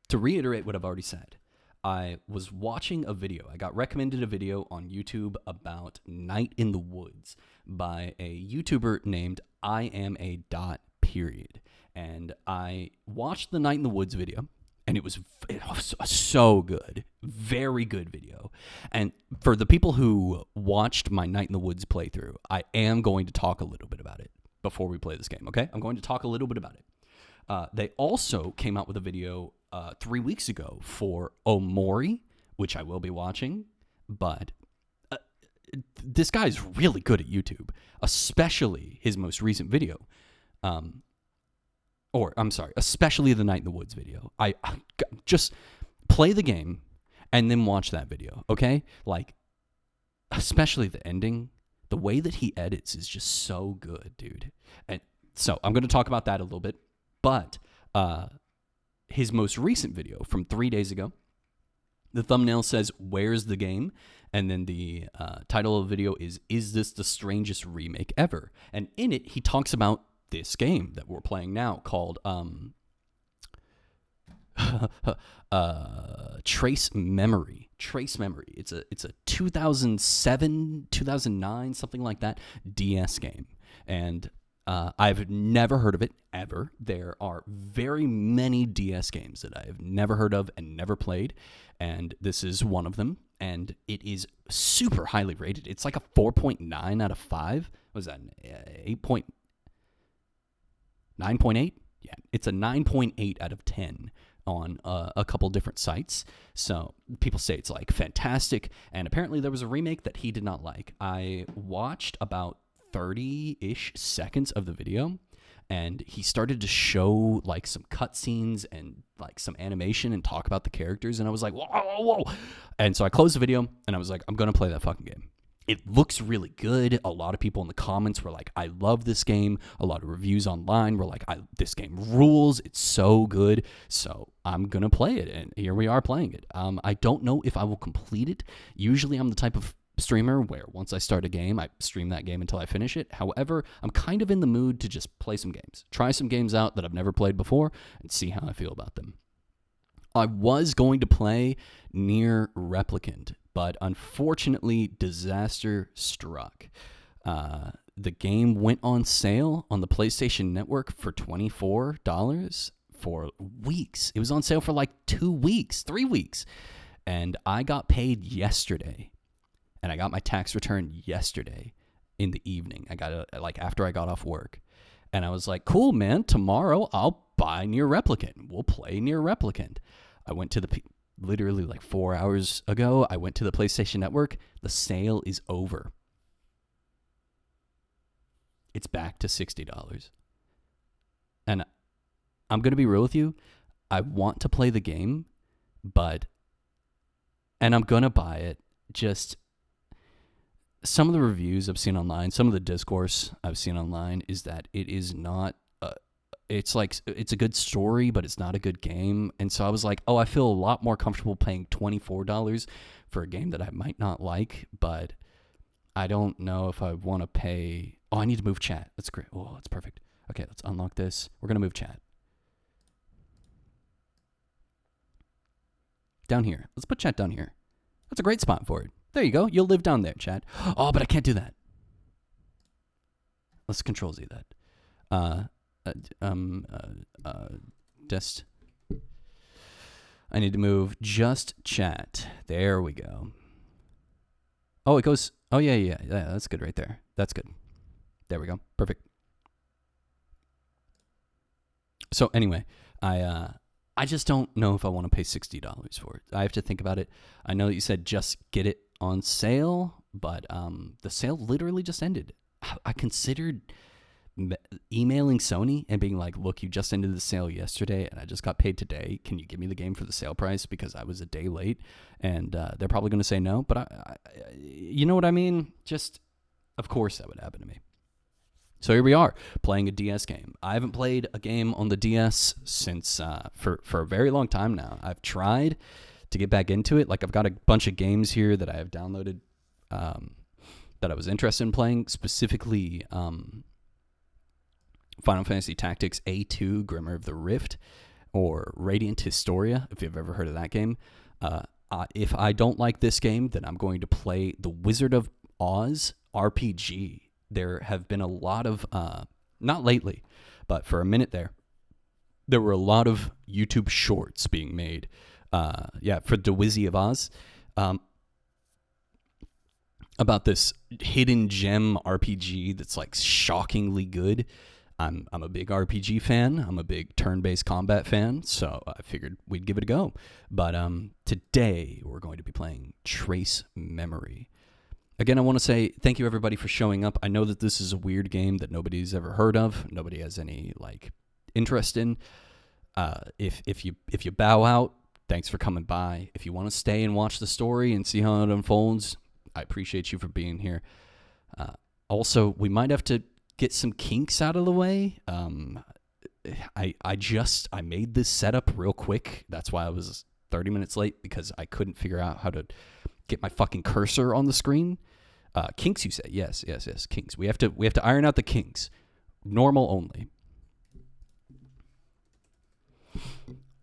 To reiterate what I've already said, I was watching a video. I got recommended a video on YouTube about Night in the Woods by a YouTuber named I am a dot period. And I watched the Night in the Woods video, and it was so good. Very good video. And for the people who watched my Night in the Woods playthrough, I am going to talk a little bit about it before we play this game, okay? I'm going to talk a little bit about it. They also came out with a video 3 weeks ago for Omori, which I will be watching, but this guy's really good at YouTube, especially his most recent video. Especially the Night in the Woods video. I just play the game and then watch that video, okay? Like, especially the ending. The way that he edits is just so good, dude. And so I'm going to talk about that a little bit. But his most recent video from 3 days ago, the thumbnail says, "Where's the game?" And then the title of the video is this the strangest remake ever? And in it, he talks about this game that we're playing now called Trace Memory. Trace Memory. It's a 2007, 2009, something like that, DS game. And I've never heard of it, ever. There are very many DS games that I have never heard of and never played, and this is one of them, and it is super highly rated. It's like a 4.9 out of 5. What was that, 9.8? Yeah, it's a 9.8 out of 10 on a couple different sites. So people say it's like fantastic, and apparently there was a remake that he did not like. I watched about 30-ish seconds of the video, and he started to show like some cutscenes and like some animation and talk about the characters, and I was like, whoa, whoa, whoa. And so I closed the video, and I was like, I'm gonna play that fucking game. It looks really good. A lot of people in the comments were like, I love this game. A lot of reviews online were like, this game rules. It's so good. So I'm going to play it, and here we are playing it. I don't know if I will complete it. Usually I'm the type of streamer where once I start a game, I stream that game until I finish it. However, I'm kind of in the mood to just play some games. Try some games out that I've never played before and see how I feel about them. I was going to play Nier Replicant, but unfortunately, disaster struck. The game went on sale on the PlayStation Network for $24 for weeks. It was on sale for like 2 weeks, 3 weeks. And I got paid yesterday. And I got my tax return yesterday in the evening. I got it like after I got off work. And I was like, cool, man, tomorrow I'll buy Nier Replicant. We'll play Nier Replicant. I went to literally like 4 hours ago, I went to the PlayStation Network. The sale is over. It's back to $60. And I'm going to be real with you. I want to play the game, and I'm going to buy it. Just some of the reviews I've seen online, some of the discourse I've seen online is that it is not it's like it's a good story, but it's not a good game. And so I was like, I feel a lot more comfortable paying $24 for a game that I might not like, but I don't know if I want to pay. I need to move chat. That's great. Oh, that's perfect. Okay, let's unlock this. We're going to move chat. Down here. Let's put chat down here. That's a great spot for it. There you go. You'll live down there, chat. Oh, but I can't do that. Let's Control Z that. Just. I need to move just chat. There we go. Oh, it goes. Oh, yeah. That's good right there. That's good. There we go. Perfect. So anyway, I just don't know if I want to pay $60 for it. I have to think about it. I know that you said just get it on sale, but the sale literally just ended. I considered emailing Sony and being like, look, you just ended the sale yesterday and I just got paid today. Can you give me the game for the sale price because I was a day late? And they're probably going to say no, but I you know what I mean? Just, of course that would happen to me. So here we are, playing a DS game. I haven't played a game on the DS since for a very long time now. I've tried to get back into it. Like, I've got a bunch of games here that I have downloaded that I was interested in playing, specifically Final Fantasy Tactics A2 Grimmer of the Rift, or Radiant Historia, if you've ever heard of that game. If I don't like this game, then I'm going to play the Wizard of Oz RPG. There have been a lot of, not lately, but for a minute there were a lot of YouTube shorts being made. For the Wizzy of Oz. About this hidden gem RPG that's like shockingly good. I'm a big RPG fan. I'm a big turn-based combat fan, so I figured we'd give it a go. But today we're going to be playing Trace Memory. Again, I want to say thank you everybody for showing up. I know that this is a weird game that nobody's ever heard of. Nobody has any interest in. If you bow out, thanks for coming by. If you want to stay and watch the story and see how it unfolds, I appreciate you for being here. Also, we might have to get some kinks out of the way. I made this setup real quick. That's why I was 30 minutes late, because I couldn't figure out how to get my fucking cursor on the screen. Kinks, you say? Yes, kinks. We have to iron out the kinks. Normal only.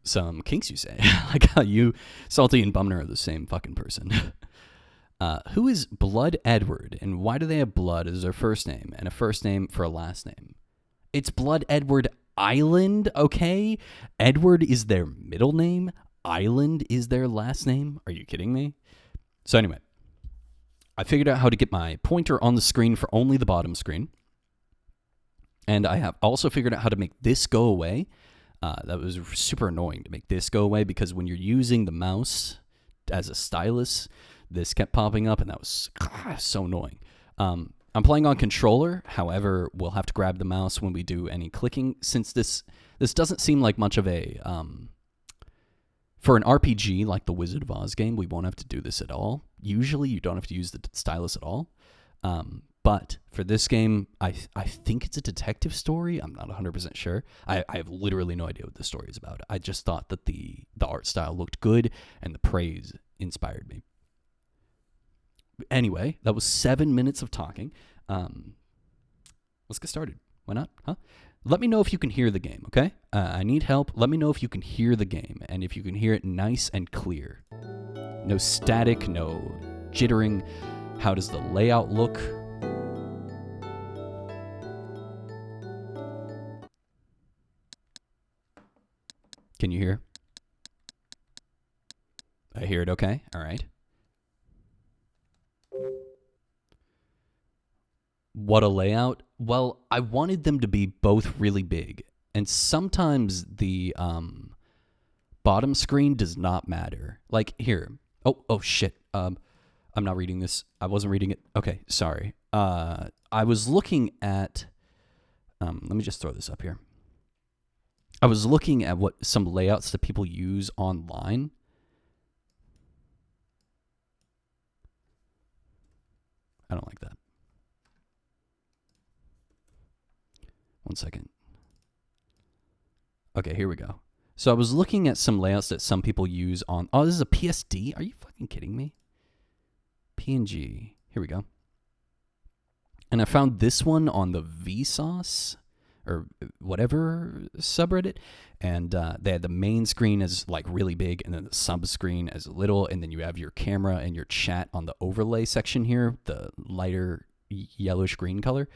Some kinks, you say? Like how you, Salty, and Bumner are the same fucking person. Who is Blood Edward, and why do they have Blood as their first name and a first name for a last name? It's Blood Edward Island, okay? Edward is their middle name. Island is their last name. Are you kidding me? So anyway, I figured out how to get my pointer on the screen for only the bottom screen. And I have also figured out how to make this go away. That was super annoying to make this go away, because when you're using the mouse as a stylus, this kept popping up, and that was so annoying. I'm playing on controller. However, we'll have to grab the mouse when we do any clicking, since this doesn't seem like much of a... for an RPG like the Wizard of Oz game, we won't have to do this at all. Usually, you don't have to use the stylus at all. But for this game, I think it's a detective story. I'm not 100% sure. I have literally no idea what the story is about. I just thought that the art style looked good, and the praise inspired me. Anyway, that was 7 minutes of talking. Let's get started. Why not? Huh? Let me know if you can hear the game, okay? I need help. Let me know if you can hear the game, and if you can hear it nice and clear. No static, no jittering. How does the layout look? Can you hear? I hear it okay? All right. What a layout. Well, I wanted them to be both really big, and sometimes the bottom screen does not matter. Like here. Oh shit. I'm not reading this. I wasn't reading it. Okay, sorry. I was looking at let me just throw this up here. I was looking at what some layouts that people use online. I don't like that. One second. Okay, here we go. So I was looking at some layouts that some people use on... Oh, this is a PSD? Are you fucking kidding me? PNG. Here we go. And I found this one on the Vsauce or whatever subreddit. And they had the main screen as like really big, and then the sub screen as little. And then you have your camera and your chat on the overlay section here, the lighter yellowish green color.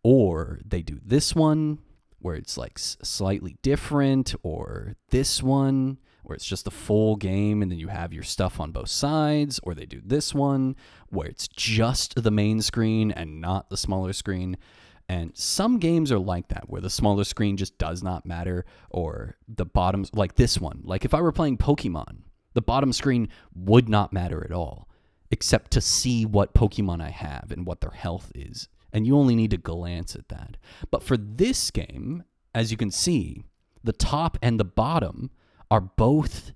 Or they do this one where it's like slightly different, or this one where it's just a full game and then you have your stuff on both sides, or they do this one where it's just the main screen and not the smaller screen. And some games are like that, where the smaller screen just does not matter, or the bottom, like this one. Like if I were playing Pokemon, the bottom screen would not matter at all, except to see what Pokemon I have and what their health is. And you only need to glance at that. But for this game, as you can see, the top and the bottom are both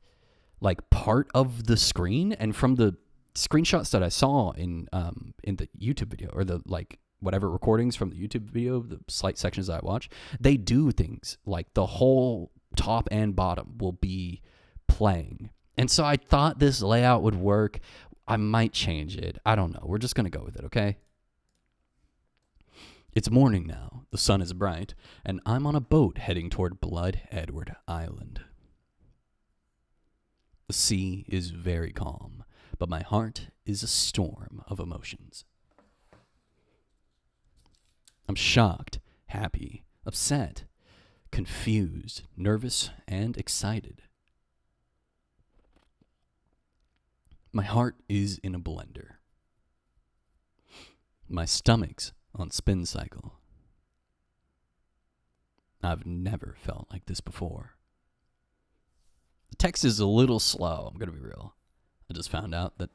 like part of the screen. And from the screenshots that I saw in the YouTube video, or the like whatever recordings from the YouTube video, the slight sections that I watch, they do things like the whole top and bottom will be playing. And so I thought this layout would work. I might change it. I don't know. We're just going to go with it, okay? It's morning now, the sun is bright, and I'm on a boat heading toward Blood Edward Island. The sea is very calm, but my heart is a storm of emotions. I'm shocked, happy, upset, confused, nervous, and excited. My heart is in a blender. My stomach's on spin cycle. I've never felt like this before. The text is a little slow, I'm gonna be real. I just found out that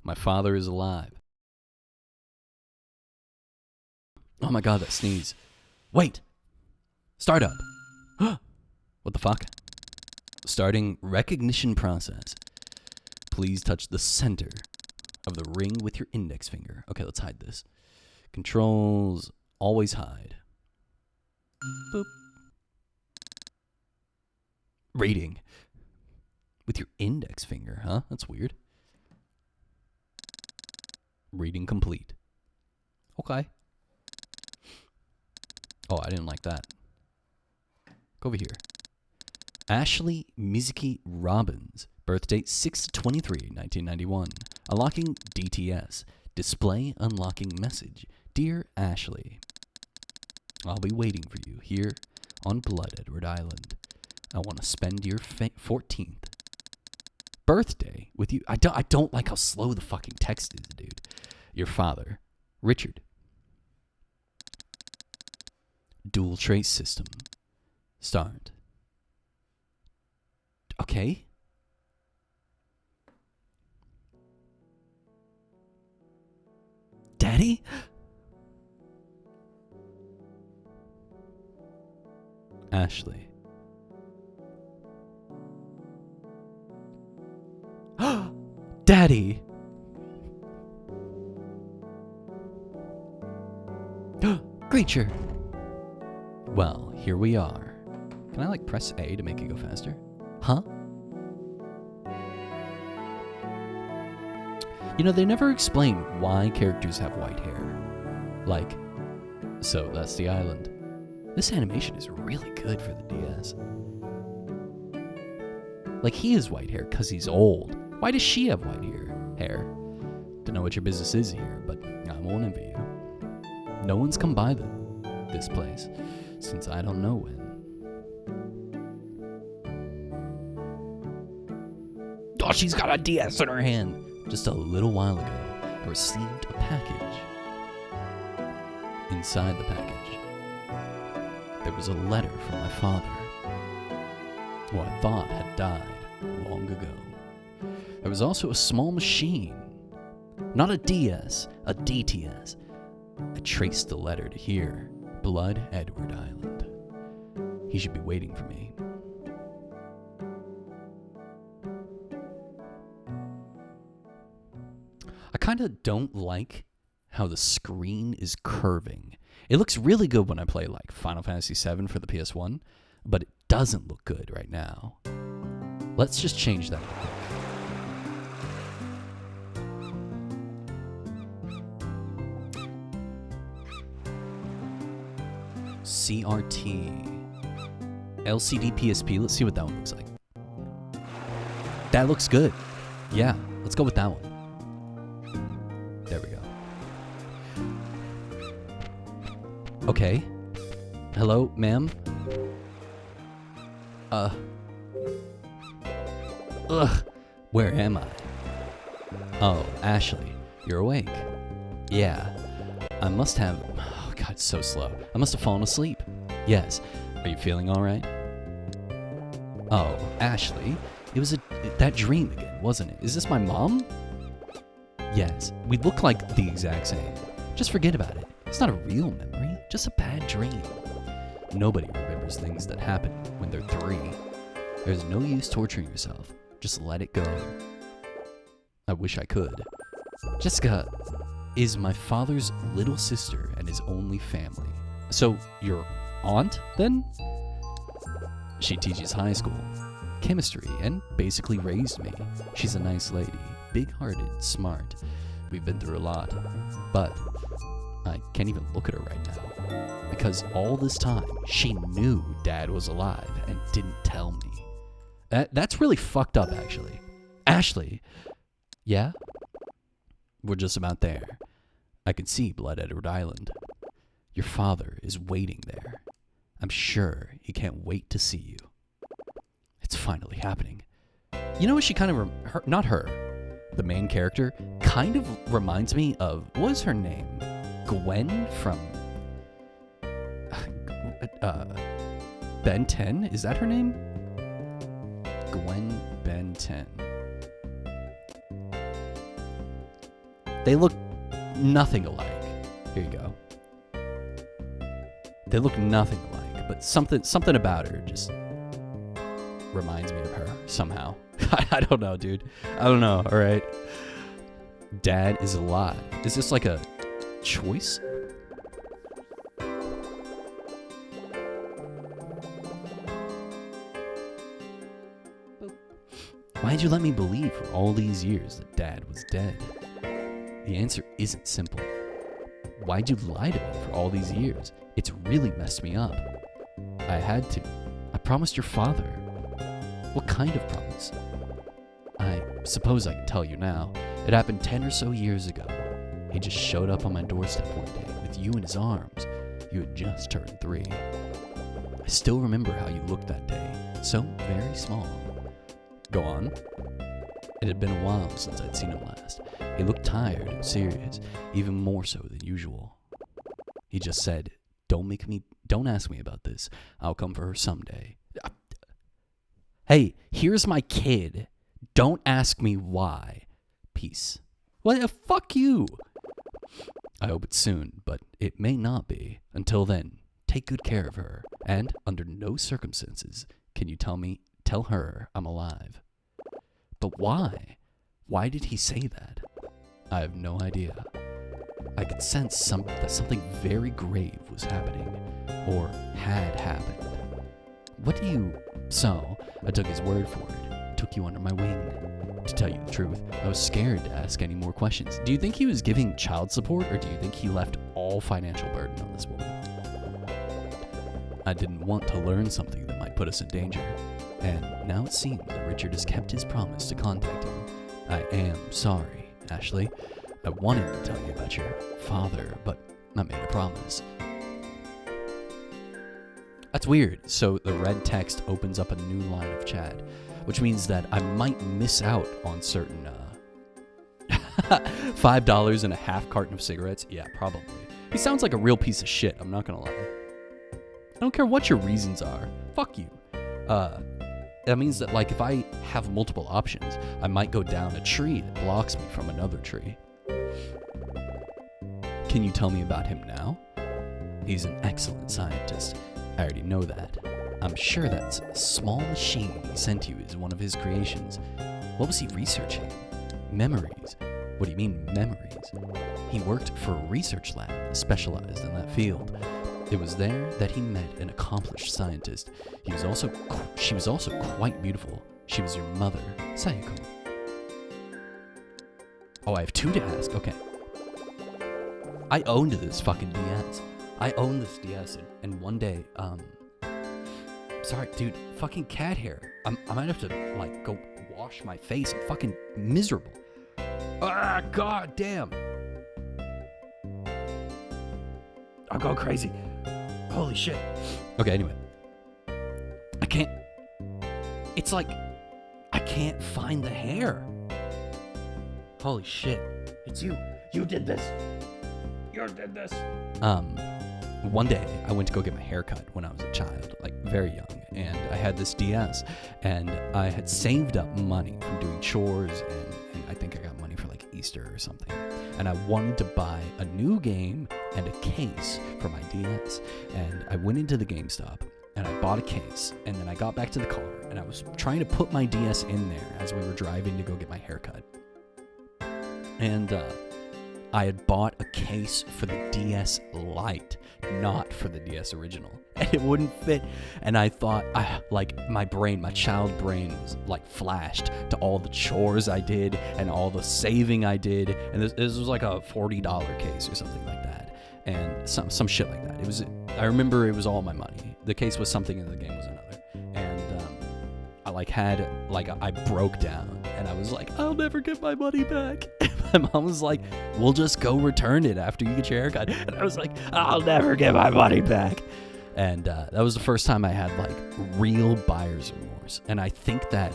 my father is alive. Oh my god, that sneeze. Wait! Start up. What the fuck? Starting recognition process. Please touch the center of the ring with your index finger. Okay, let's hide this. Controls, always hide. Boop. Rating. With your index finger, huh? That's weird. Reading complete. Okay. Oh, I didn't like that. Go over here. Ashley Mizuki Robbins. Birth date 6/23/1991. Unlocking DTS. Display unlocking message. Dear Ashley, I'll be waiting for you here on Blood Edward Island. I want to spend your 14th birthday with you. I don't like how slow the fucking text is, dude. Your father, Richard. Dual trace system. Start. Okay. Daddy? Ashley. Daddy! Creature! Well, here we are. Can I, like, press A to make it go faster? Huh? You know, they never explain why characters have white hair. Like, so that's the island. This animation is really good for the DS. Like, he has white hair because he's old. Why does she have white hair? Don't know what your business is here, but I won't envy you. No one's come by this place since I don't know when. Oh, she's got a DS in her hand. Just a little while ago, I received a package. Inside the package, there was a letter from my father, who I thought had died long ago. There was also a small machine. Not a DS, a DTS. I traced the letter to here, Blood Edward Island. He should be waiting for me. I kind of don't like how the screen is curving. It looks really good when I play like Final Fantasy VII for the PS1, but it doesn't look good right now. Let's just change that. CRT. LCD PSP. Let's see what that one looks like. That looks good. Yeah, let's go with that one. There we go. Okay. Hello, ma'am? Where am I? Oh, Ashley, you're awake. Yeah. I must have... Oh, God, it's so slow. I must have fallen asleep. Yes. Are you feeling all right? Oh, Ashley, it was that dream again, wasn't it? Is this my mom? Yes. We look like the exact same. Just forget about it. It's not a real memory, just a bad dream. Nobody remembers things that happen when they're 3. There's no use torturing yourself. Just let it go. I wish I could. Jessica is my father's little sister and his only family. So, your aunt, then? She teaches high school, chemistry, and basically raised me. She's a nice lady, big-hearted, smart. We've been through a lot, but I can't even look at her right now. because all this time she knew Dad was alive and didn't tell me. That's really fucked up, actually. Ashley. Yeah? We're just about there. I can see Blood Edward Island. Your father is waiting there. I'm sure he can't wait to see you. It's finally happening. You know what she kind of... not her. The main character kind of reminds me of... What was her name? Gwen from... Ben 10? Is that her name? Gwen Ben 10. They look nothing alike. Here you go. They look nothing alike, but something about her just reminds me of her somehow. I don't know, dude. I don't know, all right? Dad is alive. Is this like a choice? Why'd you let me believe for all these years that Dad was dead? The answer isn't simple. Why'd you lie to me for all these years? It's really messed me up. I had to. I promised your father. What kind of promise? I suppose I can tell you now. It happened 10 or so years ago. He just showed up on my doorstep one day with you in his arms. You had just turned 3. I still remember how you looked that day. So very small. Go on. It had been a while since I'd seen him last. He looked tired and serious, even more so than usual. He just said, don't ask me about this. I'll come for her someday. Hey, here's my kid. Don't ask me why. Peace. Well, fuck you. I hope it's soon, but it may not be. Until then, take good care of her. And under no circumstances can you tell her I'm alive. But why? Why did he say that? I have no idea. I could sense that something very grave was happening, or had happened. So, I took his word for it, took you under my wing. To tell you the truth, I was scared to ask any more questions. Do you think he was giving child support, or do you think he left all financial burden on this woman? I didn't want to learn something that might put us in danger, and now it seems that Richard has kept his promise to contact him. I am sorry, Ashley. I wanted to tell you about your father, but I made a promise. That's weird. So the red text opens up a new line of chat, which means that I might miss out on certain $5 and a half carton of cigarettes. Yeah, probably. He sounds like a real piece of shit, I'm not gonna lie. I don't care what your reasons are. Fuck you. That means that, like, if I have multiple options, I might go down a tree that blocks me from another tree. Can you tell me about him now? He's an excellent scientist. I already know that. I'm sure that small machine he sent you is one of his creations. What was he researching? Memories. What do you mean, memories? He worked for a research lab specialized in that field. It was there that he met an accomplished scientist. She was also quite beautiful. She was your mother, Sayako. Oh, I have 2 to ask. Okay. I owned this fucking DS. I owned this DS, and one day, sorry, dude, fucking cat hair. I might have to, like, go wash my face. I'm fucking miserable. Ah, god damn. I'm going crazy. Holy shit. Okay, anyway. It's like, I can't find the hair. Holy shit. It's you. You did this. You did this. One day, I went to go get my hair cut when I was a child, like very young, and I had this DS, and I had saved up money from doing chores, and I think I got money for like Easter or something, and I wanted to buy a new game and a case for my DS, and I went into the GameStop, and I bought a case, and then I got back to the car, and I was trying to put my DS in there as we were driving to go get my hair cut, and I had bought a case for the DS Lite, not for the DS original, and it wouldn't fit. And I thought, my child brain was like flashed to all the chores I did and all the saving I did, and this was like a $40 case or something like that, and some shit like that. I remember it was all my money. The case was something and the game was another. And I broke down and I was like, I'll never get my money back. My mom was like, we'll just go return it after you get your haircut. And I was like, I'll never get my money back. And that was the first time I had like real buyer's remorse. And I think that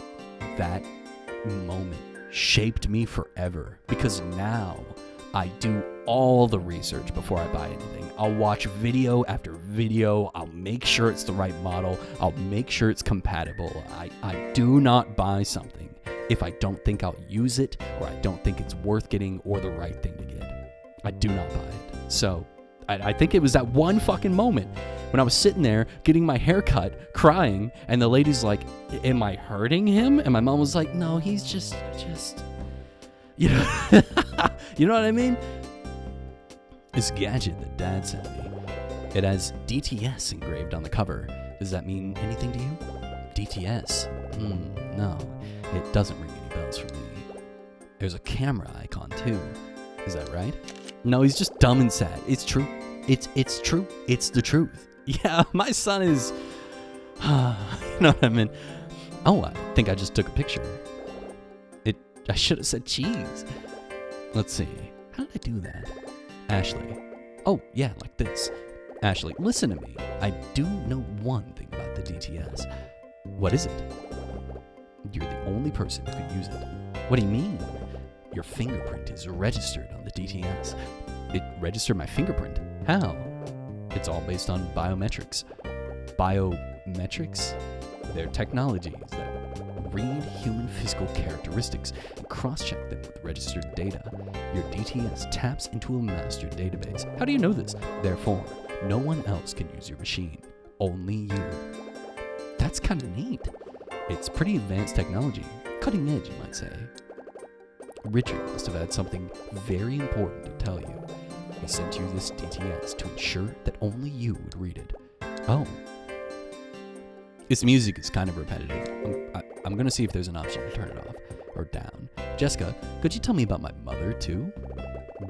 moment shaped me forever, because now I do all the research before I buy anything. I'll watch video after video. I'll make sure it's the right model. I'll make sure it's compatible. I do not buy something if I don't think I'll use it, or I don't think it's worth getting or the right thing to get. I do not buy it. So I think it was that one fucking moment when I was sitting there getting my hair cut, crying, and the lady's like, am I hurting him? And my mom was like, no, he's just, you know, you know what I mean? This gadget that Dad sent me, it has DTS engraved on the cover. Does that mean anything to you? DTS? No, it doesn't ring any bells for me. There's a camera icon too. Is that right? No, he's just dumb and sad. It's true. It's true. It's the truth. Yeah, my son is... you know what I mean? Oh, I think I just took a picture. I should have said cheese. Let's see. How did I do that? Ashley. Oh, yeah, like this. Ashley, listen to me. I do know one thing about the DTS. What is it? You're the only person who could use it. What do you mean? Your fingerprint is registered on the DTS. It registered my fingerprint. How? It's all based on biometrics. Biometrics? They're technologies that read human physical characteristics and cross-check them with registered data. Your DTS taps into a master database. How do you know this? Therefore, no one else can use your machine. Only you. That's kind of neat. It's pretty advanced technology. Cutting edge, you might say. Richard must have had something very important to tell you. He sent you this DTS to ensure that only you would read it. Oh. This music is kind of repetitive. I'm going to see if there's an option to turn it off or down. Jessica, could you tell me about my mother, too?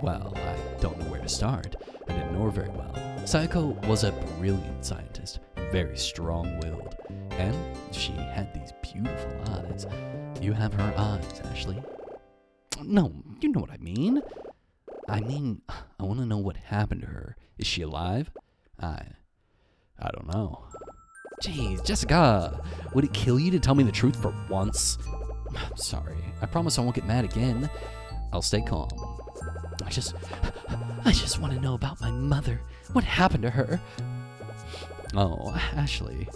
Well, I don't know where to start. I didn't know her very well. Sayako was a brilliant scientist, very strong-willed, and she had these beautiful eyes. You have her eyes, Ashley. No, you know what I mean. I want to know what happened to her. Is she alive? I don't know. Jeez, Jessica, would it kill you to tell me the truth for once? I'm sorry. I promise I won't get mad again. I'll stay calm. I just want to know about my mother. What happened to her? Oh, Ashley.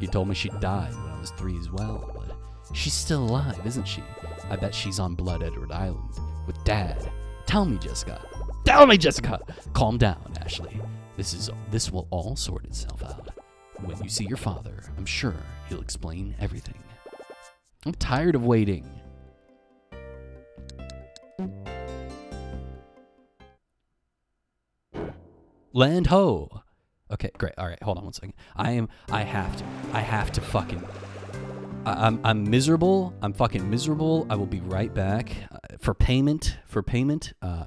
You told me she died when I was 3 as well, but she's still alive, isn't she? I bet she's on Blood Edward Island with Dad. Tell me, Jessica. Tell me, Jessica! Calm down, Ashley. This will all sort itself out. When you see your father, I'm sure he'll explain everything. I'm tired of waiting. Land ho! Okay, great. All right, hold on one second. I have to fucking... I'm miserable. I'm fucking miserable. I will be right back. For payment,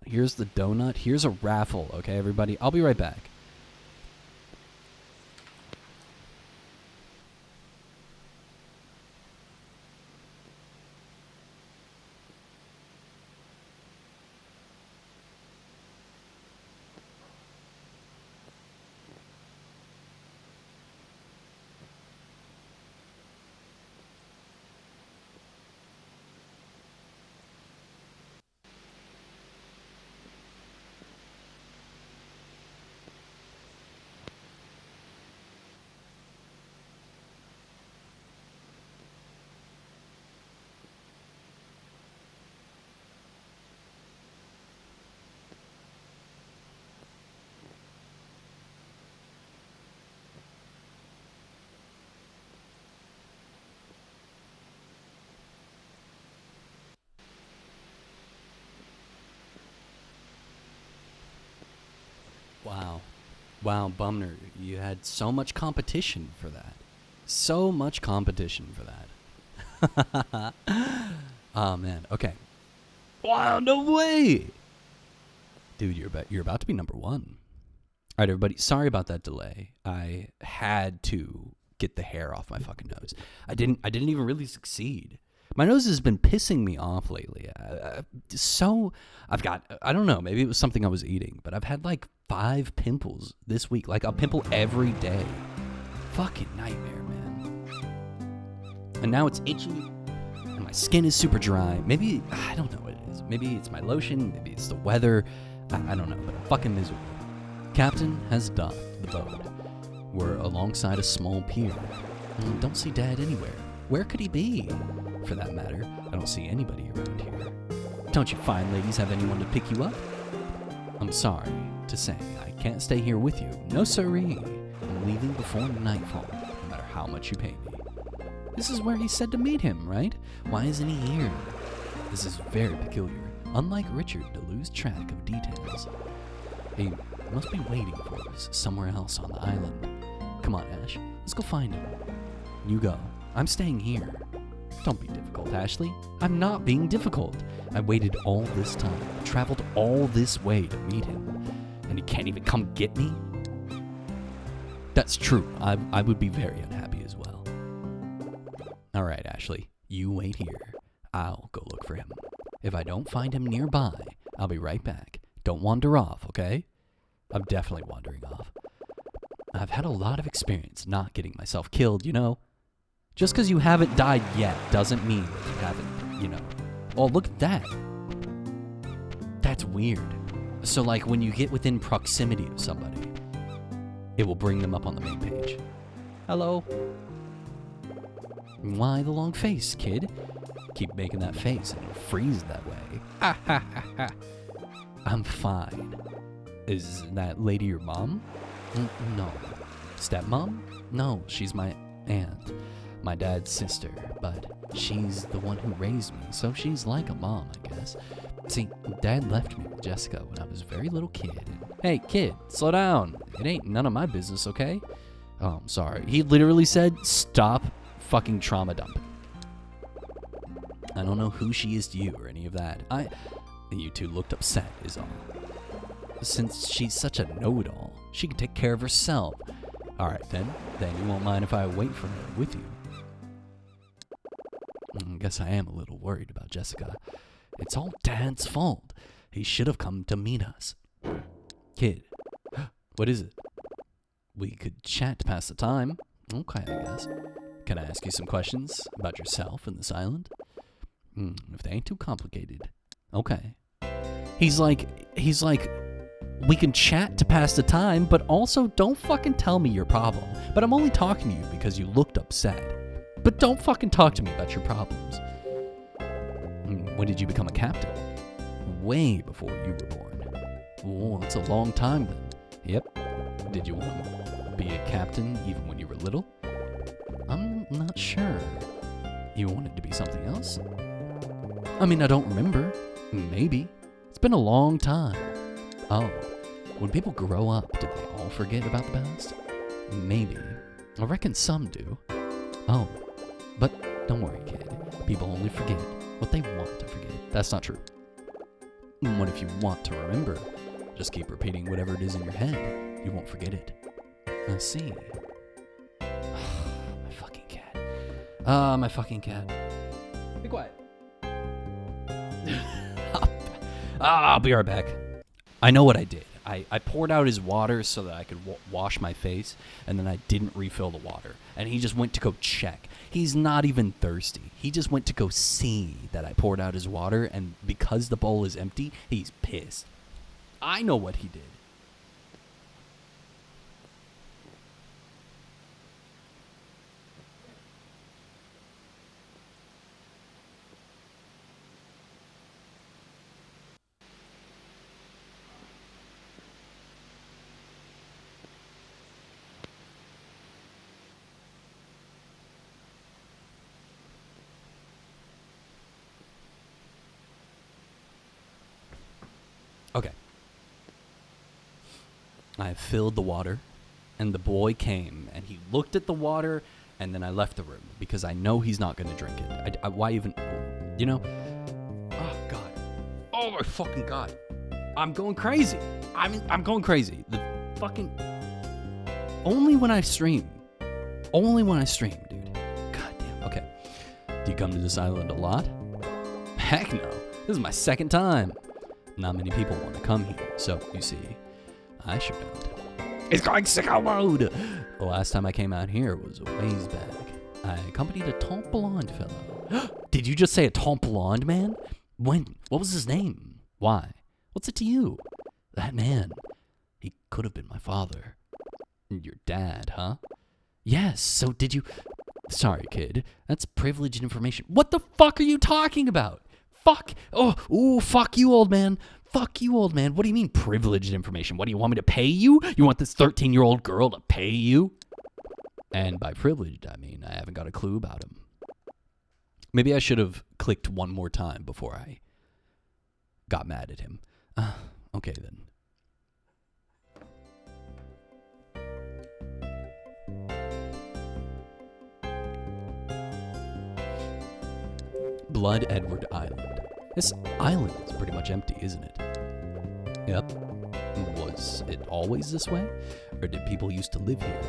here's the donut. Here's a raffle, okay, everybody? I'll be right back. Wow, Bumner, you had so much competition for that. So much competition for that. Oh, man. Okay. Wow, no way! Dude, you're about to be number 1. All right, everybody. Sorry about that delay. I had to get the hair off my fucking nose. I didn't even really succeed. My nose has been pissing me off lately. I've got, I don't know, maybe it was something I was eating, but I've had like 5 pimples this week. Like a pimple every day. Fucking nightmare, man. And now it's itchy, and my skin is super dry. Maybe, I don't know what it is. Maybe it's my lotion, maybe it's the weather. I don't know, but I'm fucking miserable. Captain has docked the boat. We're alongside a small pier. Don't see Dad anywhere. Where could he be? For that matter, I don't see anybody around here. Don't you fine ladies have anyone to pick you up? I'm sorry to say, I can't stay here with you. No siree. I'm leaving before nightfall, no matter how much you pay me. This is where he said to meet him, right? Why isn't he here? This is very peculiar. Unlike Richard to lose track of details. He must be waiting for us somewhere else on the island. Come on, Ash. Let's go find him. You go. I'm staying here. Don't be difficult, Ashley. I'm not being difficult. I waited all this time, traveled all this way to meet him, and he can't even come get me? That's true. I would be very unhappy as well. All right, Ashley. You wait here. I'll go look for him. If I don't find him nearby, I'll be right back. Don't wander off, okay? I'm definitely wandering off. I've had a lot of experience not getting myself killed, you know? Just because you haven't died yet doesn't mean that you haven't, you know. Oh, look at that. That's weird. So, like, when you get within proximity of somebody, it will bring them up on the main page. Hello? Why the long face, kid? Keep making that face and it'll freeze that way. Ha ha ha ha. I'm fine. Is that lady your mom? No. Stepmom? No, she's my aunt. My dad's sister, but she's the one who raised me, so she's like a mom, I guess. See, Dad left me with Jessica when I was a very little kid. Hey, kid, slow down. It ain't none of my business, okay? Oh, I'm sorry. He literally said, stop fucking trauma dumping. I don't know who she is to you or any of that. You two looked upset, is all. Since she's such a know-it-all, she can take care of herself. All right, then you won't mind if I wait for her with you. I guess I am a little worried about Jessica. It's all Dad's fault. He should have come to meet us. Kid, what is it? We could chat to pass the time. Okay, I guess. Can I ask you some questions about yourself and this island? If they ain't too complicated. Okay. He's like, we can chat to pass the time, but also don't fucking tell me your problem. But I'm only talking to you because you looked upset. But don't fucking talk to me about your problems. When did you become a captain? Way before you were born. Oh, that's a long time then. Yep. Did you want to be a captain even when you were little? I'm not sure. You wanted to be something else? I mean, I don't remember. Maybe. It's been a long time. Oh, when people grow up, do they all forget about the past? Maybe. I reckon some do. Oh, but don't worry, kid. People only forget what they want to forget. That's not true. What if you want to remember? Just keep repeating whatever it is in your head. You won't forget it. I see. My fucking cat. My fucking cat. Be quiet. I'll be right back. I know what I did. I poured out his water so that I could wash my face, and then I didn't refill the water. And he just went to go check. He's not even thirsty. He just went to go see that I poured out his water, and because the bowl is empty, he's pissed. I know what he did. Okay. I filled the water, and the boy came, and he looked at the water, and then I left the room, because I know he's not going to drink it. Why even, you know? Oh, God. Oh, my fucking God. I'm going crazy. I'm going crazy. fucking... Only when I stream. Only when I stream, dude. God damn. Okay. Do you come to this island a lot? Heck no. This is my second time. Not many people want to come here, so, you see, I should not. It's going sicko mode! The last time I came out here was a ways back. I accompanied a tall blonde fellow. Did you just say a tall blonde man? When? What was his name? Why? What's it to you? That man. He could have been my father. Your dad, huh? Yes, so did you... Sorry, kid. That's privileged information. What the fuck are you talking about? Fuck. Oh, ooh, fuck you, old man. Fuck you, old man. What do you mean privileged information? What, do you want me to pay you? You want this 13-year-old girl to pay you? And by privileged, I mean I haven't got a clue about him. Maybe I should have clicked one more time before I got mad at him. Okay, then. Blood Edward Island. This island is pretty much empty, isn't it? Yep. Was it always this way? Or did people used to live here?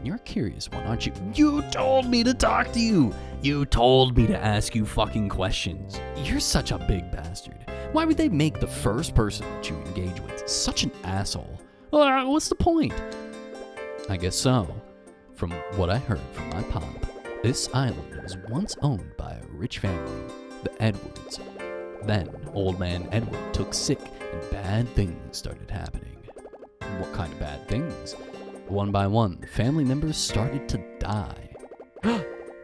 You're a curious one, aren't you? You told me to talk to you! You told me to ask you fucking questions. You're such a big bastard. Why would they make the first person that you engage with such an asshole? Well, what's the point? I guess so. From what I heard from my pop, this island was once owned by a rich family, the Edwards. Then, old man Edward took sick and bad things started happening. What kind of bad things? One by one, family members started to die.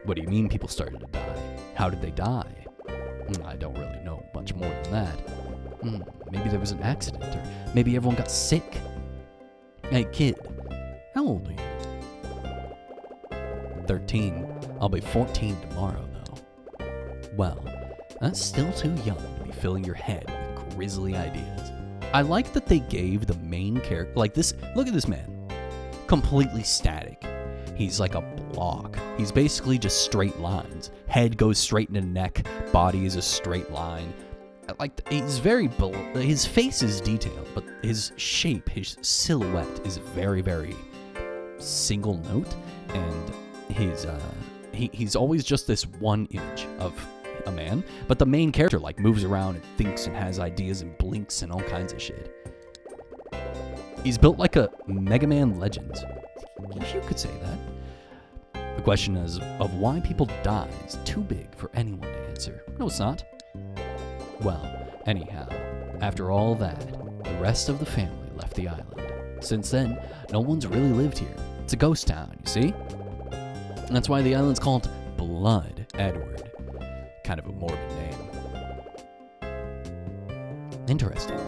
What do you mean people started to die? How did they die? I don't really know much more than that. Maybe there was an accident, or maybe everyone got sick. Hey kid, how old are you? 13. I'll be 14 tomorrow, though. Well, that's still too young to be filling your head with grisly ideas. I like that they gave the main character, like this, look at this man. Completely static. He's like a block. He's basically just straight lines. Head goes straight into neck, body is a straight line. Like, he's very, his face is detailed, but his shape, his silhouette is very, very single note, and he's always just this one image of a man, but the main character like moves around and thinks and has ideas and blinks and all kinds of shit. He's built like a Mega Man Legends. You could say that. The question is of why people die is too big for anyone to answer. No, it's not. Well, anyhow, after all that, the rest of the family left the island. Since then, no one's really lived here. It's a ghost town, you see? And that's why the island's called Blood Edward. Kind of a morbid name. Interesting.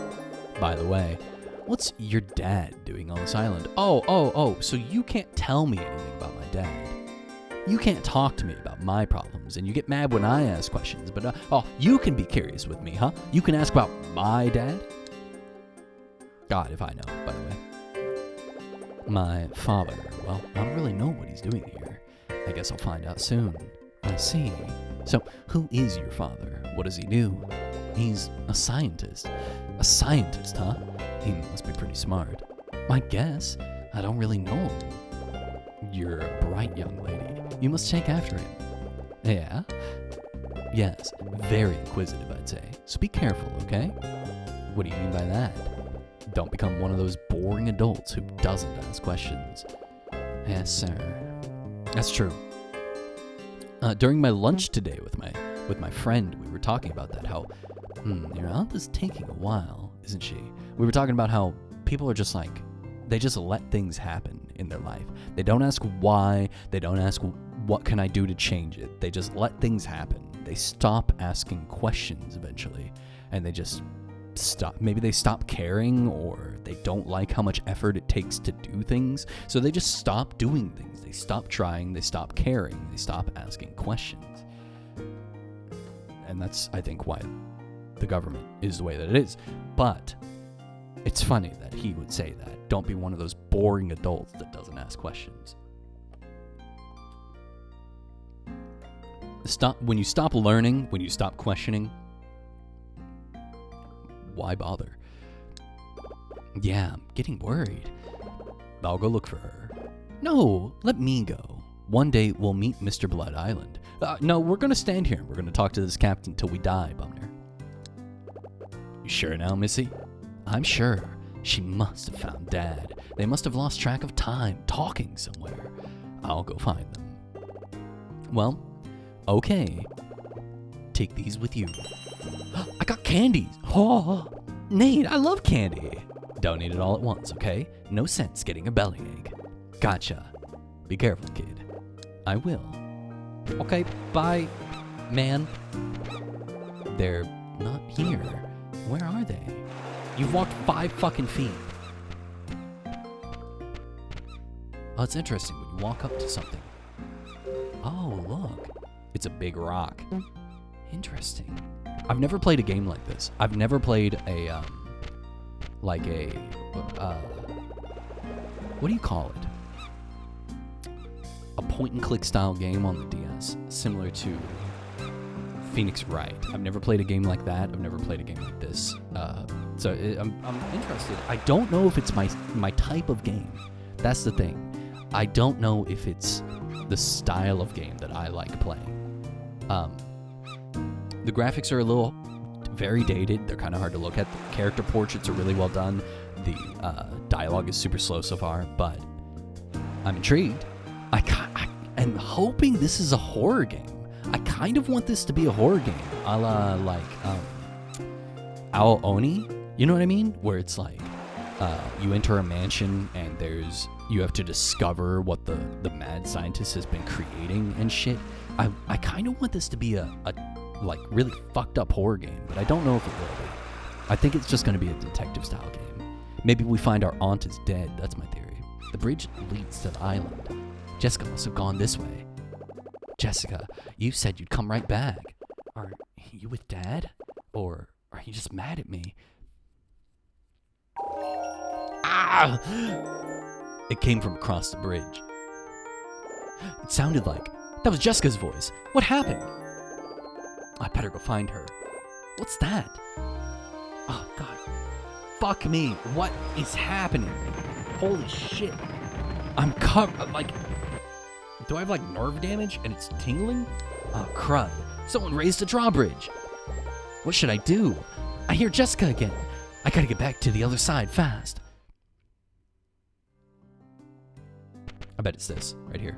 By the way, what's your dad doing on this island? Oh, so you can't tell me anything about my dad. You can't talk to me about my problems, and you get mad when I ask questions, but you can be curious with me, huh? You can ask about my dad? God, if I know, by the way. My father, well, I don't really know what he's doing here. I guess I'll find out soon. I see. So, who is your father? What does he do? He's a scientist. A scientist, huh? He must be pretty smart. I guess. I don't really know him. You're a bright young lady. You must take after him. Yeah? Yes, very inquisitive, I'd say. So be careful, okay? What do you mean by that? Don't become one of those boring adults who doesn't ask questions. Yes, sir. That's true. During my lunch today with my friend, we were talking about that, how, your aunt is taking a while, isn't she? We were talking about how people are just like, they just let things happen in their life. They don't ask why, they don't ask what can I do to change it. They just let things happen. They stop asking questions eventually, and they just stop. Maybe they stop caring, or they don't like how much effort it takes to do things, so they just stop doing things. They stop trying, they stop caring, they stop asking questions. And that's, I think, why the government is the way that it is. But it's funny that he would say that. Don't be one of those boring adults that doesn't ask questions. When you stop learning, when you stop questioning, why bother? Yeah, I'm getting worried. I'll go look for her. No, let me go. One day we'll meet Mr. Blood Island. No, we're gonna stand here and we're gonna talk to this captain till we die, Bumner. You sure now, Missy? I'm sure. She must have found Dad. They must have lost track of time, talking somewhere. I'll go find them. Well, okay. Take these with you. I got candies. Oh, Nate, I love candy. Don't eat it all at once, okay? No sense getting a bellyache. Gotcha. Be careful, kid. I will. Okay, bye, man. They're not here. Where are they? You've walked 5 fucking feet. Oh, it's interesting when you walk up to something. Oh, look. It's a big rock. Interesting. I've never played a game like this. I've never played a, what do you call it? A point-and-click style game on the DS, similar to Phoenix Wright. I've never played a game like that. I've never played a game like this. I'm interested. I don't know if it's my type of game. That's the thing. I don't know if it's the style of game that I like playing. The graphics are a little very dated. They're kind of hard to look at. The character portraits are really well done. The dialogue is super slow so far, but I'm intrigued. I'm hoping this is a horror game. I kind of want this to be a horror game, a la like Ao Oni. You know what I mean? Where it's like you enter a mansion and you have to discover what the mad scientist has been creating and shit. I kind of want this to be a like really fucked up horror game, but I don't know if it will be. I think it's just going to be a detective style game. Maybe we find our aunt is dead. That's my theory. The bridge leads to the island. Jessica must have gone this way. Jessica, you said you'd come right back. Are you with Dad? Or are you just mad at me? Ah! It came from across the bridge. It sounded like that was Jessica's voice. What happened? I better go find her. What's that? Oh, God. Fuck me. What is happening? Holy shit. I'm covered. Like, do I have, like, nerve damage and it's tingling? Oh, crud. Someone raised a drawbridge. What should I do? I hear Jessica again. I gotta get back to the other side fast. I bet it's this right here.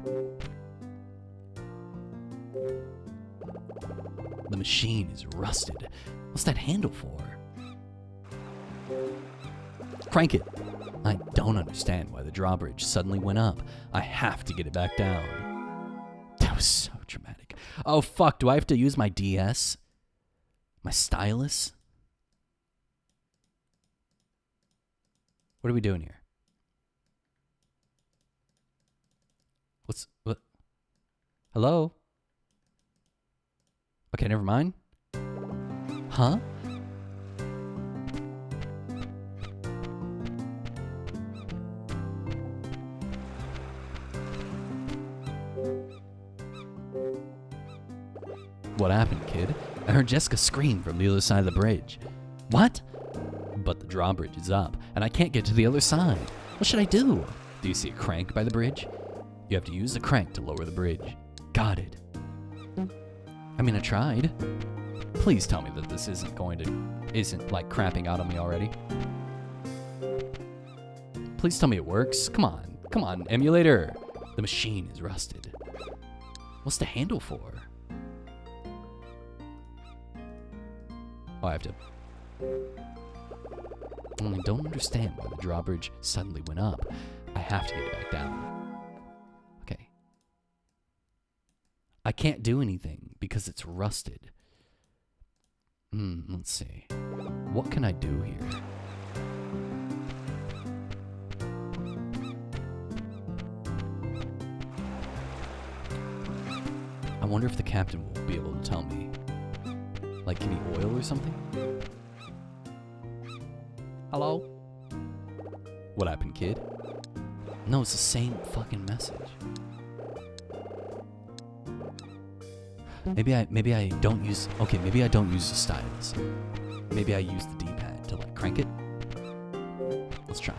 The machine is rusted. What's that handle for? Crank it. I don't understand why the drawbridge suddenly went up. I have to get it back down. That was so dramatic. Oh, fuck. Do I have to use my DS? My stylus? What are we doing here? What? Hello? Okay, never mind. Huh? What happened, kid? I heard Jessica scream from the other side of the bridge. What? But the drawbridge is up, and I can't get to the other side. What should I do? Do you see a crank by the bridge? You have to use the crank to lower the bridge. Got it. I mean, I tried. Please tell me that this isn't like crapping out on me already. Please tell me it works. Come on, emulator. The machine is rusted. What's the handle for? Oh, I have to. I don't understand why the drawbridge suddenly went up. I have to get it back down. Okay. I can't do anything because it's rusted. Let's see. What can I do here? I wonder if the captain will be able to tell me. Like, can he oil or something? Hello? What happened, kid? No, it's the same fucking message. Maybe I don't use... Okay, maybe I don't use the stylus. Maybe I use the D-pad to, like, crank it. Let's try.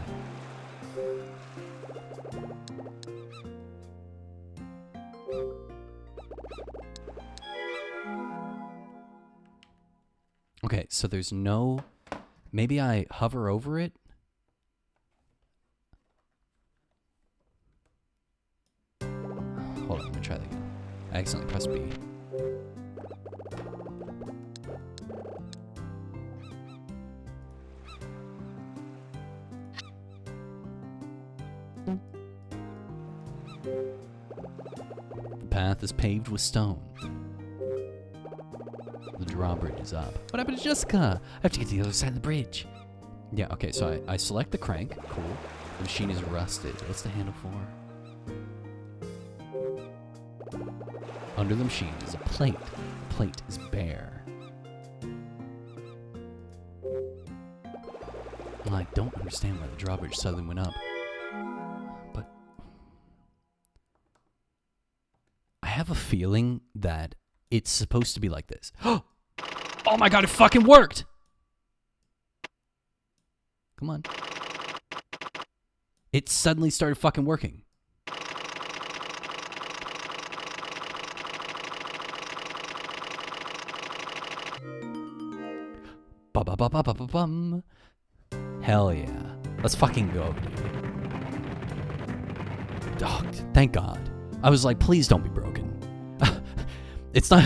Okay, so there's no... Maybe I hover over it? Hold on, let me try that again. I accidentally pressed B. The path is paved with stone. The drawbridge is up. What happened to Jessica? I have to get to the other side of the bridge. Yeah, okay, so I select the crank. Cool. The machine is rusted. What's the handle for? Under the machine is a plate. The plate is bare. I don't understand why the drawbridge suddenly went up. But I have a feeling that it's supposed to be like this. Oh my god, it fucking worked! Come on. It suddenly started fucking working. Ba-ba-ba-ba-ba-bum. Hell yeah. Let's fucking go, dude. Oh, thank God. I was like, please don't be broken. It's not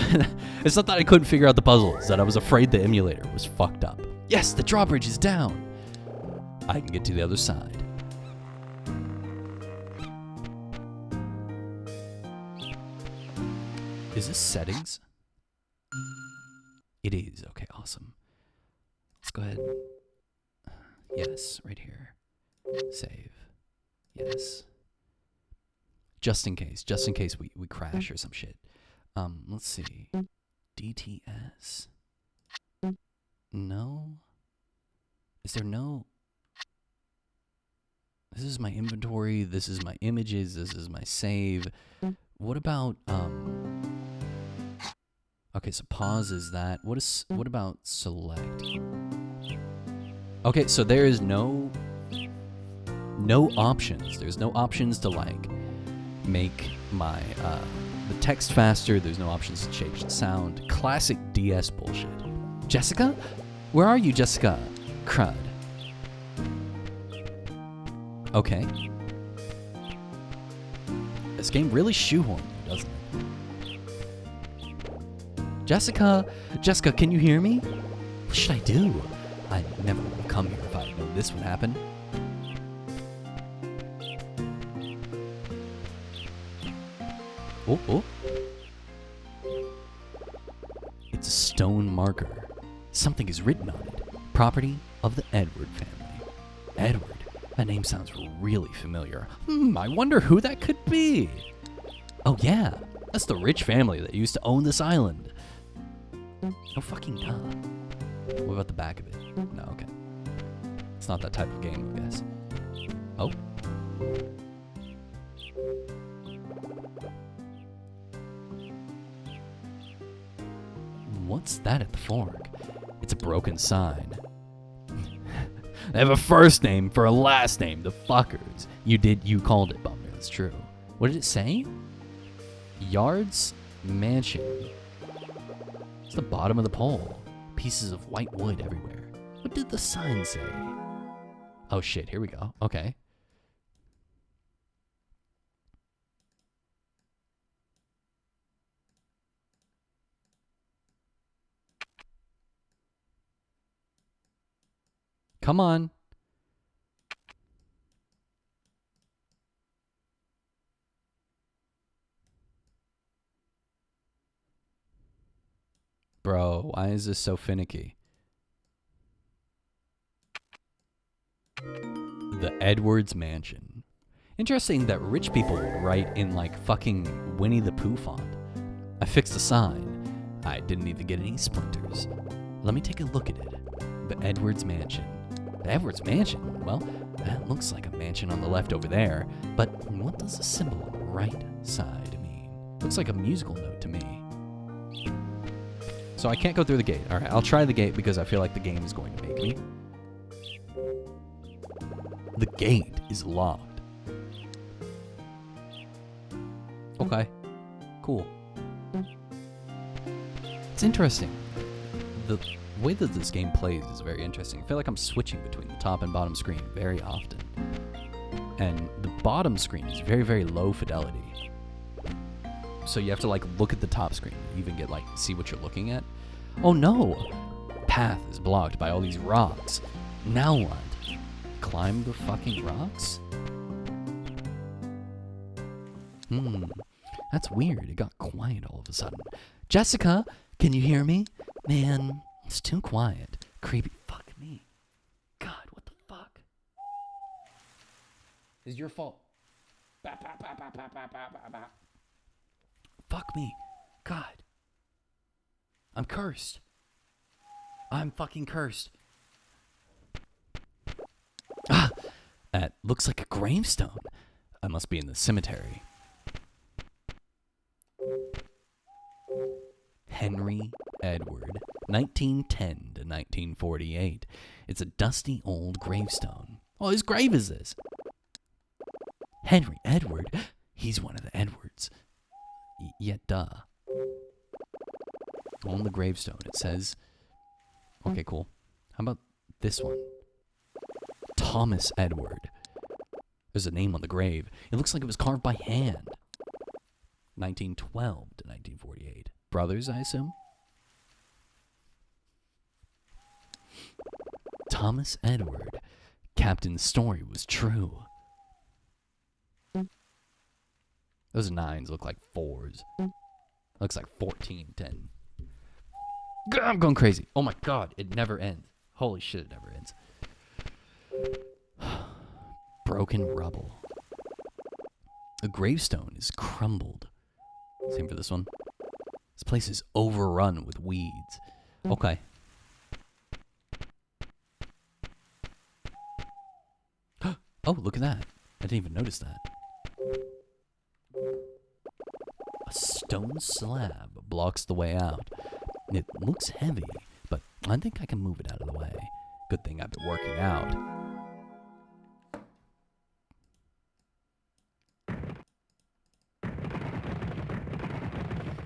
that I couldn't figure out the puzzle. It's that I was afraid the emulator was fucked up. Yes, the drawbridge is down. I can get to the other side. Is this settings? It is. Okay, awesome. Let's go ahead. Yes, right here. Save. Yes. Just in case we crash or some shit. Let's see. DTS. No? Is there no... This is my inventory, this is my images, this is my save. What about, okay, so pause is that. What about select? Okay, so there is no options. There's no options to, like, make my, the text faster. There's no options to change the sound. Classic DS bullshit. Jessica? Where are you, Jessica? Crud. Okay. This game really shoehorned, doesn't it? Jessica? Jessica, can you hear me? What should I do? I never would have come here if I had known this would happen. Oh. It's a stone marker. Something is written on it. Property of the Edward family. Edward? That name sounds really familiar. I wonder who that could be. Oh yeah, that's the rich family that used to own this island. No fucking duh. What about the back of it? No, okay. It's not that type of game, I guess. Oh. What's that at the fork? It's a broken sign. They have a first name for a last name, the fuckers. You called it, Bummer, that's true. What did it say? Yards Mansion. It's the bottom of the pole. Pieces of white wood everywhere. What did the sign say? Oh shit, here we go. Okay. Come on. Bro, why is this so finicky? The Edwards Mansion. Interesting that rich people write in like fucking Winnie the Pooh font. I fixed the sign. I didn't even get any splinters. Let me take a look at it. The Edwards Mansion. The Edwards Mansion? Well, that looks like a mansion on the left over there, but what does the symbol on the right side mean? Looks like a musical note to me. So I can't go through the gate. Alright, I'll try the gate because I feel like the game is going to make me. The gate is locked. Okay. Cool. It's interesting. The way that this game plays is very interesting. I feel like I'm switching between the top and bottom screen very often. And the bottom screen is very, very low fidelity. So you have to like look at the top screen to even get like see what you're looking at. Oh no! Path is blocked by all these rocks. Now what? Climb the fucking rocks? That's weird. It got quiet all of a sudden. Jessica, can you hear me? Man, it's too quiet. Creepy. Fuck me. God, what the fuck? It's your fault. Fuck me. God. I'm cursed. I'm fucking cursed. Ah! That looks like a gravestone. I must be in the cemetery. Henry Edward, 1910 to 1948. It's a dusty old gravestone. Oh, whose grave is this? Henry Edward? He's one of the Edwards. Yeah, duh. On the gravestone, it says... Okay, cool. How about this one? Thomas Edward. There's a name on the grave. It looks like it was carved by hand. 1912 to 1948. Brothers, I assume? Thomas Edward. Captain's story was true. Those 9s look like 4s. Looks like 14, 10. I'm going crazy. Oh my god, it never ends. Holy shit, it never ends. Broken rubble. The gravestone is crumbled. Same for this one. This place is overrun with weeds. Okay. Oh, look at that. I didn't even notice that. A stone slab blocks the way out. It looks heavy, but I think I can move it out of the way. Good thing I've been working out.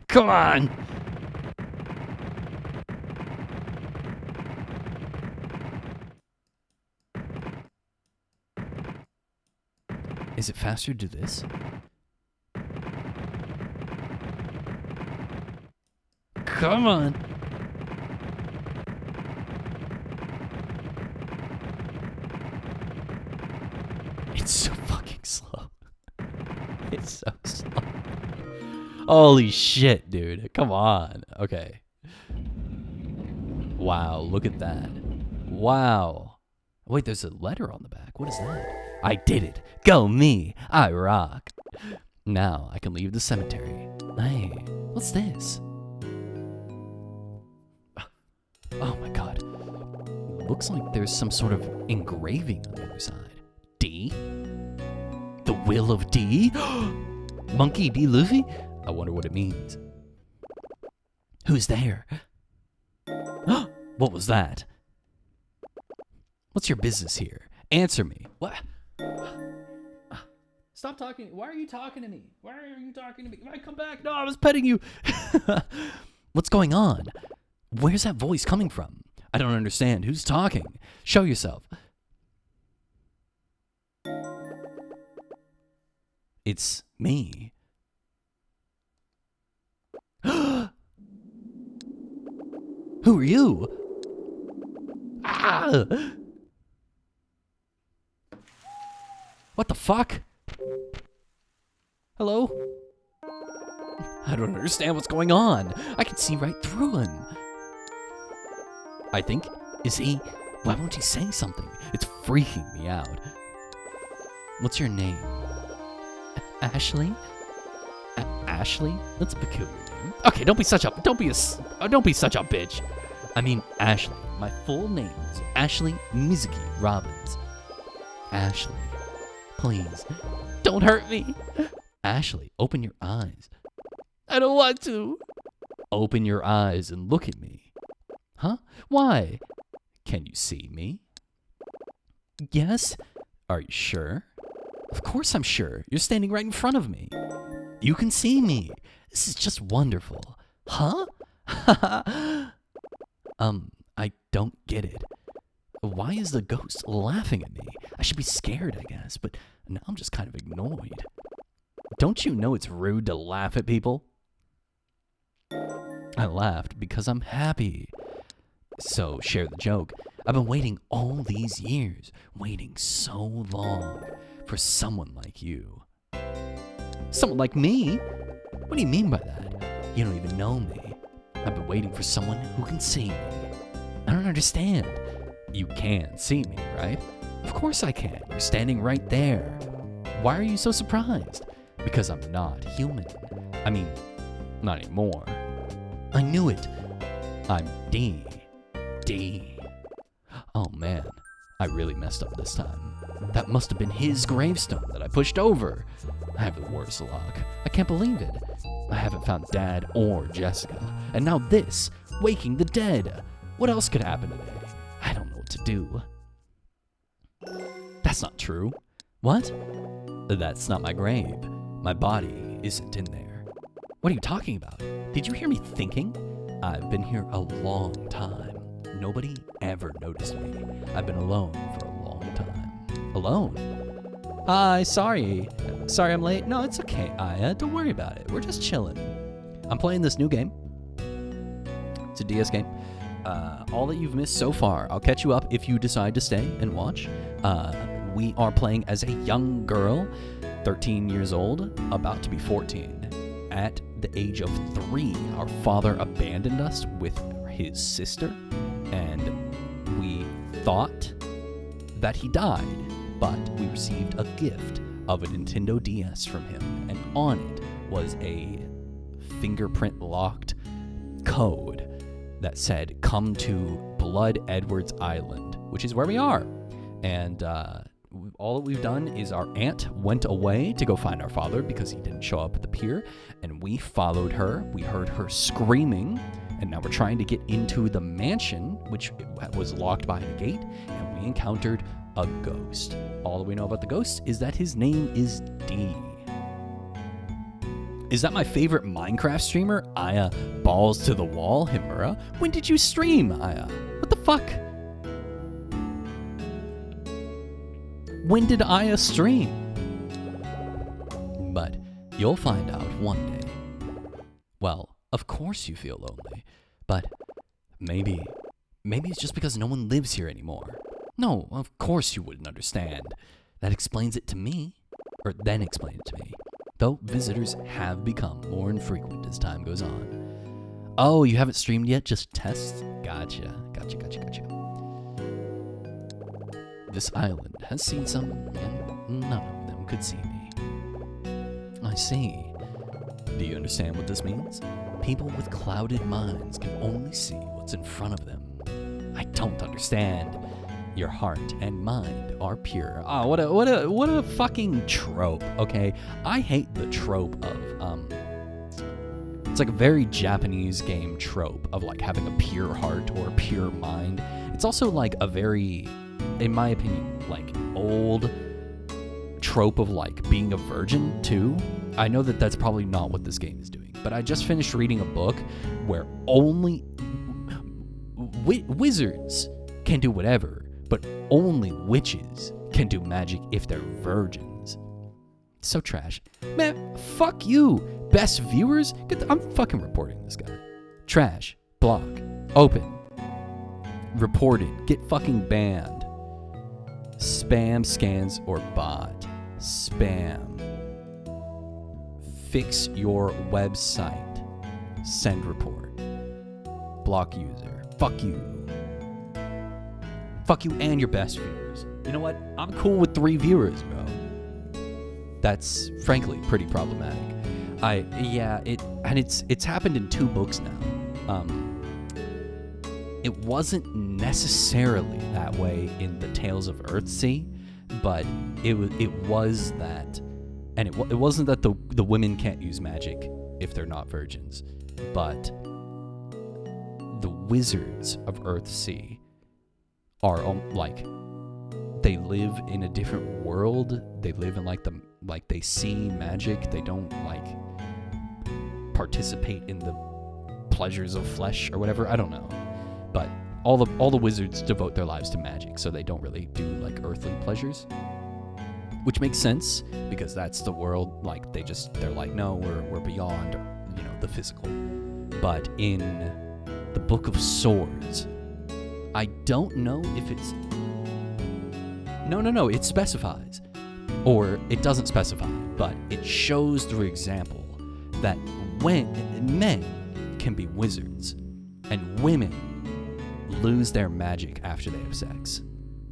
Come on! Is it faster to do this? Come on! It's so fucking slow. It's so slow. Holy shit, dude. Come on. Okay. Wow, look at that. Wow. Wait, there's a letter on the back. What is that? I did it. Go me. I rock. Now I can leave the cemetery. Hey, what's this? Oh my god. Looks like there's some sort of engraving on the other side. D? The will of D? Monkey D. Luffy? I wonder what it means. Who's there? What was that? What's your business here? Answer me. What? Stop talking. Why are you talking to me? Why are you talking to me? Can I come back? No, I was petting you. What's going on? Where's that voice coming from? I don't understand. Who's talking? Show yourself. It's me. Who are you? Ah! What the fuck? Hello? I don't understand what's going on. I can see right through him. I think, is he? Why won't he say something? It's freaking me out. What's your name? Ashley? Ashley? That's a peculiar name. Okay, don't be such a bitch. I mean, Ashley. My full name is Ashley Mizuki Robbins. Ashley, please, don't hurt me. Ashley, open your eyes. I don't want to. Open your eyes and look at me. Huh? Why? Can you see me? Yes? Are you sure? Of course I'm sure. You're standing right in front of me. You can see me. This is just wonderful. Huh? I don't get it. Why is the ghost laughing at me? I should be scared, I guess, but now I'm just kind of annoyed. Don't you know it's rude to laugh at people? I laughed because I'm happy. So, share the joke. I've been waiting all these years, waiting so long for someone like you. Someone like me? What do you mean by that? You don't even know me. I've been waiting for someone who can see me. I don't understand. You can see me, right? Of course I can. You're standing right there. Why are you so surprised? Because I'm not human. I mean, not anymore. I knew it. I'm D. D. Oh man, I really messed up this time. That must have been his gravestone that I pushed over. I have the worst luck. I can't believe it. I haven't found Dad or Jessica. And now this, waking the dead. What else could happen today? I don't know what to do. That's not true. What? That's not my grave. My body isn't in there. What are you talking about? Did you hear me thinking? I've been here a long time. Nobody ever noticed me. I've been alone for a long time. Alone? Hi, sorry. Sorry I'm late. No, it's okay, Aya. Don't worry about it. We're just chilling. I'm playing this new game. It's a DS game. All that you've missed so far, I'll catch you up if you decide to stay and watch. We are playing as a young girl, 13 years old, about to be 14. At the age of 3, our father abandoned us with his sister, and we thought that he died, but we received a gift of a Nintendo DS from him, and on it was a fingerprint-locked code that said, "Come to Blood Edwards Island," which is where we are. And all that we've done is our aunt went away to go find our father because he didn't show up at the pier, and we followed her. We heard her screaming, and now we're trying to get into the mansion, which was locked behind a gate, and we encountered a ghost. All that we know about the ghost is that his name is D. Is that my favorite Minecraft streamer, Aya Balls to the Wall Himura? When did you stream, Aya? What the fuck? When did Aya stream? But you'll find out one day. Well, of course you feel lonely, but maybe it's just because no one lives here anymore. No, of course you wouldn't understand. That explains it to me. Or then explain it to me. Though visitors have become more infrequent as time goes on. Oh, you haven't streamed yet? Just tests? Gotcha. This island has seen some, and none of them could see me. I see. Do you understand what this means? People with clouded minds can only see what's in front of them. I don't understand. Your heart and mind are pure. Oh, what a fucking trope, okay? I hate the trope of, it's like a very Japanese game trope of like having a pure heart or a pure mind. It's also like a very, in my opinion, like old trope of like being a virgin too. I know that that's probably not what this game is doing, but I just finished reading a book where only wizards can do whatever, but only witches can do magic if they're virgins. So trash. Man, fuck you. Best viewers? I'm fucking reporting this guy. Trash. Block. Open. Reported. Get fucking banned. Spam, scans, or bot. Spam. Fix your website. Send report. Block user. Fuck you. Fuck you and your best viewers. You know what? I'm cool with 3 viewers, bro. That's frankly pretty problematic. It's happened in 2 books now. It wasn't necessarily that way in the Tales of Earthsea, but it was that, and it wasn't that the women can't use magic if they're not virgins, but the wizards of Earthsea are like, they live in a different world. They live in like they see magic. They don't like, participate in the pleasures of flesh or whatever. I don't know, but all the wizards devote their lives to magic, so they don't really do like earthly pleasures, which makes sense because that's the world. Like they're like, no, we're beyond, the physical. But in the Book of Swords, I don't know if it's no, it specifies, or it doesn't specify, but it shows through example that when men can be wizards and women lose their magic after they have sex.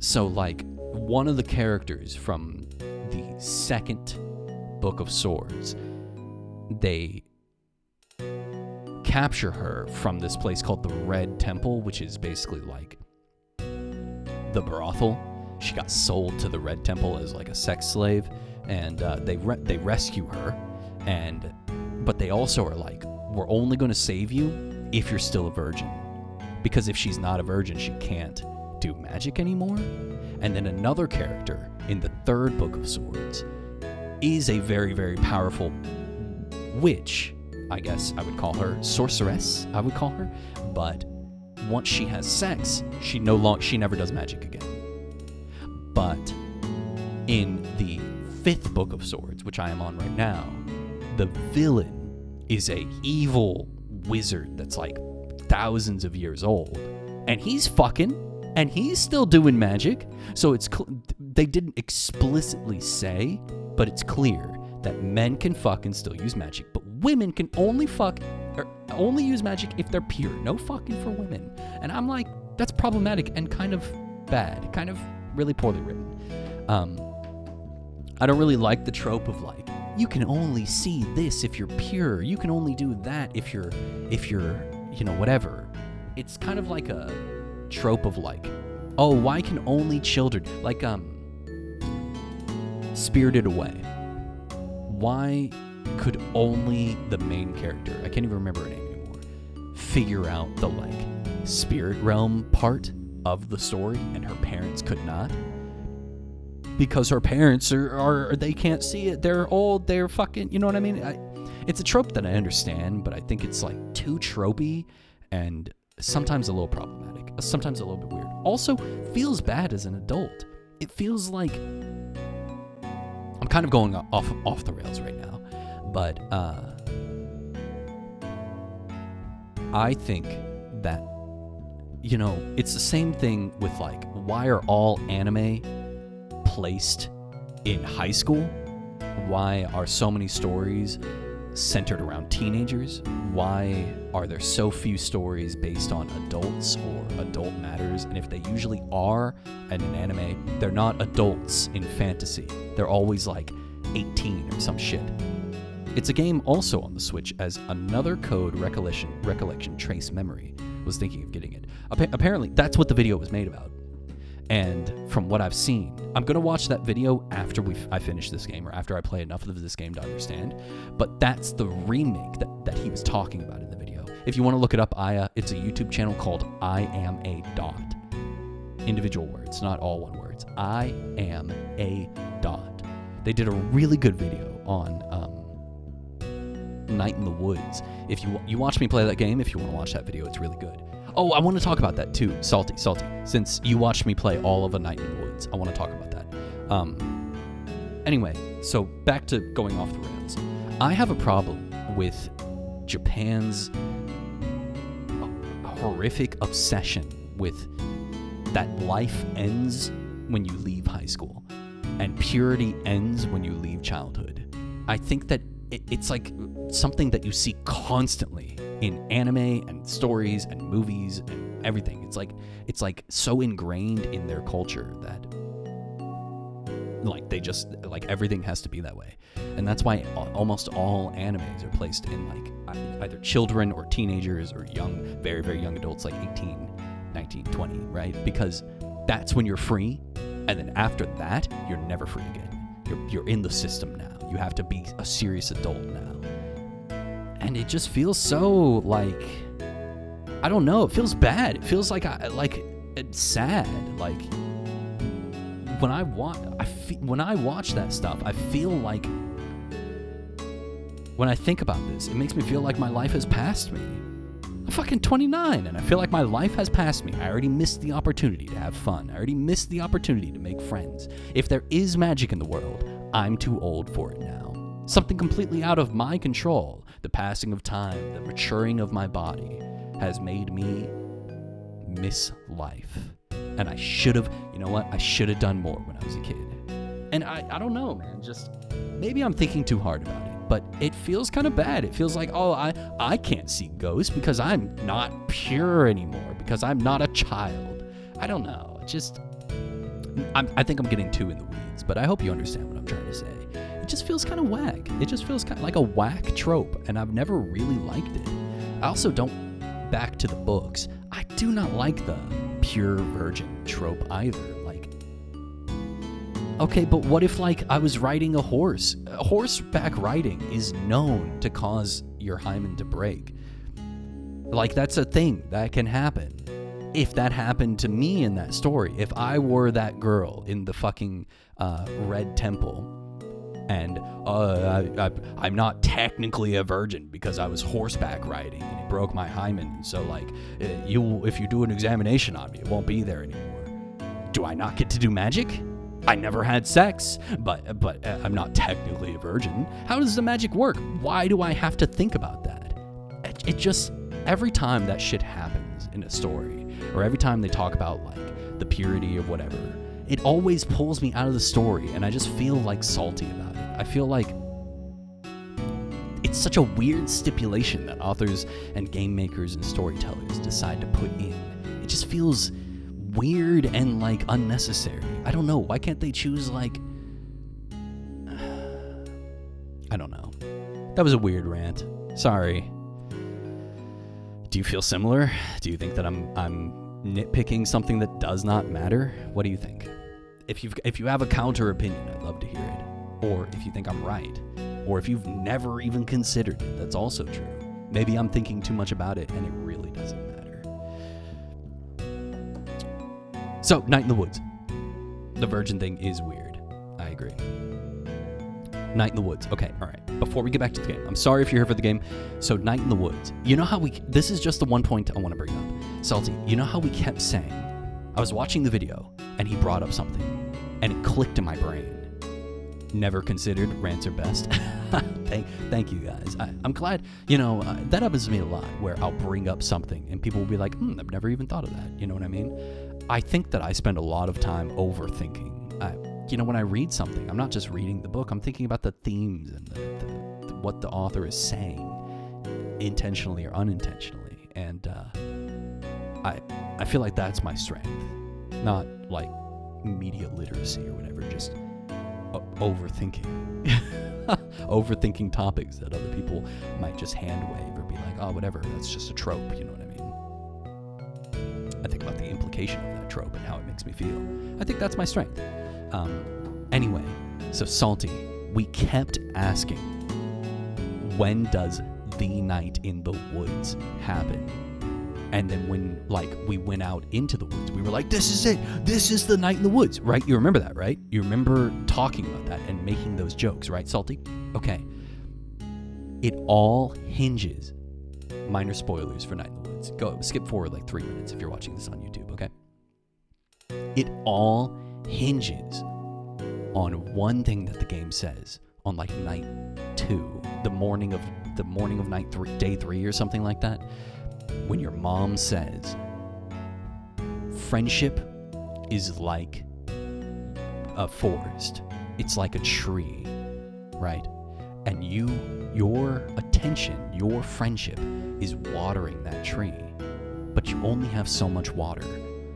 So like one of the characters from the second Book of Swords, they capture her from this place called the Red Temple, which is basically like the brothel. She got sold to the Red Temple as like a sex slave, and they rescue her, but they also are like, we're only going to save you if you're still a virgin, because if she's not a virgin, she can't do magic anymore. And then another character in the third Book of Swords is a very, very powerful witch. I guess I would call her sorceress, I would call her. But once she has sex, she never does magic again. But in the fifth Book of Swords, which I am on right now, the villain is a evil wizard that's like thousands of years old, and he's fucking, and he's still doing magic. So they didn't explicitly say, but it's clear that men can fuck and still use magic, but women can only fuck or only use magic if they're pure. No fucking for women. And I'm like, that's problematic and kind of bad, kind of really poorly written. I don't really like the trope of like, you can only see this if you're pure. You can only do that if you're, whatever. It's kind of like a trope of like, oh, why can only children, like, Spirited Away. Why could only the main character, I can't even remember her name anymore, figure out the like spirit realm part of the story, and her parents could not? Because her parents are they can't see it. They're old. They're fucking, you know what I mean? It's a trope that I understand, but I think it's like too tropey and sometimes a little problematic. Sometimes a little bit weird. Also, feels bad as an adult. It feels like I'm kind of going off the rails right now, but I think that, it's the same thing with like, why are all anime placed in high school? Why are so many stories centered around teenagers? Why are there so few stories based on adults or adult matters? And if they usually are in an anime, they're not adults in fantasy. They're always like 18 or some shit. It's a game also on the Switch as Another Code Recollection Trace Memory. Was thinking of getting it. Apparently, that's what the video was made about. And from what I've seen, I'm going to watch that video after I finish this game, or after I play enough of this game to understand. But that's the remake that he was talking about in the video. If you want to look it up, it's a YouTube channel called I Am a Dot. Individual words, not all one words. I Am a Dot. They did a really good video on Night in the Woods. If you watch me play that game, if you want to watch that video, it's really good. Oh, I want to talk about that too. Salty. Since you watched me play all of A Night in the Woods, I want to talk about that. Anyway, so back to going off the rails. I have a problem with Japan's horrific obsession with that life ends when you leave high school and purity ends when you leave childhood. I think that it's like something that you see constantly in anime and stories and movies and everything. It's like so ingrained in their culture that like they just like everything has to be that way. And that's why almost all animes are placed in like either children or teenagers or young, very, very young adults, like 18, 19, 20, right? Because that's when you're free, and then after that, you're never free again. You're in the system now. You have to be a serious adult now. And it just feels so like, I don't know, it feels bad. It feels like it's sad. Like when I watch that stuff, I feel like when I think about this, it makes me feel like my life has passed me. I'm fucking 29, and I feel like my life has passed me. I already missed the opportunity to have fun. I already missed the opportunity to make friends. If there is magic in the world, I'm too old for it now. Something completely out of my control, the passing of time, the maturing of my body, has made me miss life. And I should have, you know what? I should have done more when I was a kid. And I don't know, man. Just maybe I'm thinking too hard about it, but it feels kind of bad. It feels like, oh, I can't see ghosts because I'm not pure anymore, because I'm not a child. I don't know. I think I'm getting too in the weeds, but I hope you understand what I'm trying to say. It just feels kind of whack. It just feels kind of like a whack trope, and I've never really liked it. I also don't, back to the books, I do not like the pure virgin trope either. Like, okay, but what if, like, I was riding a horse? Horseback riding is known to cause your hymen to break. Like, that's a thing that can happen. If that happened to me in that story, if I were that girl in the fucking Red Temple, and I'm not technically a virgin because I was horseback riding and it broke my hymen, so like, if you do an examination on me, it won't be there anymore. Do I not get to do magic? I never had sex, but I'm not technically a virgin. How does the magic work? Why do I have to think about that? It just, every time that shit happens in a story, or every time they talk about like the purity or whatever, it always pulls me out of the story, and I just feel like salty about it. I feel like it's such a weird stipulation that authors and game makers and storytellers decide to put in. It just feels weird and like unnecessary. I don't know. Why can't they choose like... I don't know. That was a weird rant. Sorry. Do you feel similar? Do you think that I'm nitpicking something that does not matter? What do you think? If you have a counter opinion, I'd love to hear it. Or if you think I'm right. Or if you've never even considered it, that's also true. Maybe I'm thinking too much about it and it really doesn't matter. So, Night in the Woods. The virgin thing is weird. I agree. Night in the Woods. Okay, all right. Before we get back to the game, I'm sorry if you're here for the game. So, Night in the Woods. You know how this is just the one point I want to bring up. Salty, you know how we kept saying, I was watching the video and he brought up something and it clicked in my brain. Never considered rants are best. Thank you guys. I'm glad, that happens to me a lot where I'll bring up something and people will be like, I've never even thought of that. You know what I mean? I think that I spend a lot of time overthinking. When I read something, I'm not just reading the book, I'm thinking about the themes and what the author is saying, intentionally or unintentionally. And I feel like that's my strength. Not like media literacy or whatever, just overthinking. Overthinking topics that other people might just hand wave or be like, oh, whatever, that's just a trope, you know what I mean? I think about the implication of that trope and how it makes me feel. I think that's my strength. Anyway, so Salty, we kept asking, when does the night in the woods happen? And then when, we went out into the woods, we were like, this is it. This is the night in the woods, right? You remember that, right? You remember talking about that and making those jokes, right, Salty? Okay. It all hinges. Minor spoilers for Night in the Woods. Go, skip forward 3 minutes if you're watching this on YouTube, okay? It all hinges on one thing that the game says on night 2, the morning of night 3, day 3 or something like that. When your mom says, friendship is like a forest. It's like a tree, right? And your attention, your friendship is watering that tree. But you only have so much water.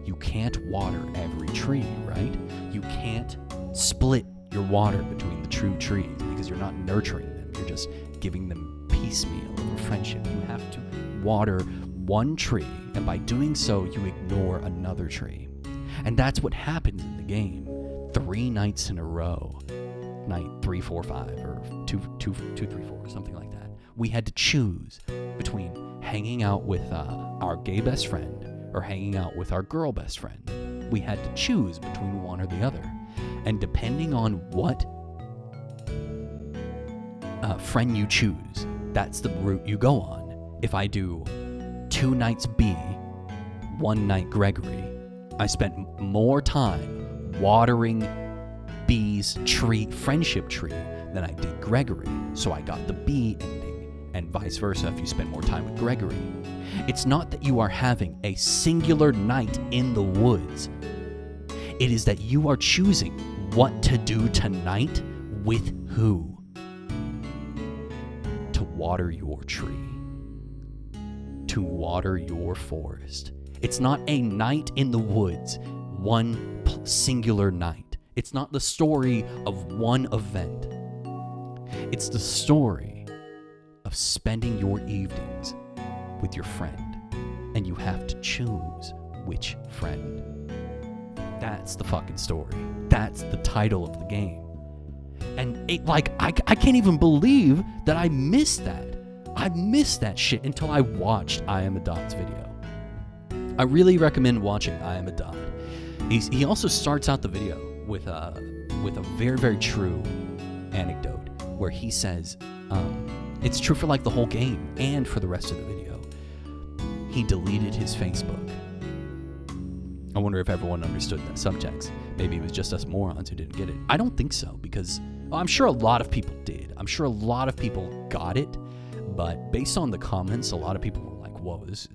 You can't water every tree, right? You can't split your water between the true trees because you're not nurturing them. You're just giving them piecemeal of a friendship. You have to water one tree, and by doing so, you ignore another tree. And that's what happens in the game 3 nights in a row. Night 3, 4, 5, or 2, 3, 4, something like that. We had to choose between hanging out with our gay best friend or hanging out with our girl best friend. We had to choose between one or the other. And depending on what friend you choose, that's the route you go on. If I do 2 nights B, 1 night Gregory, I spent more time watering B's friendship tree than I did Gregory, so I got the B ending, and vice versa if you spend more time with Gregory. It's not that you are having a singular night in the woods. It is that you are choosing what to do tonight with who. To water your tree. To water your forest. It's not a night in the woods, one singular night. It's not the story of one event. It's the story of spending your evenings with your friend, and you have to choose which friend. That's the fucking story. That's the title of the game. And I can't even believe that I missed that. I missed that shit until I watched I Am a Dot's video. I really recommend watching I Am a Dot. He also starts out the video with a very, very true anecdote where he says, it's true for like the whole game and for the rest of the video. He deleted his Facebook. I wonder if everyone understood that subtext. Maybe it was just us morons who didn't get it. I don't think so, because I'm sure a lot of people did. I'm sure a lot of people got it, but based on the comments, a lot of people were like, whoa, this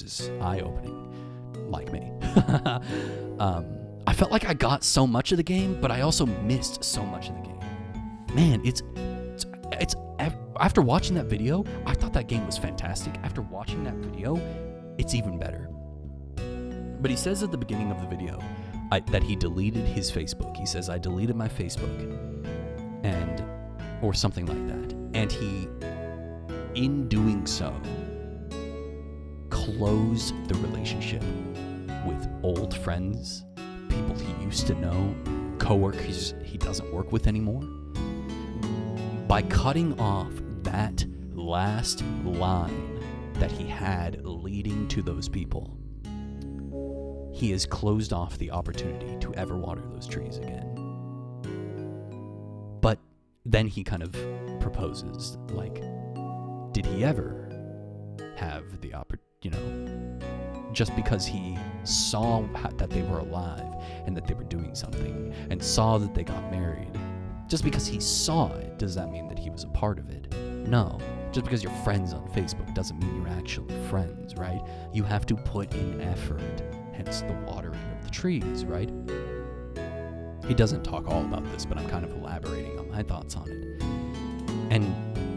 is eye-opening, like me. I felt like I got so much of the game, but I also missed so much of the game. Man, it's after watching that video, I thought that game was fantastic. After watching that video, it's even better. But he says at the beginning of the video that he deleted his Facebook. He says, I deleted my Facebook, or something like that. And he, in doing so, closed the relationship with old friends, people he used to know, coworkers he doesn't work with anymore. By cutting off that last line that he had leading to those people, he has closed off the opportunity to ever water those trees again. But then he kind of proposes, like, did he ever have the opportunity, just because he saw that they were alive and that they were doing something and saw that they got married, just because he saw it, does that mean that he was a part of it? No. Just because you're friends on Facebook doesn't mean you're actually friends, right? You have to put in effort, hence the watering of the trees, right? He doesn't talk all about this, but I'm kind of elaborating on my thoughts on it. And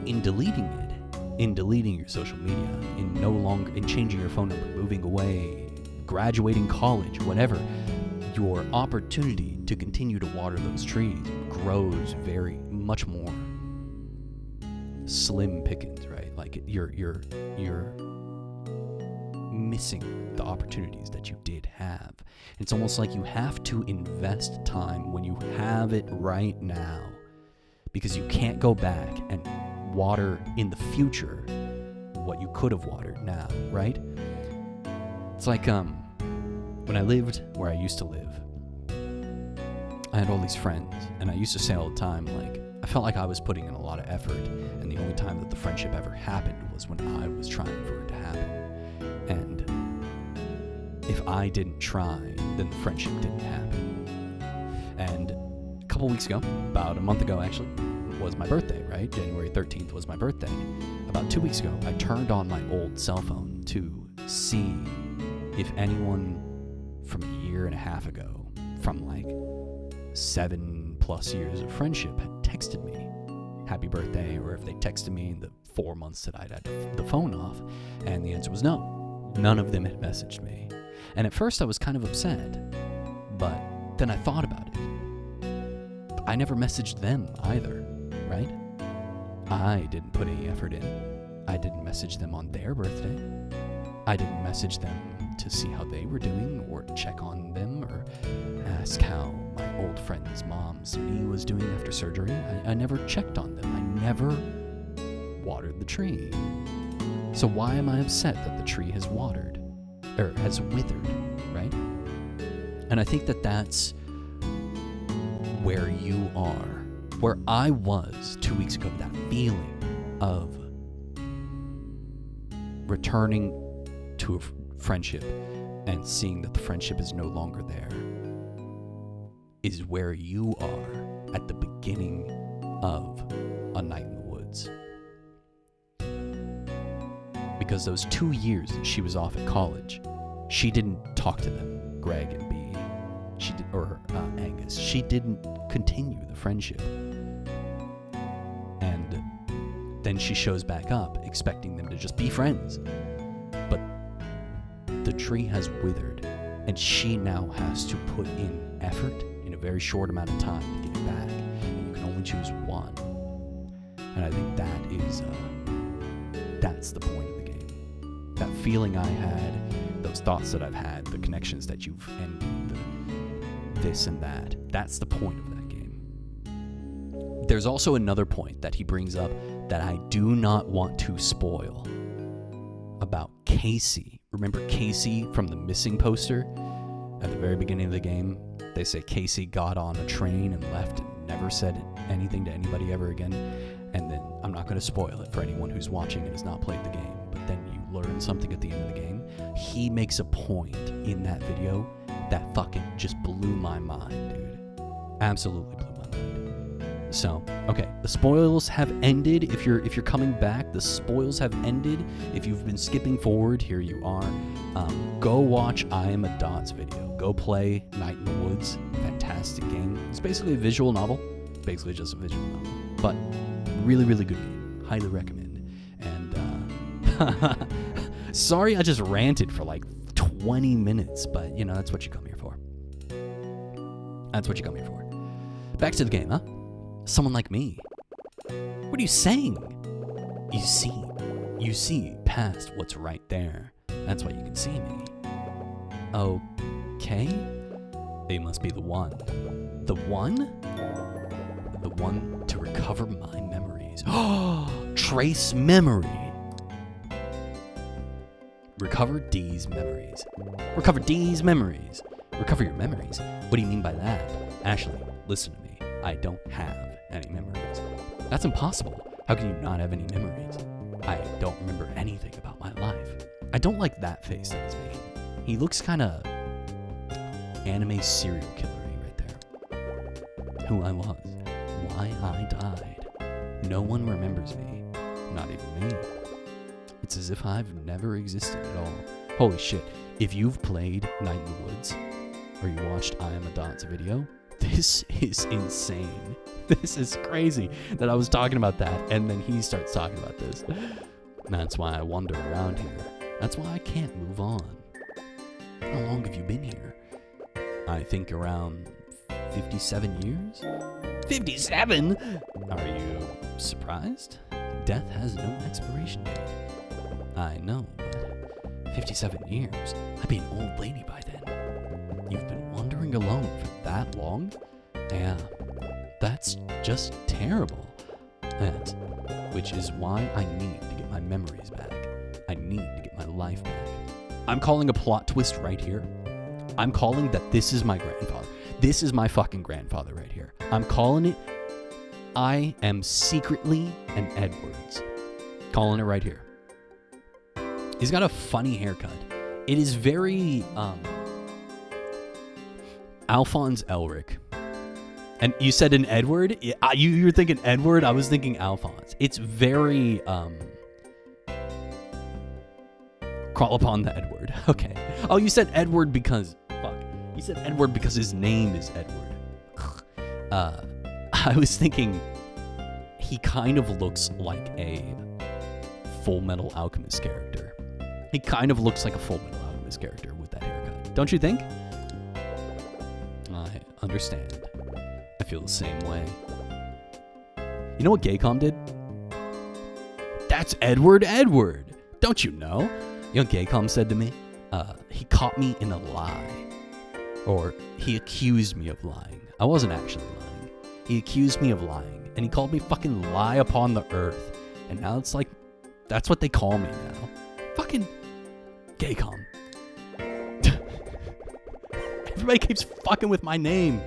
in deleting your social media, in changing your phone number, moving away, graduating college, whatever, your opportunity to continue to water those trees grows very much more slim pickings, right? Like you're missing the opportunities that you did have. It's almost like you have to invest time when you have it right now, because you can't go back and water in the future what you could have watered now, right? It's like when I lived where I used to live, I had all these friends, and I used to say all the time, like, I felt like I was putting in a lot of effort, and the only time that the friendship ever happened was when I was trying for it to happen. And if I didn't try, then the friendship didn't happen. And a couple weeks ago, about a month ago actually, was my birthday, right? January 13th was my birthday. About 2 weeks ago, I turned on my old cell phone to see if anyone from a year and a half ago, from like 7+ years of friendship, had texted me happy birthday, or if they texted me in the 4 months that I'd had the phone off. And the answer was no. None of them had messaged me. And at first I was kind of upset, but then I thought about it. I never messaged them either, right? I didn't put any effort in. I didn't message them on their birthday. I didn't message them to see how they were doing, or to check on them, or ask how my old friend's mom's knee was doing after surgery. I never checked on them. I never watered the tree. So why am I upset that the tree has has withered, right? And I think that that's where you are where I was 2 weeks ago, that feeling of returning to a friendship and seeing that the friendship is no longer there, is where you are at the beginning of A Night in the Woods. Because those 2 years that she was off at college, she didn't talk to them, Greg and B. She did, or Angus. She didn't continue the friendship. And then she shows back up, expecting them to just be friends. But the tree has withered, and she now has to put in effort in a very short amount of time to get it back. And you can only choose one. And I think that is, that's the point of the game. That feeling I had, those thoughts that I've had, the connections that you've, and this and that. That's the point of that game. There's also another point that he brings up that I do not want to spoil about Casey. Remember Casey from the missing poster? At the very beginning of the game, they say Casey got on a train and left and never said anything to anybody ever again. And then, I'm not going to spoil it for anyone who's watching and has not played the game, but then you learn something at the end of the game. He makes a point in that video that fucking just blew my mind, dude. Absolutely blew my mind. So, okay, the spoils have ended. If you're coming back, the spoils have ended. If you've been skipping forward, here you are. Go watch I Am a Dot's video. Go play Night in the Woods. Fantastic game. It's basically a visual novel. Basically just a visual novel. But really, really good game. Highly recommend. And sorry I just ranted for like 20 minutes, but you know, that's what you come here for. That's what you come here for. Back to the game, huh? Someone like me. What are you saying? You see past what's right there. That's why you can see me. Okay. They must be the one. The one? The one to recover my memories. Oh, trace memory. Recover D's memories. Recover D's memories. Recover your memories. What do you mean by that? Ashley, listen to me. I don't have any memories. That's impossible. How can you not have any memories? I don't remember anything about my life. I don't like that face that he's making. He looks kind of anime serial killer-y right there. Who I was. Why I died. No one remembers me. Not even me. It's as if I've never existed at all. Holy shit. If you've played Night in the Woods, or you watched I Am a Dot's video, this is insane. This is crazy that I was talking about that, and then he starts talking about this. That's why I wander around here. That's why I can't move on. How long have you been here? I think around 57 years? 57? Are you surprised? Death has no expiration date. I know, but 57 years? I'd be an old lady by then. You've been wandering alone for that long? Yeah, that's just terrible. Which is why I need to get my memories back. I need to get my life back. I'm calling a plot twist right here. I'm calling that this is my grandfather. This is my fucking grandfather right here. I'm calling it, I am secretly an Edwards. Calling it right here. He's got a funny haircut. It is very Alphonse Elric. And you said an Edward? You were thinking Edward? I was thinking Alphonse. It's very Crawl Upon the Edward. Okay. Oh, you said Edward because fuck. You said Edward because his name is Edward. I was thinking he kind of looks like a Full Metal Alchemist character. He kind of looks like a Full Metal Alchemist character with that haircut. Don't you think? I understand. I feel the same way. You know what Gaycom did? That's Edward. Don't you know? You know what Gaycom said to me? He caught me in a lie. Or he accused me of lying. I wasn't actually lying. He accused me of lying. And he called me fucking lie upon the earth. And now it's like, that's what they call me now. Fucking Gaycom. Everybody keeps fucking with my name.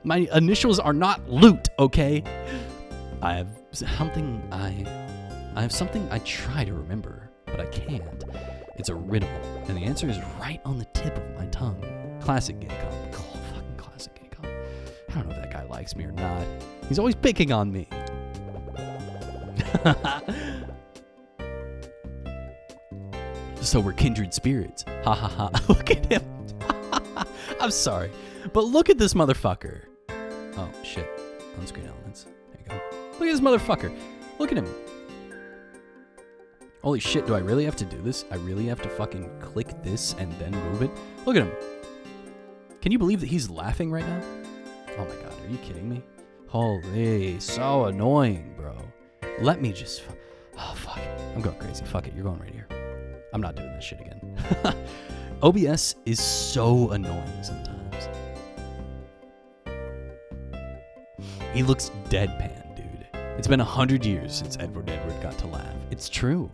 My initials are not loot, okay? I have something I try to remember, but I can't. It's a riddle, and the answer is right on the tip of my tongue. Classic gay cop. Fucking classic gay cop. I don't know if that guy likes me or not. He's always picking on me. So we're kindred spirits. Ha ha ha. Look at him. I'm sorry, but look at this motherfucker. Oh shit. On-screen elements. There you go. Look at this motherfucker. Look at him. Holy shit, do I really have to do this? I really have to fucking click this and then move it? Look at him. Can you believe that he's laughing right now? Oh my god, are you kidding me? Holy, so annoying, bro. Let me just... Oh, fuck. I'm going crazy. Fuck it, you're going right here. I'm not doing this shit again. OBS is so annoying sometimes. He looks deadpan, dude. It's been 100 years since Edward got to laugh. It's true.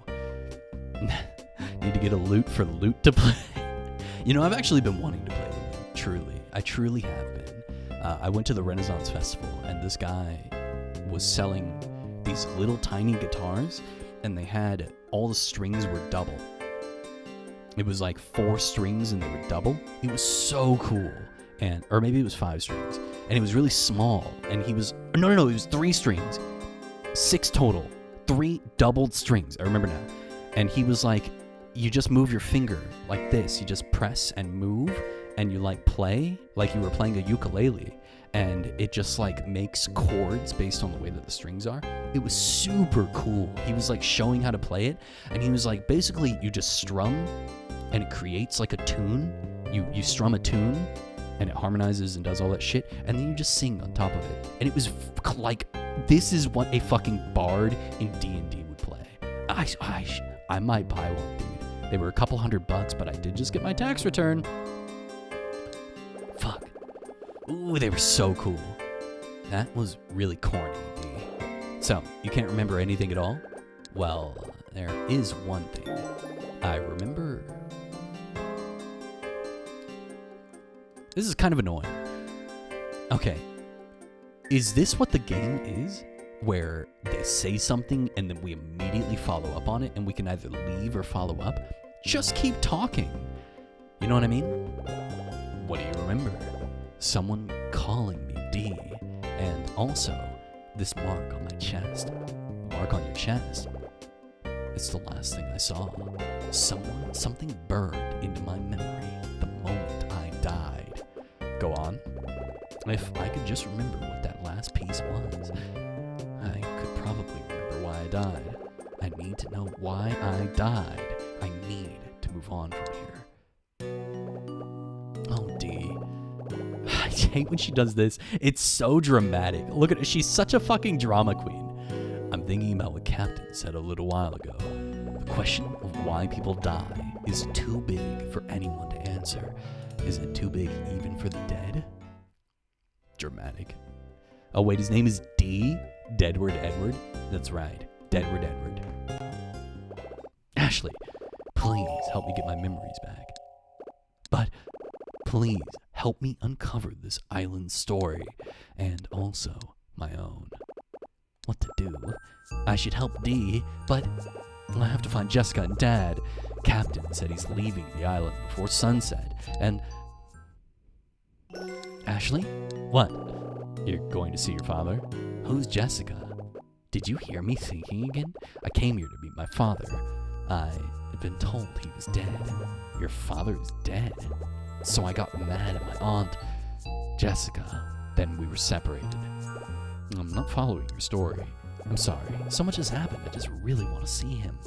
Need to get a loot for loot to play. You know, I've actually been wanting to play the loot, truly. I truly have been. I went to the Renaissance Festival, and this guy was selling these little tiny guitars, and they had all the strings were double. It was like 4 strings and they were double. It was so cool. Or maybe it was 5 strings. And it was really small. And he was, no, it was 3 strings. 6 total. 3 doubled strings. I remember now. And he was like, you just move your finger like this. You just press and move and you like play like you were playing a ukulele. And it just like makes chords based on the way that the strings are. It was super cool. He was like showing how to play it. And he was like, basically you just strum and it creates like a tune. You strum a tune and it harmonizes and does all that shit, and then you just sing on top of it. And it was like, this is what a fucking bard in D&D would play. I might buy one, dude. They were a couple $100, but I did just get my tax return. Fuck. Ooh, they were so cool. That was really corny, D. So, you can't remember anything at all? Well, there is one thing. I remember... This is kind of annoying. Okay. Is this what the game is? Where they say something and then we immediately follow up on it and we can either leave or follow up? Just keep talking. You know what I mean? What do you remember? Someone calling me D. And also, this mark on my chest. Mark on your chest. It's the last thing I saw. Something burned into my memory the moment I died. Go on. If I could just remember what that last piece was, I could probably remember why I died. I need to know why I died. I need to move on from here. Oh, D. I hate when she does this. It's so dramatic. Look at her. She's such a fucking drama queen. I'm thinking about what Captain said a little while ago. The question of why people die is too big for anyone to answer. Is it too big even for the dead? Dramatic. Oh wait, his name is D? Deadward Edward? That's right, Deadward Edward. Ashley, please help me get my memories back. But please help me uncover this island story, and also my own. What to do? I should help D, but I have to find Jessica and Dad. Captain said he's leaving the island before sunset, and... Ashley? What? You're going to see your father? Who's Jessica? Did you hear me thinking again? I came here to meet my father. I'd been told he was dead. Your father is dead? So I got mad at my aunt, Jessica. Then we were separated. I'm not following your story. I'm sorry. So much has happened. I just really want to see him.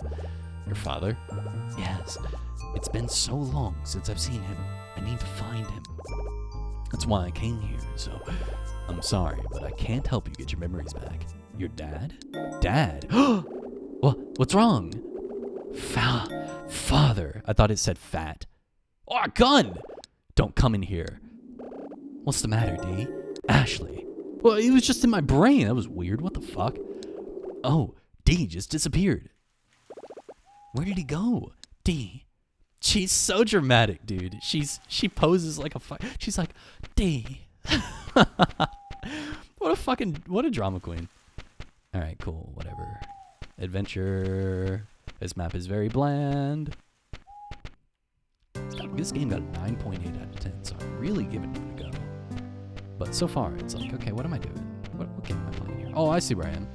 Your father? Yes. It's been so long since I've seen him. I need to find him. That's why I came here, so I'm sorry, but I can't help you get your memories back. Your dad? Dad? What's wrong? Father. I thought it said fat. Oh, a gun! Don't come in here. What's the matter, D? Ashley. Well, it was just in my brain. That was weird. What the fuck? Oh, D just disappeared. Where did he go? D. She's so dramatic, dude. She poses like a she's like, D. What a drama queen. All right, cool, whatever. Adventure. This map is very bland. This game got a 9.8 out of 10, so I'm really giving it a go. But so far, it's like, okay, what am I doing? What game am I playing here? Oh, I see where I am.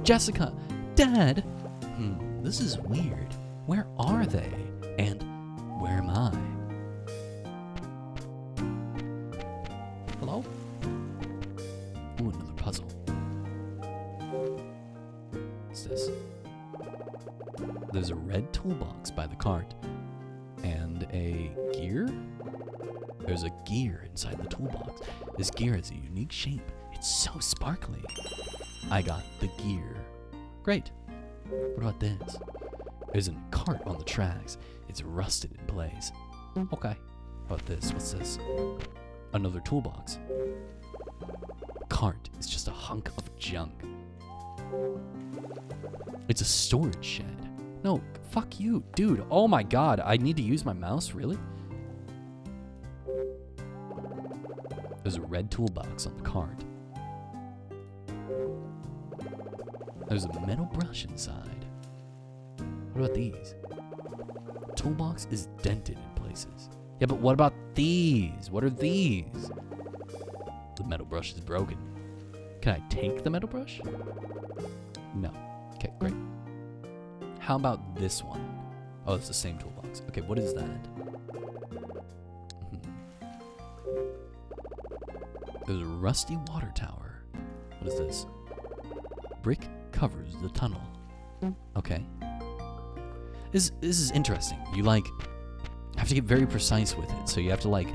Jessica! Dad! This is weird. Where are they? And where am I? Hello? Ooh, another puzzle. What's this? There's a red toolbox by the cart. And a gear? There's a gear inside the toolbox. This gear has a unique shape. It's so sparkly. I got the gear. Great. What about this? There's a cart on the tracks. It's rusted in place. Okay. How about this? What's this? Another toolbox. Cart is just a hunk of junk. It's a storage shed. No, fuck you, dude. Oh my god, I need to use my mouse? Really? There's a red toolbox on the cart. There's a metal brush inside. What about these? Toolbox is dented in places. Yeah, but what about these? What are these? The metal brush is broken. Can I take the metal brush? No. Okay, great. How about this one? Oh, it's the same toolbox. Okay, what is that? There's a rusty water tower. What is this? Brick covers the tunnel. Okay. This is interesting. You have to get very precise with it. So you have to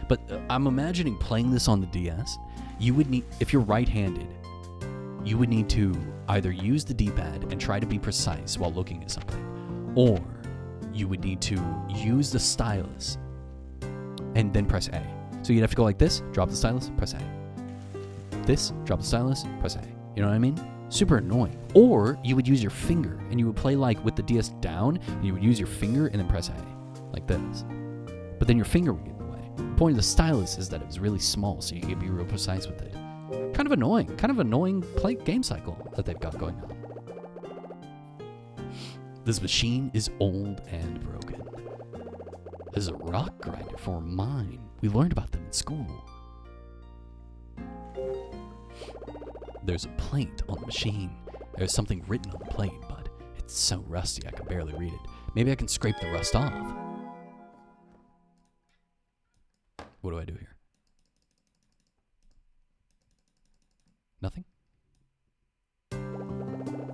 but I'm imagining playing this on the DS. You would need, if you're right-handed, you would need to either use the D-pad and try to be precise while looking at something, or you would need to use the stylus and then press A. So you'd have to go like this, drop the stylus, press A. This, drop the stylus, press A. You know what I mean? Super annoying. Or you would use your finger and you would play with the DS down, and you would use your finger and then press A, like this. But then your finger would get in the way. The point of the stylus is that it was really small, so you could be real precise with it. Kind of annoying play game cycle that they've got going on. This machine is old and broken. There's a rock grinder for a mine. We learned about them in school. There's a plate on the machine. There's something written on the plate, but it's so rusty I can barely read it. Maybe I can scrape the rust off. What do I do here? Nothing?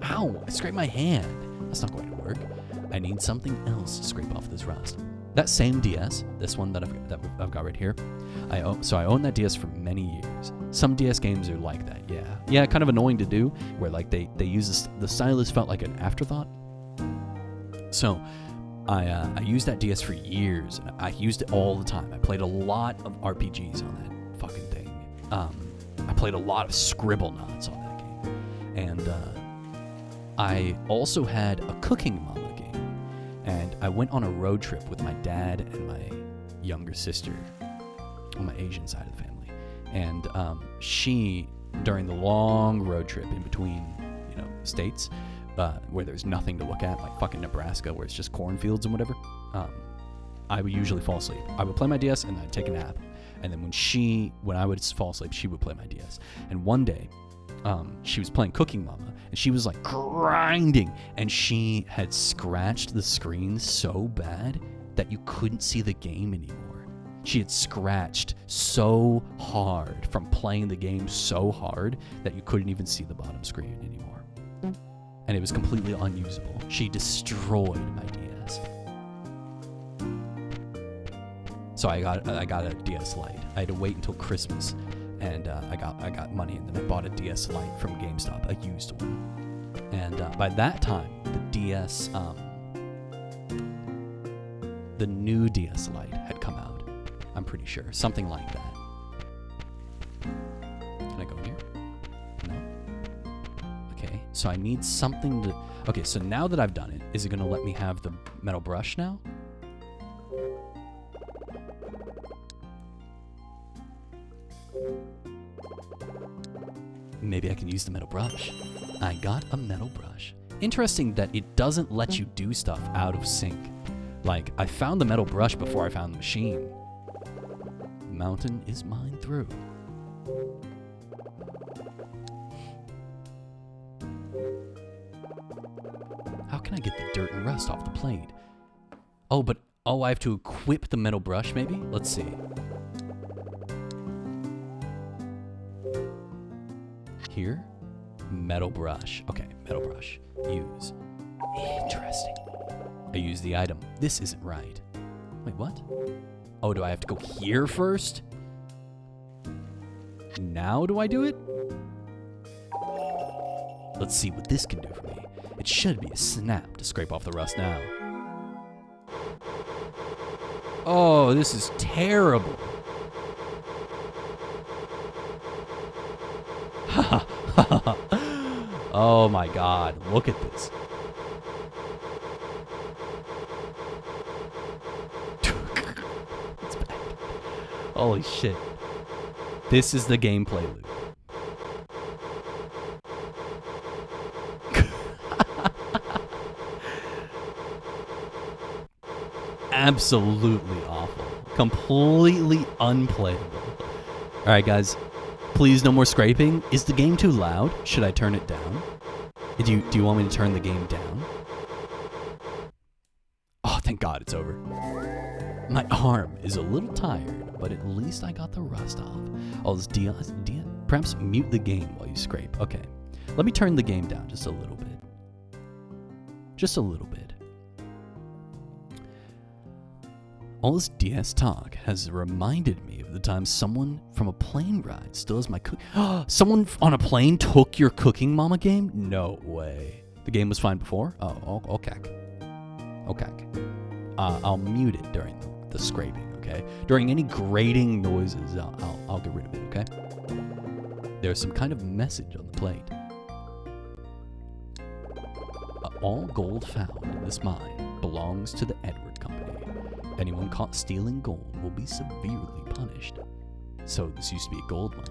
Ow! I scraped my hand. That's not going to work. I need something else to scrape off this rust. That same DS, this one that I've got right here, I own that DS for many years. Some DS games are like that, yeah. Yeah, kind of annoying to do, where they use the stylus felt like an afterthought. So I used that DS for years. And I used it all the time. I played a lot of RPGs on that fucking thing. I played a lot of Scribblenauts on that game. And I also had a Cooking Mama game. And I went on a road trip with my dad and my younger sister on my Asian side of the family. And she, during the long road trip in between, states, where there's nothing to look at, like fucking Nebraska, where it's just cornfields and whatever, I would usually fall asleep. I would play my DS and I'd take a nap. And then when I would fall asleep, she would play my DS. And one day, she was playing Cooking Mama, and she was grinding, and she had scratched the screen so bad that you couldn't see the game anymore. She had scratched so hard from playing the game so hard that you couldn't even see the bottom screen anymore. And it was completely unusable. She destroyed my DS. So I got a DS Lite. I had to wait until Christmas, and I got money, and then I bought a DS Lite from GameStop, a used one. And by that time, the DS, the new DS Lite had come out. I'm pretty sure, something like that. Can I go here? No. Okay, so I need something to. Okay, so now that I've done it, is it gonna let me have the metal brush now? Maybe I can use the metal brush. I got a metal brush. Interesting that it doesn't let you do stuff out of sync. Like, I found the metal brush before I found the machine. Mountain is mine through. How can I get the dirt and rust off the plate? Oh, but, I have to equip the metal brush, maybe? Let's see. Here, metal brush. Okay, metal brush. Use. Interesting. I use the item. This isn't right. Wait, what? Oh, do I have to go here first? Now do I do it? Let's see what this can do for me. It should be a snap to scrape off the rust now. Oh, this is terrible. Oh my god, look at this. It's bad. Holy shit. This is the gameplay loop. Absolutely awful. Completely unplayable. Alright guys, please no more scraping. Is the game too loud? Should I turn it down? Do you want me to turn the game down? Oh, thank God it's over. My arm is a little tired, but at least I got the rust off. Oh, this perhaps mute the game while you scrape. Okay, let me turn the game down just a little bit. Just a little bit. All this DS talk has reminded me of the time someone from a plane ride still has my someone on a plane took your Cooking Mama game? No way. The game was fine before? Oh, okay. Okay. I'll mute it during the scraping, okay? During any grating noises, I'll get rid of it, okay? There's some kind of message on the plate. All gold found in this mine belongs to the Edward Company. Anyone caught stealing gold will be severely punished. So this used to be a gold mine.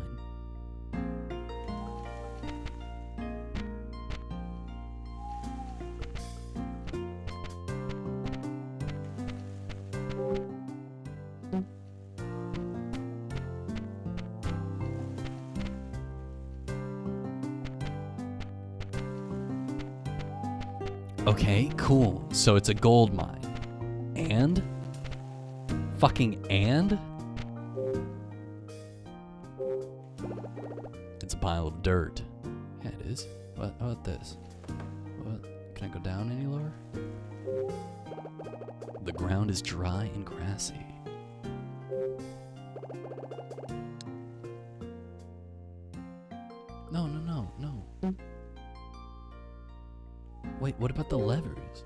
Okay, cool. So it's a gold mine. And? Fucking and? It's a pile of dirt. Yeah, it is. What about this? What? Can I go down any lower? The ground is dry and grassy. No. Wait, what about the levers?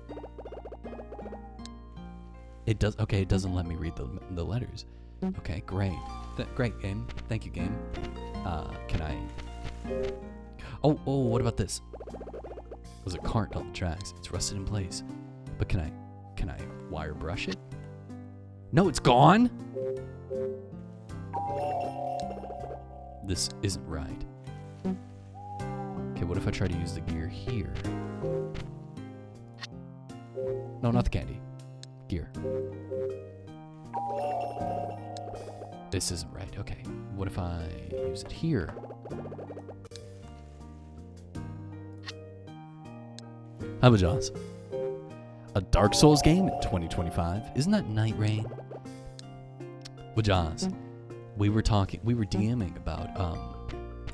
It does. Okay, it doesn't let me read the letters. Okay, great. Great game. Thank you, game. Can I? Oh, what about this? There's a cart on the tracks. It's rusted in place. But can I wire brush it? No, it's gone. This isn't right. Okay, what if I try to use the gear here? No, not the candy. Gear. This isn't right. Okay. What if I use it here? How about Jaws? A Dark Souls game in 2025? Isn't that Night Rain? Well, Jaws, we were DMing about,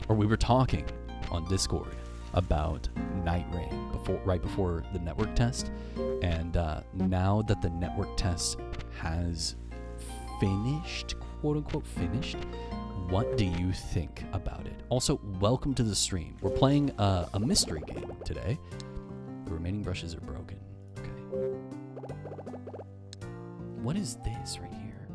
or we were talking on Discord about Night Rain right before the network test, and now that the network test has finished, quote unquote finished, what do you think about it? Also, welcome to the stream. We're playing a mystery game today. The remaining brushes are broken. Okay. What is this right here?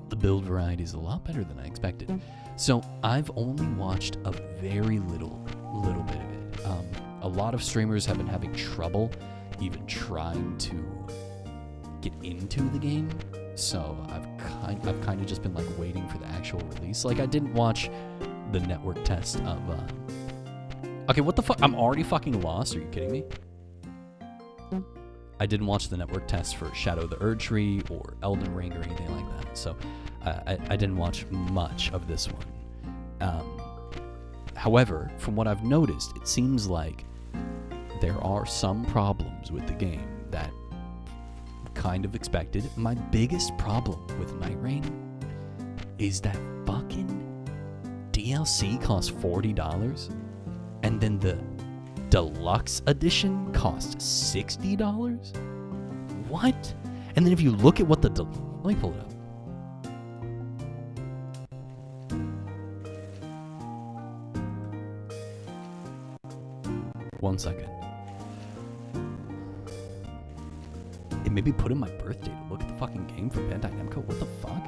The build variety is a lot better than I expected. So I've only watched a very little bit of it. A lot of streamers have been having trouble even trying to get into the game. So I've kind of just been like waiting for the actual release. Like I didn't watch the network test of. Okay, what the fuck? I'm already fucking lost. Are you kidding me? I didn't watch the network test for Shadow of the Erdtree or Elden Ring or anything like that. So I didn't watch much of this one. However, from what I've noticed, it seems like there are some problems with the game that kind of expected. My biggest problem with Night Rain is that fucking DLC costs $40, and then the deluxe edition costs $60? What? And then if you look at what the... let me pull it up. One second. It made me put in my birthday to look at the fucking game from Bandai Namco. What the fuck?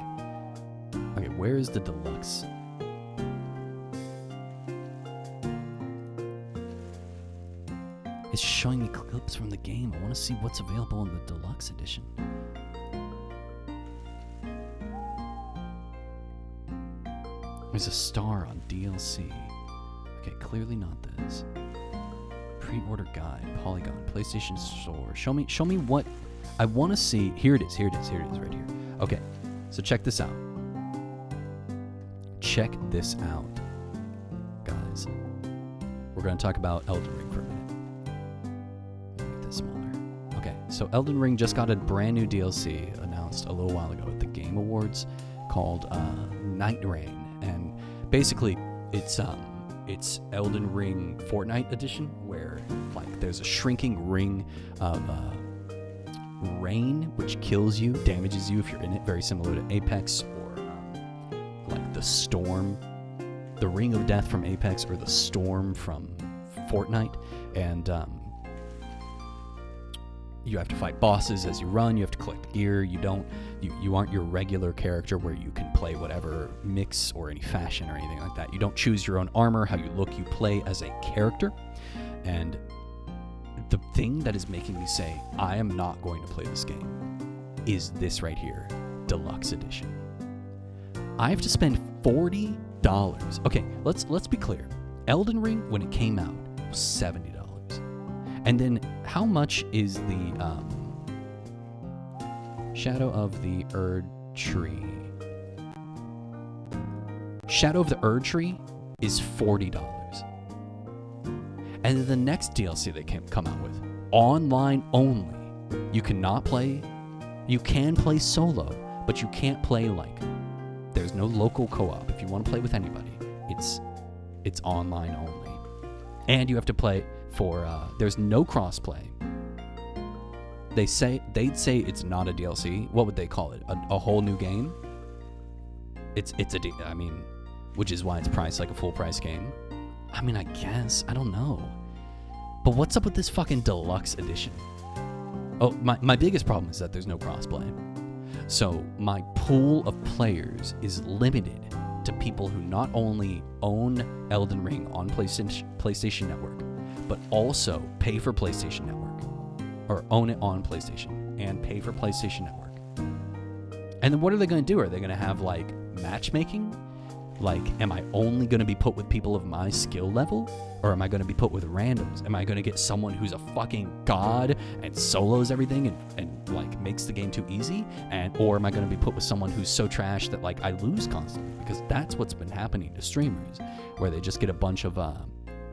Okay, where is the deluxe? It's showing me clips from the game. I want to see what's available in the deluxe edition. There's a star on DLC. Okay, clearly not this. Pre-order guide, Polygon, PlayStation Store. Show me what I want to see. Here it is right here. Okay, so check this out. Check this out, guys. We're going to talk about Elden Ring for a minute. Make this smaller. Okay, so Elden Ring just got a brand new DLC announced a little while ago at the Game Awards called Night Rain, and basically it's Elden Ring Fortnite edition, where like there's a shrinking ring of rain which kills you, damages you if you're in it, very similar to Apex or like the Storm, the Ring of Death from Apex, or the Storm from Fortnite, and you have to fight bosses as you run. You have to collect gear. You aren't your regular character where you can play whatever mix or any fashion or anything like that. You don't choose your own armor, how you look. You play as a character. And the thing that is making me say I am not going to play this game is this right here, Deluxe Edition. I have to spend $40. Okay, let's be clear. Elden Ring, when it came out, was $70. And then how much is the Shadow of the Erdtree? Shadow of the Erdtree is $40. And then the next DLC they come out with, online only. You can play solo, but you can't play there's no local co-op. If you want to play with anybody, it's online only. And you have to play for there's no crossplay. They'd say it's not a DLC. What would they call it? A whole new game? Which is why it's priced like a full price game. I mean, I guess, I don't know. But what's up with this fucking deluxe edition? Oh, my biggest problem is that there's no crossplay. So my pool of players is limited to people who not only own Elden Ring on PlayStation Network, but also pay for PlayStation Network, or own it on PlayStation and pay for PlayStation Network. And then what are they going to do? Are they going to have matchmaking? Am I only going to be put with people of my skill level? Or am I going to be put with randoms? Am I going to get someone who's a fucking god and solos everything and makes the game too easy? Or am I going to be put with someone who's so trash that I lose constantly? Because that's what's been happening to streamers, where they just get a bunch of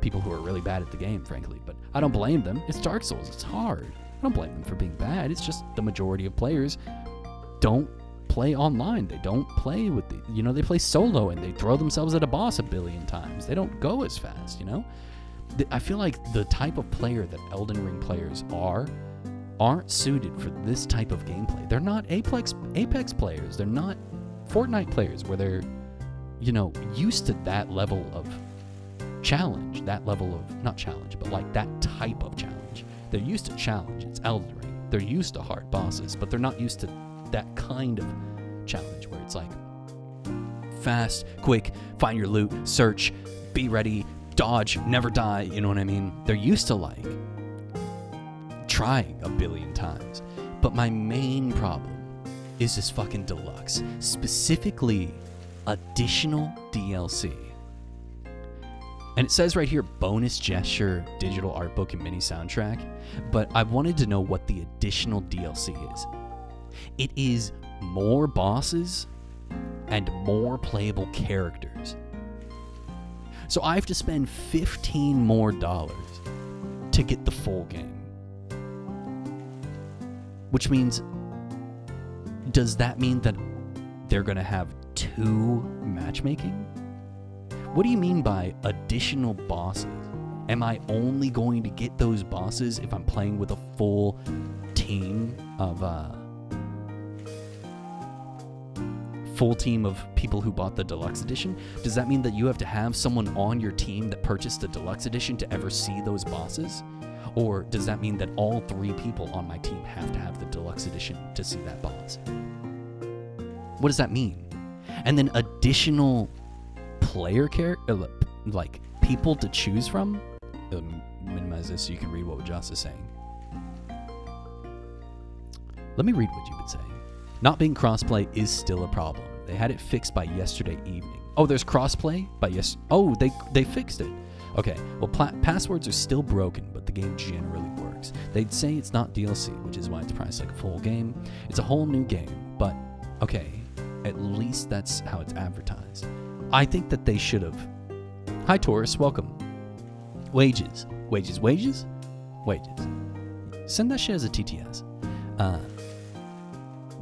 people who are really bad at the game, frankly. But I don't blame them. It's Dark Souls. It's hard. I don't blame them for being bad. It's just the majority of players don't play online. They don't play with they play solo and they throw themselves at a boss a billion times. They don't go as fast, I feel like the type of player that Elden Ring players aren't suited for this type of gameplay. They're not Apex players. They're not Fortnite players where they're, used to that level of challenge, that level of, not challenge, but that type of challenge. They're used to challenge. It's Elden Ring. They're used to hard bosses, but they're not used to that kind of challenge where it's fast, quick, find your loot, search, be ready, dodge, never die, you know what I mean? They're used to trying a billion times. But my main problem is this fucking deluxe, specifically additional DLC. And it says right here, bonus gesture, digital art book, and mini soundtrack. But I wanted to know what the additional DLC is. It is more bosses and more playable characters. So I have to spend $15 more to get the full game. Which means, does that mean that they're going to have 2 matchmaking? What do you mean by additional bosses? Am I only going to get those bosses if I'm playing with a full team of people who bought the deluxe edition? Does that mean that you have to have someone on your team that purchased the deluxe edition to ever see those bosses? Or does that mean that all 3 people on my team have to have the deluxe edition to see that boss? What does that mean? And then additional player like people to choose from. Minimize this so you can read what Joss is saying. Let me read what you've been saying. Not being crossplay is still a problem. They had it fixed by yesterday evening. Oh, there's crossplay by Oh, they fixed it. Okay, well, passwords are still broken, but the game generally works. They'd say it's not DLC, which is why it's priced like a full game. It's a whole new game, but okay, at least that's how it's advertised. I think that they should have. Hi, Taurus, welcome. Wages. Send that shit as a TTS.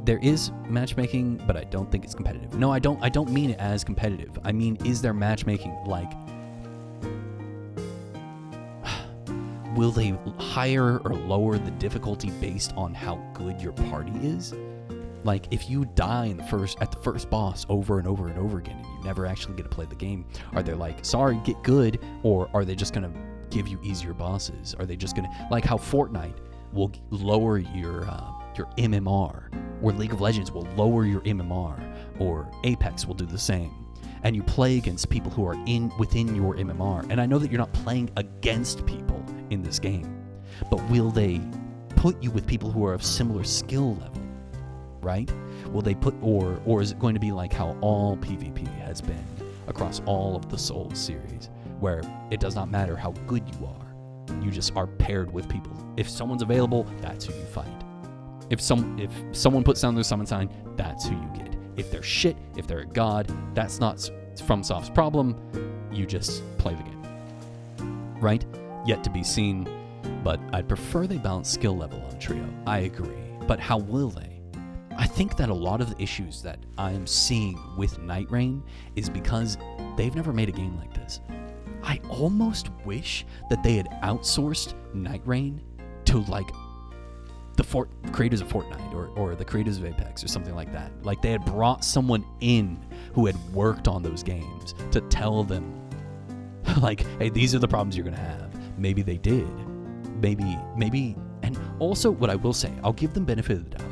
There is matchmaking, but I don't think it's competitive. No, I don't mean it as competitive. I mean, is there matchmaking? Like, will they higher or lower the difficulty based on how good your party is? Like, if you die at the first boss over and over and over again, and you never actually get to play the game, are they like, sorry, get good, or are they just gonna give you easier bosses? Are they just gonna, like how Fortnite will lower your MMR, or League of Legends will lower your MMR, or Apex will do the same, and you play against people who are within your MMR. And I know that you're not playing against people in this game, but will they put you with people who are of similar skill level? Right? Will they put, or is it going to be like how all PvP has been across all of the Souls series, where it does not matter how good you are, you just are paired with people. If someone's available, that's who you fight. If someone puts down their summon sign, that's who you get. If they're shit, if they're a god, that's not FromSoft's problem. You just play the game. Right? Yet to be seen, but I'd prefer they balance skill level on Trio. I agree. But how will they? I think that a lot of the issues that I'm seeing with Night Rain is because they've never made a game like this. I almost wish that they had outsourced Night Rain to like the creators of Fortnite or the creators of Apex or something like that. Like they had brought someone in who had worked on those games to tell them, like, hey, these are the problems you're gonna have. Maybe they did. Maybe. And also, what I will say, I'll give them benefit of the doubt.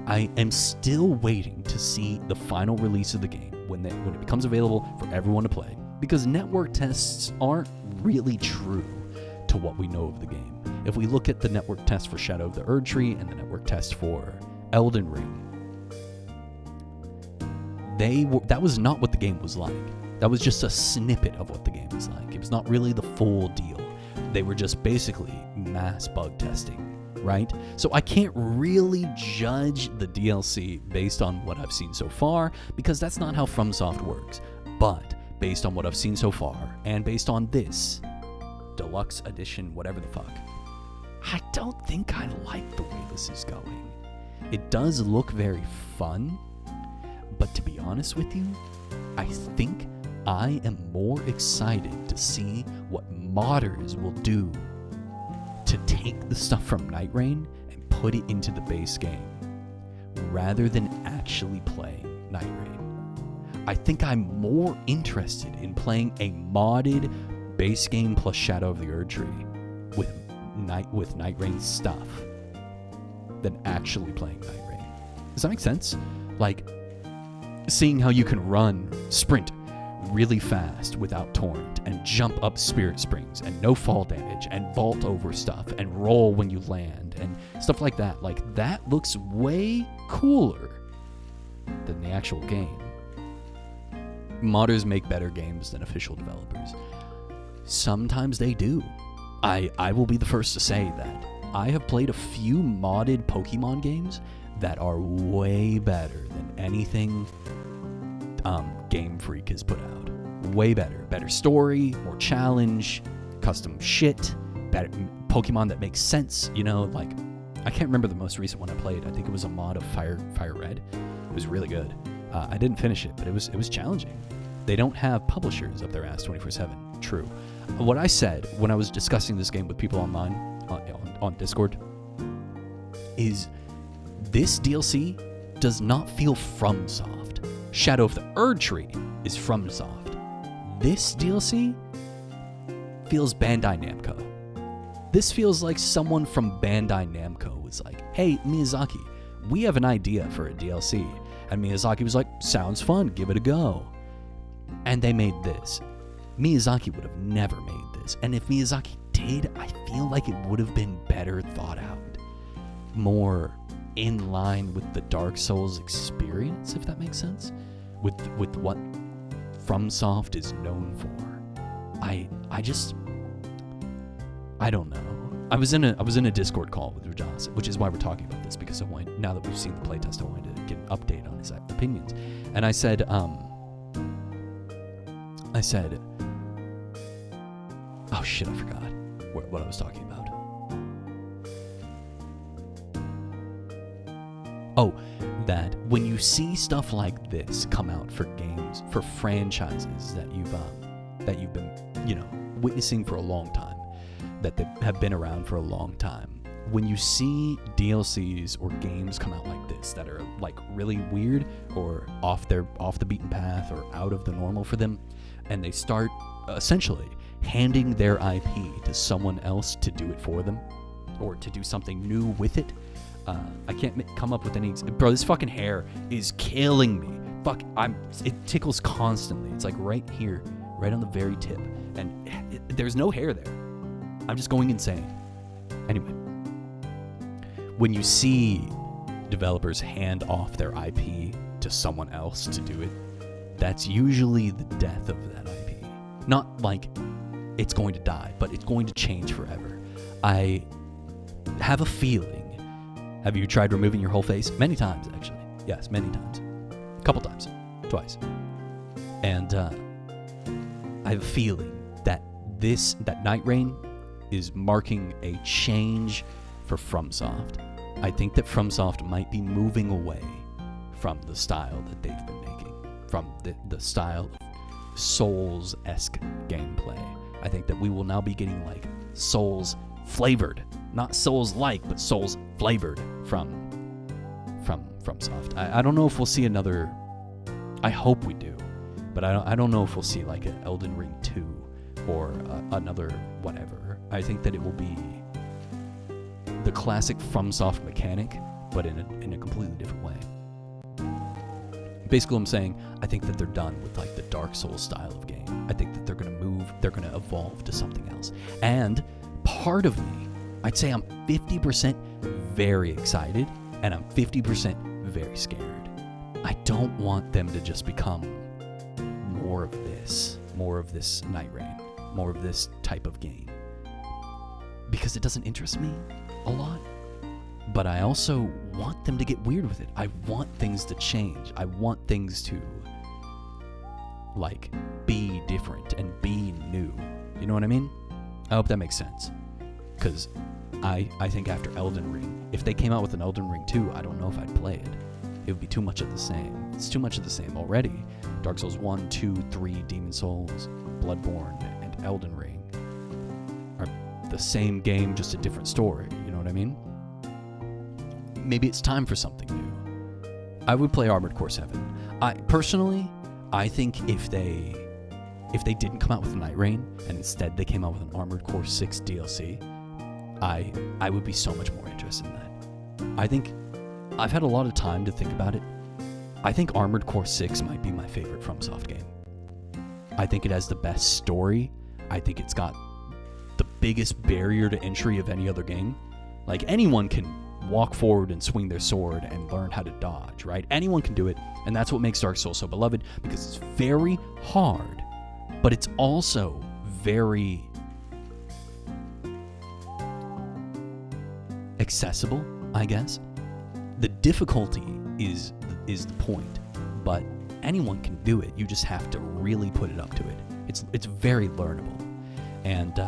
I am still waiting to see the final release of the game when it becomes available for everyone to play, because network tests aren't really true to what we know of the game. If we look at the network test for Shadow of the Erdtree and the network test for Elden Ring, that was not what the game was like. That was just a snippet of what the game was like. It was not really the full deal. They were just basically mass bug testing. Right? So I can't really judge the DLC based on what I've seen so far, because that's not how FromSoft works. But based on what I've seen so far, and based on this deluxe edition, whatever the fuck, I don't think I like the way this is going. It does look very fun, but to be honest with you, I think I am more excited to see what modders will do to take the stuff from Night Rain and put it into the base game, rather than actually playing Night Rain. I think I'm more interested in playing a modded base game plus Shadow of the Erdtree with Night Rain stuff than actually playing Night Rain. Does that make sense? Like, seeing how you can sprint, really fast without torrent and jump up spirit springs and no fall damage and vault over stuff and roll when you land and stuff like that. Like, that looks way cooler than the actual game. Modders make better games than official developers. Sometimes they do. I will be the first to say that. I have played a few modded Pokemon games that are way better than anything Game Freak has put out. Way better. Better story, more challenge, custom shit, better Pokemon that makes sense, you know, like, I can't remember the most recent one I played. I think it was a mod of Fire Red. It was really good. I didn't finish it, but it was challenging. They don't have publishers up their ass 24/7. True. What I said when I was discussing this game with people online on Discord is this DLC does not feel FromSoft. Shadow of the Erdtree is FromSoft. This DLC feels Bandai Namco. This feels like someone from Bandai Namco was like, hey, Miyazaki, we have an idea for a DLC. And Miyazaki was like, sounds fun, give it a go. And they made this. Miyazaki would have never made this. And if Miyazaki did, I feel like it would have been better thought out. More in line with the Dark Souls experience, if that makes sense. With what FromSoft is known for. I don't know. I was in a Discord call with Rajas, which is why we're talking about this, because now that we've seen the playtest, I wanted to get an update on his opinions. And I said, oh shit, I forgot what I was talking about. Oh, that when you see stuff like this come out for games, for franchises that you've been, witnessing for a long time, that they have been around for a long time. When you see DLCs or games come out like this that are like really weird or off the beaten path or out of the normal for them, and they start essentially handing their IP to someone else to do it for them or to do something new with it. I can't come up with any. Bro, this fucking hair is killing me. Fuck, it tickles constantly. It's like right here, right on the very tip, and there's no hair there. I'm just going insane. Anyway, when you see developers hand off their IP to someone else to do it, that's usually the death of that IP. Not like it's going to die, but it's going to change forever. I have a feeling. Have you tried removing your whole face? Many times, actually. Yes, many times. A couple times. Twice. And I have a feeling that Night Rain is marking a change for FromSoft. I think that FromSoft might be moving away from the style that they've been making, from the style of Souls-esque gameplay. I think that we will now be getting like Souls flavored, not Souls-like, but Souls flavored from FromSoft. I don't know if we'll see another. I hope we do, but I don't know if we'll see like an Elden Ring 2 or another whatever. I think that it will be the classic FromSoft mechanic, but in a completely different way. Basically, I'm saying I think that they're done with like the Dark Souls style of game. I think that they're gonna evolve to something else. And part of me, I'd say I'm 50% very excited, and I'm 50% very scared. I don't want them to just become more of this Night Rain, more of this type of game, because it doesn't interest me a lot. But I also want them to get weird with it. I want things to change. I want things to like be different and be new. You know what I mean? I hope that makes sense. Because I think after Elden Ring, if they came out with an Elden Ring 2, I don't know if I'd play it. It would be too much of the same. It's too much of the same already. Dark Souls 1, 2, 3, Demon Souls, Bloodborne, and Elden Ring are the same game, just a different story. You know what I mean? Maybe it's time for something new. I would play Armored Core 7. I think if they didn't come out with Night Rain and instead they came out with an Armored Core 6 DLC, I would be so much more interested in that. I think I've had a lot of time to think about it. I think Armored Core 6 might be my favorite FromSoft game. I think it has the best story. I think it's got the biggest barrier to entry of any other game. Like, anyone can walk forward and swing their sword and learn how to dodge, right? Anyone can do it, and that's what makes Dark Souls so beloved, because it's very hard, but it's also very accessible, I guess. The difficulty is the point, but anyone can do it. You just have to really put it up to it. It's very learnable. And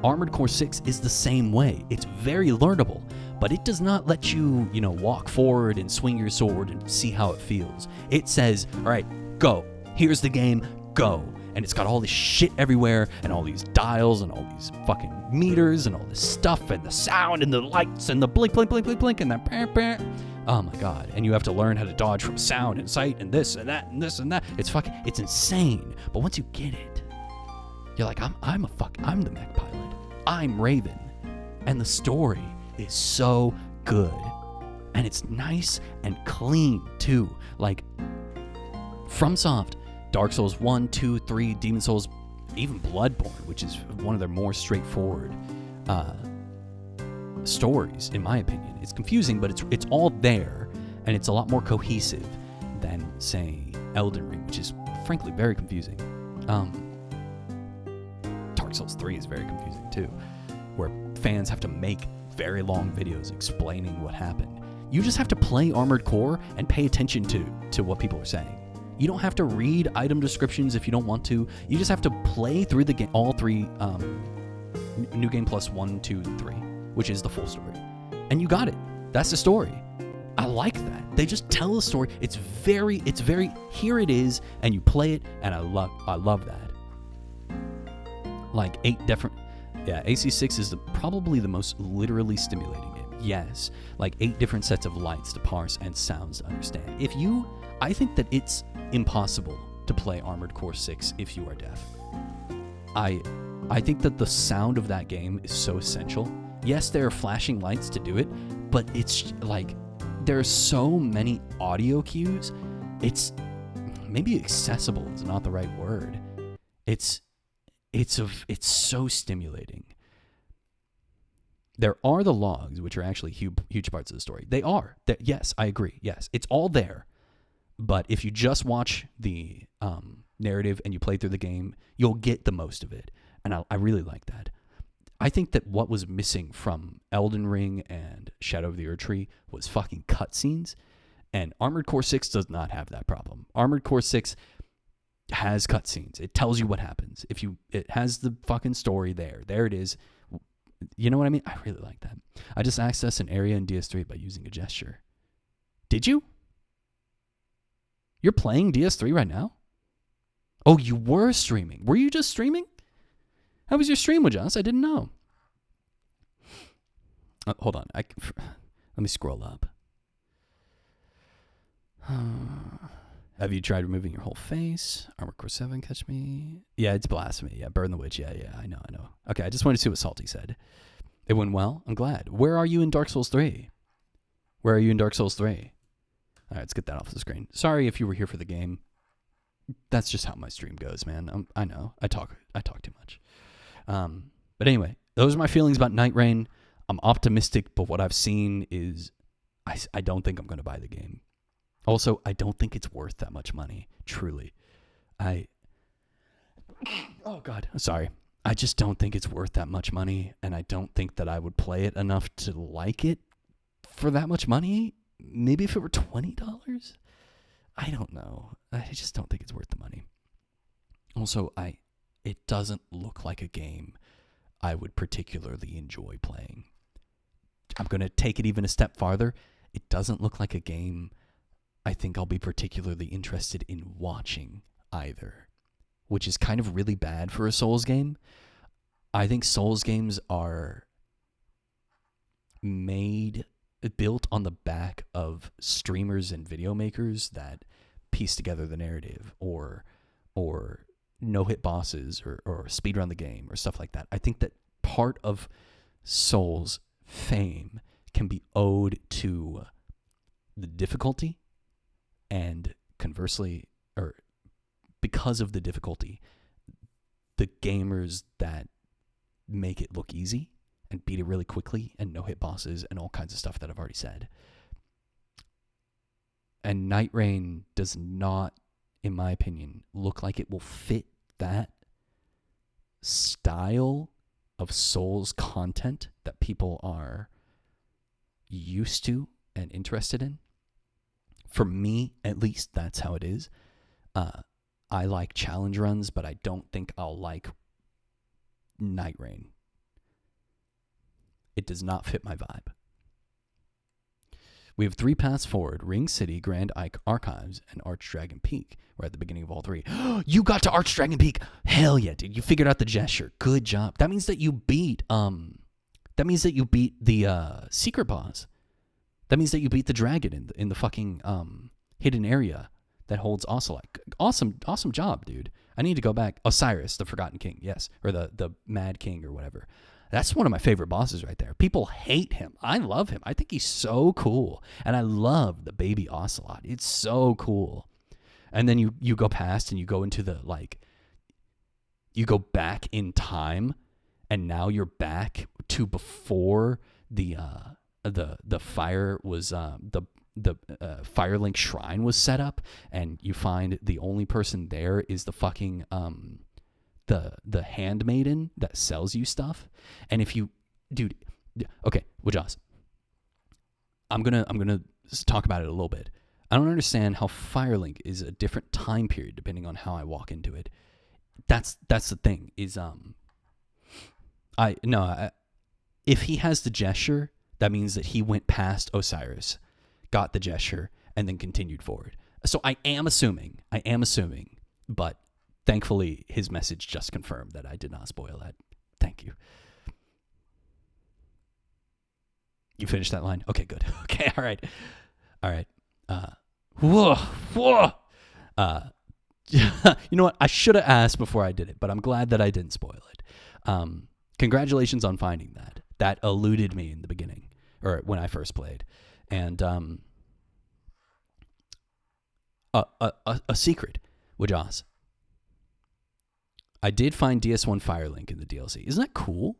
Armored Core 6 is the same way. It's very learnable, but it does not let you, walk forward and swing your sword and see how it feels. It says, all right, go. Here's the game, go. And it's got all this shit everywhere, and all these dials, and all these fucking meters, and all this stuff, and the sound, and the lights, and the blink, blink, blink, blink, blink, and the bah, bah. Oh my god. And you have to learn how to dodge from sound and sight, and this, and that, and this, and that. It's insane. But once you get it, you're like, I'm the mech pilot. I'm Raven. And the story is so good. And it's nice and clean, too. Like, FromSoft, Dark Souls 1, 2, 3, Demon Souls, even Bloodborne, which is one of their more straightforward stories, in my opinion. It's confusing, but it's all there, and it's a lot more cohesive than, say, Elden Ring, which is, frankly, very confusing. Dark Souls 3 is very confusing, too, where fans have to make very long videos explaining what happened. You just have to play Armored Core and pay attention to what people are saying. You don't have to read item descriptions if you don't want to. You just have to play through the game, all three, New Game Plus 1, 2, 3, which is the full story. And you got it. That's the story. I like that. They just tell a story. It's very, here it is, and you play it, and I love that. Like 8 different, AC6 is probably the most literally stimulating game. Yes, like 8 different sets of lights to parse and sounds to understand. I think that it's impossible to play Armored Core 6 if you are deaf. I think that the sound of that game is so essential. Yes, there are flashing lights to do it, but it's like there are so many audio cues. It's maybe accessible is not the right word. It's so stimulating. There are the logs, which are actually huge parts of the story. They are. Yes, I agree. Yes, it's all there. But if you just watch the narrative and you play through the game, you'll get the most of it. And I really like that. I think that what was missing from Elden Ring and Shadow of the Erdtree was fucking cutscenes. And Armored Core 6 does not have that problem. Armored Core 6 has cutscenes. It tells you what happens. It has the fucking story there. There it is. You know what I mean? I really like that. I just accessed an area in DS3 by using a gesture. Did you? You're playing DS3 right now? Oh, you were streaming. Were you just streaming? How was your stream with us? I didn't know. Hold on. Let me scroll up. Have you tried removing your whole face? Armored Core 7, catch me. Yeah, it's blasphemy. Yeah, burn the witch. Yeah, I know. Okay, I just wanted to see what Salty said. It went well? I'm glad. Where are you in Dark Souls 3? All right, let's get that off the screen. Sorry if you were here for the game. That's just how my stream goes, man. I know. I talk too much. But anyway, those are my feelings about Night Rain. I'm optimistic, but what I've seen is I don't think I'm going to buy the game. Also, I don't think it's worth that much money, truly. Oh, God. Sorry. I just don't think it's worth that much money, and I don't think that I would play it enough to like it for that much money. Maybe if it were $20? I don't know. I just don't think it's worth the money. Also, it doesn't look like a game I would particularly enjoy playing. I'm going to take it even a step farther. It doesn't look like a game I think I'll be particularly interested in watching either, which is kind of really bad for a Souls game. I think Souls games are built on the back of streamers and video makers that piece together the narrative or no-hit bosses or speedrun the game or stuff like that. I think that part of Souls fame can be owed to the difficulty and conversely, or because of the difficulty, the gamers that make it look easy and beat it really quickly and no hit bosses and all kinds of stuff that I've already said. And Night Rain does not, in my opinion, look like it will fit that style of Souls content that people are used to and interested in. For me, at least, that's how it is. I like challenge runs, but I don't think I'll like Night Rain. It does not fit my vibe. We have 3 paths forward: Ring City, Grand Archives, and Archdragon Peak. We're at the beginning of all 3. You got to Archdragon Peak! Hell yeah, dude. You figured out the gesture. Good job. That means that you beat the secret boss. That means that you beat the dragon in the fucking hidden area that holds Ocelot. Awesome job, dude. I need to go back. Osiris, the Forgotten King, yes. Or the Mad King or whatever. That's one of my favorite bosses right there. People hate him. I love him. I think he's so cool. And I love the baby Ocelot. It's so cool. And then you go past and you go into the, like, you go back in time, and now you're back to before the fire was the Firelink Shrine was set up, and you find the only person there is the fucking the handmaiden that sells you stuff. And if you, dude, okay, Wajas, I'm gonna talk about it a little bit. I don't understand how Firelink is a different time period depending on how I walk into it. That's the thing is if he has the gesture, that means that he went past Osiris, got the gesture, and then continued forward. So I am assuming, but thankfully his message just confirmed that I did not spoil that. Thank you. You finished that line? Okay, good. Okay, all right. Whoa. You know what? I should have asked before I did it, but I'm glad that I didn't spoil it. Congratulations on finding that. That eluded me in the beginning, or when I first played. And a secret, Wajas. I did find DS1 Firelink in the DLC. Isn't that cool?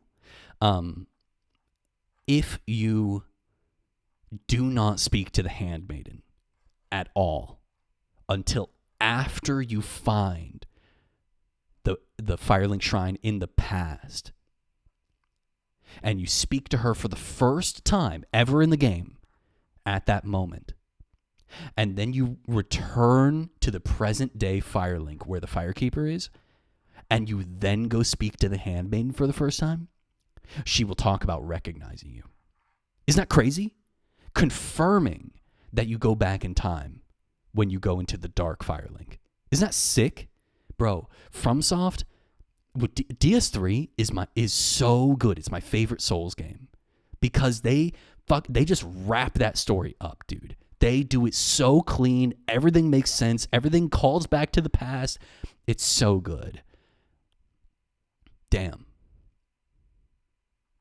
If you do not speak to the handmaiden at all until after you find the Firelink Shrine in the past, and you speak to her for the first time ever in the game at that moment, and then you return to the present day Firelink where the Firekeeper is, and you then go speak to the handmaiden for the first time, she will talk about recognizing you. Isn't that crazy? Confirming that you go back in time when you go into the dark Firelink. Isn't that sick? Bro, FromSoft with DS3 is so good. It's my favorite Souls game because they just wrap that story up, dude. They do it so clean. Everything makes sense. Everything calls back to the past. It's so good. Damn.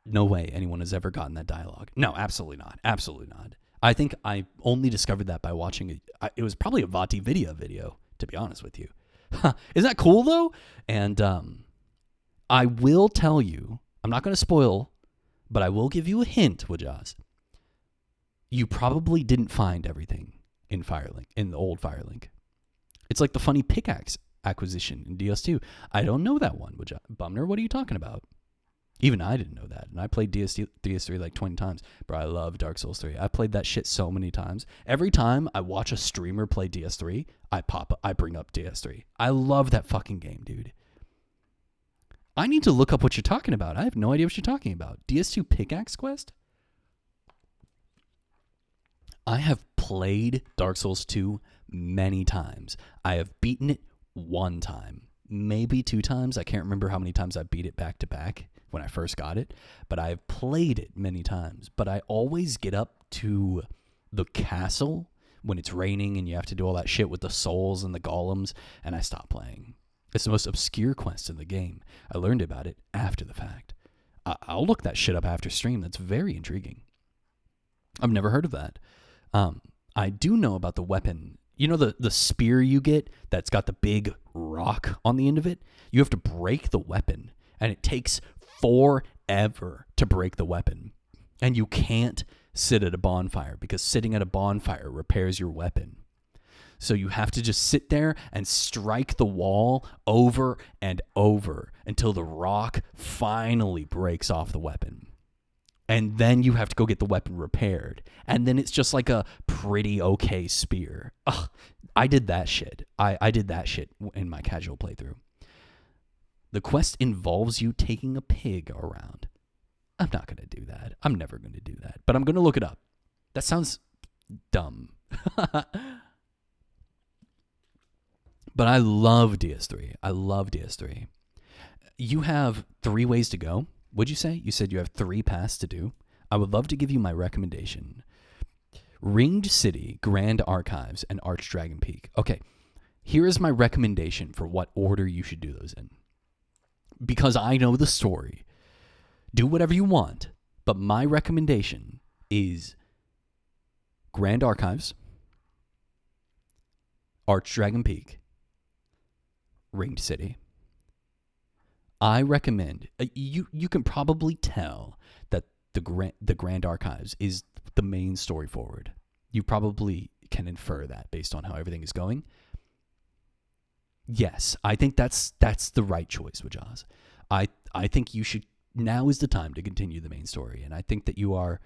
No way anyone has ever gotten that dialogue. No, absolutely not. Absolutely not. I think I only discovered that by watching it was probably a VaatiVidya video, to be honest with you. Isn't that cool, though? And I will tell you, I'm not going to spoil, but I will give you a hint, Wajas. You probably didn't find everything in Firelink, in the old Firelink. It's like the funny pickaxe acquisition in DS2. I don't know that one, Wajas. Bumner, what are you talking about? Even I didn't know that. And I played DS3 like 20 times. Bro, I love Dark Souls 3. I played that shit so many times. Every time I watch a streamer play DS3, I bring up DS3. I love that fucking game, dude. I need to look up what you're talking about. I have no idea what you're talking about. DS2 Pickaxe Quest? I have played Dark Souls 2 many times. I have beaten it one time, maybe 2 times. I can't remember how many times I beat it back to back when I first got it, but I've played it many times. But I always get up to the castle when it's raining and you have to do all that shit with the souls and the golems, and I stop playing. It's the most obscure quest in the game. I learned about it after the fact. I'll look that shit up after stream. That's very intriguing. I've never heard of that. I do know about the weapon You know the spear you get that's got the big rock on the end of it? You have to break the weapon, and it takes forever to break the weapon. And you can't sit at a bonfire because sitting at a bonfire repairs your weapon. So you have to just sit there and strike the wall over and over until the rock finally breaks off the weapon. And then you have to go get the weapon repaired. And then it's just like a pretty okay spear. Ugh, I did that shit. I did that shit in my casual playthrough. The quest involves you taking a pig around. I'm not going to do that. I'm never going to do that. But I'm going to look it up. That sounds dumb. But I love DS3. I love DS3. You have 3 ways to go. Would you say? You said you have 3 paths to do. I would love to give you my recommendation. Ringed City, Grand Archives, and Archdragon Peak. Okay, here is my recommendation for what order you should do those in. Because I know the story. Do whatever you want, but my recommendation is Grand Archives, Archdragon Peak, Ringed City. I recommend, you can probably tell that the Grand Archives is the main story forward. You probably can infer that based on how everything is going. Yes, I think that's the right choice, Wajaz. I think you should, now is the time to continue the main story, and I think that you are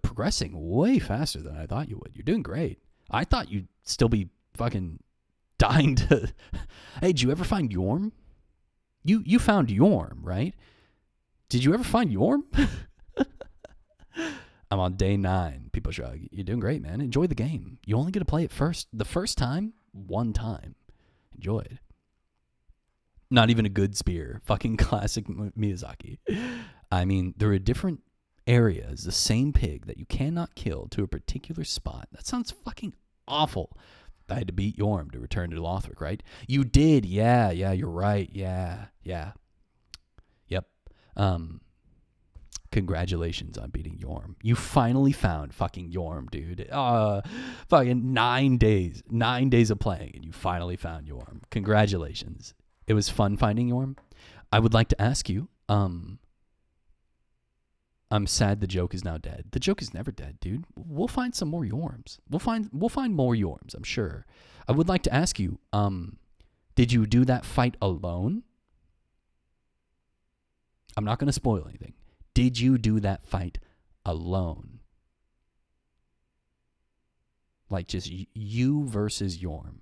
progressing way faster than I thought you would. You're doing great. I thought you'd still be fucking dying to... Hey, did you ever find Yorm? You found Yorm, right? Did you ever find Yorm? I'm on day 9. People shrug. You're doing great, man. Enjoy the game. You only get to play it the first time, 1 time. Enjoy it. Not even a good spear. Fucking classic Miyazaki. I mean, there are different areas, the same pig that you cannot kill to a particular spot. That sounds fucking awful. I had to beat Yorm to return to Lothric, right? You did. Yeah, you're right. Yeah. Yep. Congratulations on beating Yorm. You finally found fucking Yorm, dude. Fucking 9 days. 9 days of playing, and you finally found Yorm. Congratulations. It was fun finding Yorm. I would like to ask you, I'm sad the joke is now dead. The joke is never dead, dude. We'll find some more Yorms. We'll find more Yorms, I'm sure. I would like to ask you, did you do that fight alone? I'm not going to spoil anything. Did you do that fight alone? Like just you versus Yorm.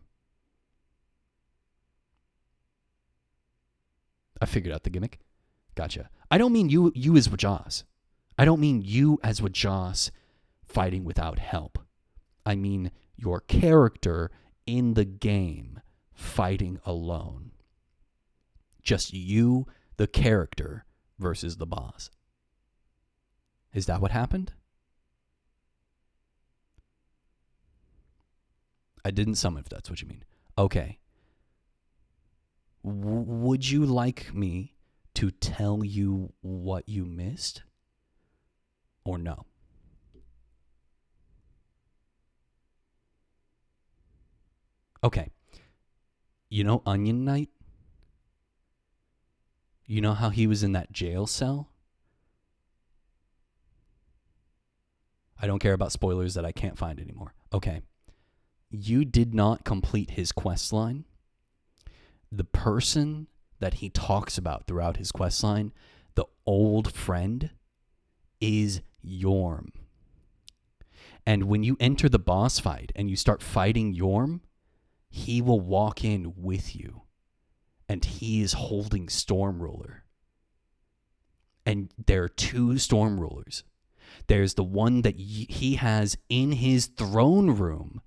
I figured out the gimmick. Gotcha. I don't mean you as Wajaz. I don't mean you as Wajaz fighting without help. I mean your character in the game fighting alone. Just you, the character, versus the boss. Is that what happened? I didn't summon, if that's what you mean. Okay. Would you like me to tell you what you missed? Or no? Okay. You know Onion Knight? You know how he was in that jail cell? I don't care about spoilers that I can't find anymore. Okay. You did not complete his quest line. The person that he talks about throughout his quest line, the old friend, is Yorm. And when you enter the boss fight and you start fighting Yorm, he will walk in with you. And he is holding Stormruler. And there are 2 Stormrulers. There's the one that he has in his throne room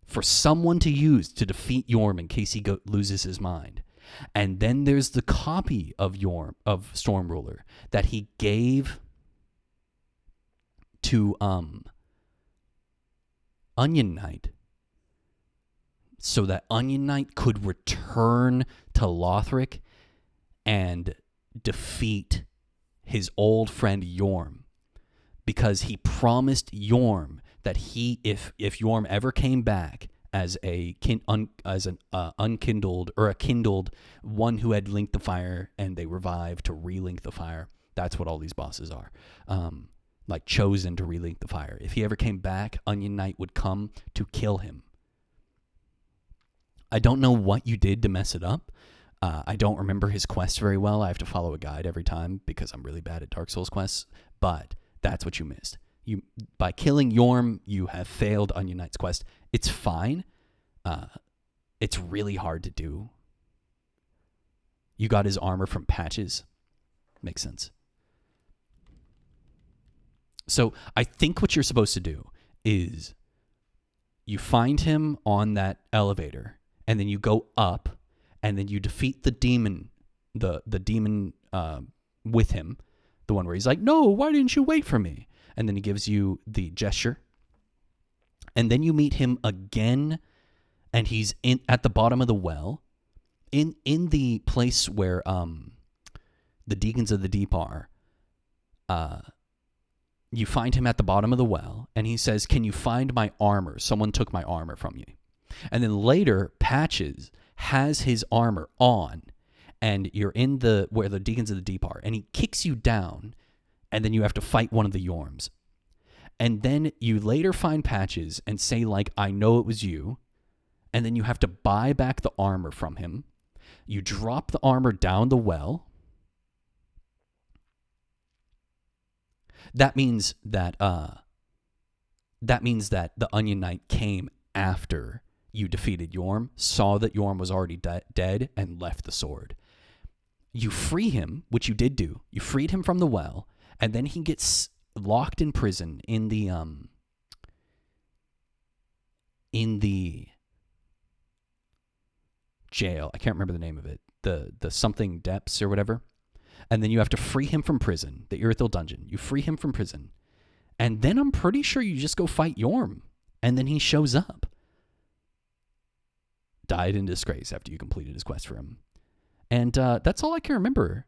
for someone to use to defeat Yorm in case he loses his mind. And then there's the copy of Stormruler that he gave to Onion Knight so that Onion Knight could return to Lothric and defeat his old friend Yorm, because he promised Yorm that if Yorm ever came back, as an unkindled or a kindled one who had linked the fire, and they revived to relink the fire. That's what all these bosses are. Like chosen to relink the fire. If he ever came back, Onion Knight would come to kill him. I don't know what you did to mess it up. I don't remember his quest very well. I have to follow a guide every time because I'm really bad at Dark Souls quests. But that's what you missed. By killing Yorm, you have failed Onion Knight's quest. It's fine. It's really hard to do. You got his armor from patches. Makes sense. So I think what you're supposed to do is you find him on that elevator, and then you go up, and then you defeat the demon, the demon with him, the one where he's like, no, why didn't you wait for me? And then he gives you the gesture. And then you meet him again, and he's at the bottom of the well, in the place where the Deacons of the Deep are. You find him at the bottom of the well, and he says, can you find my armor? Someone took my armor from you. And then later, Patches has his armor on, and you're in where the Deacons of the Deep are, and he kicks you down, and then you have to fight one of the Yorms. And then you later find Patches and say, like, I know it was you, and then you have to buy back the armor from him. You drop the armor down the well. That means that the Onion Knight came after you defeated Yorm, saw that Yorm was already dead, and left the sword. You free him, which you did do. You freed him from the well, and then he gets locked in prison in the jail. I can't remember the name of it. The something depths or whatever. And then you have to free him from prison, the Irithyll dungeon. You free him from prison. And then I'm pretty sure you just go fight Yorm. And then he shows up. Died in disgrace after you completed his quest for him. And that's all I can remember.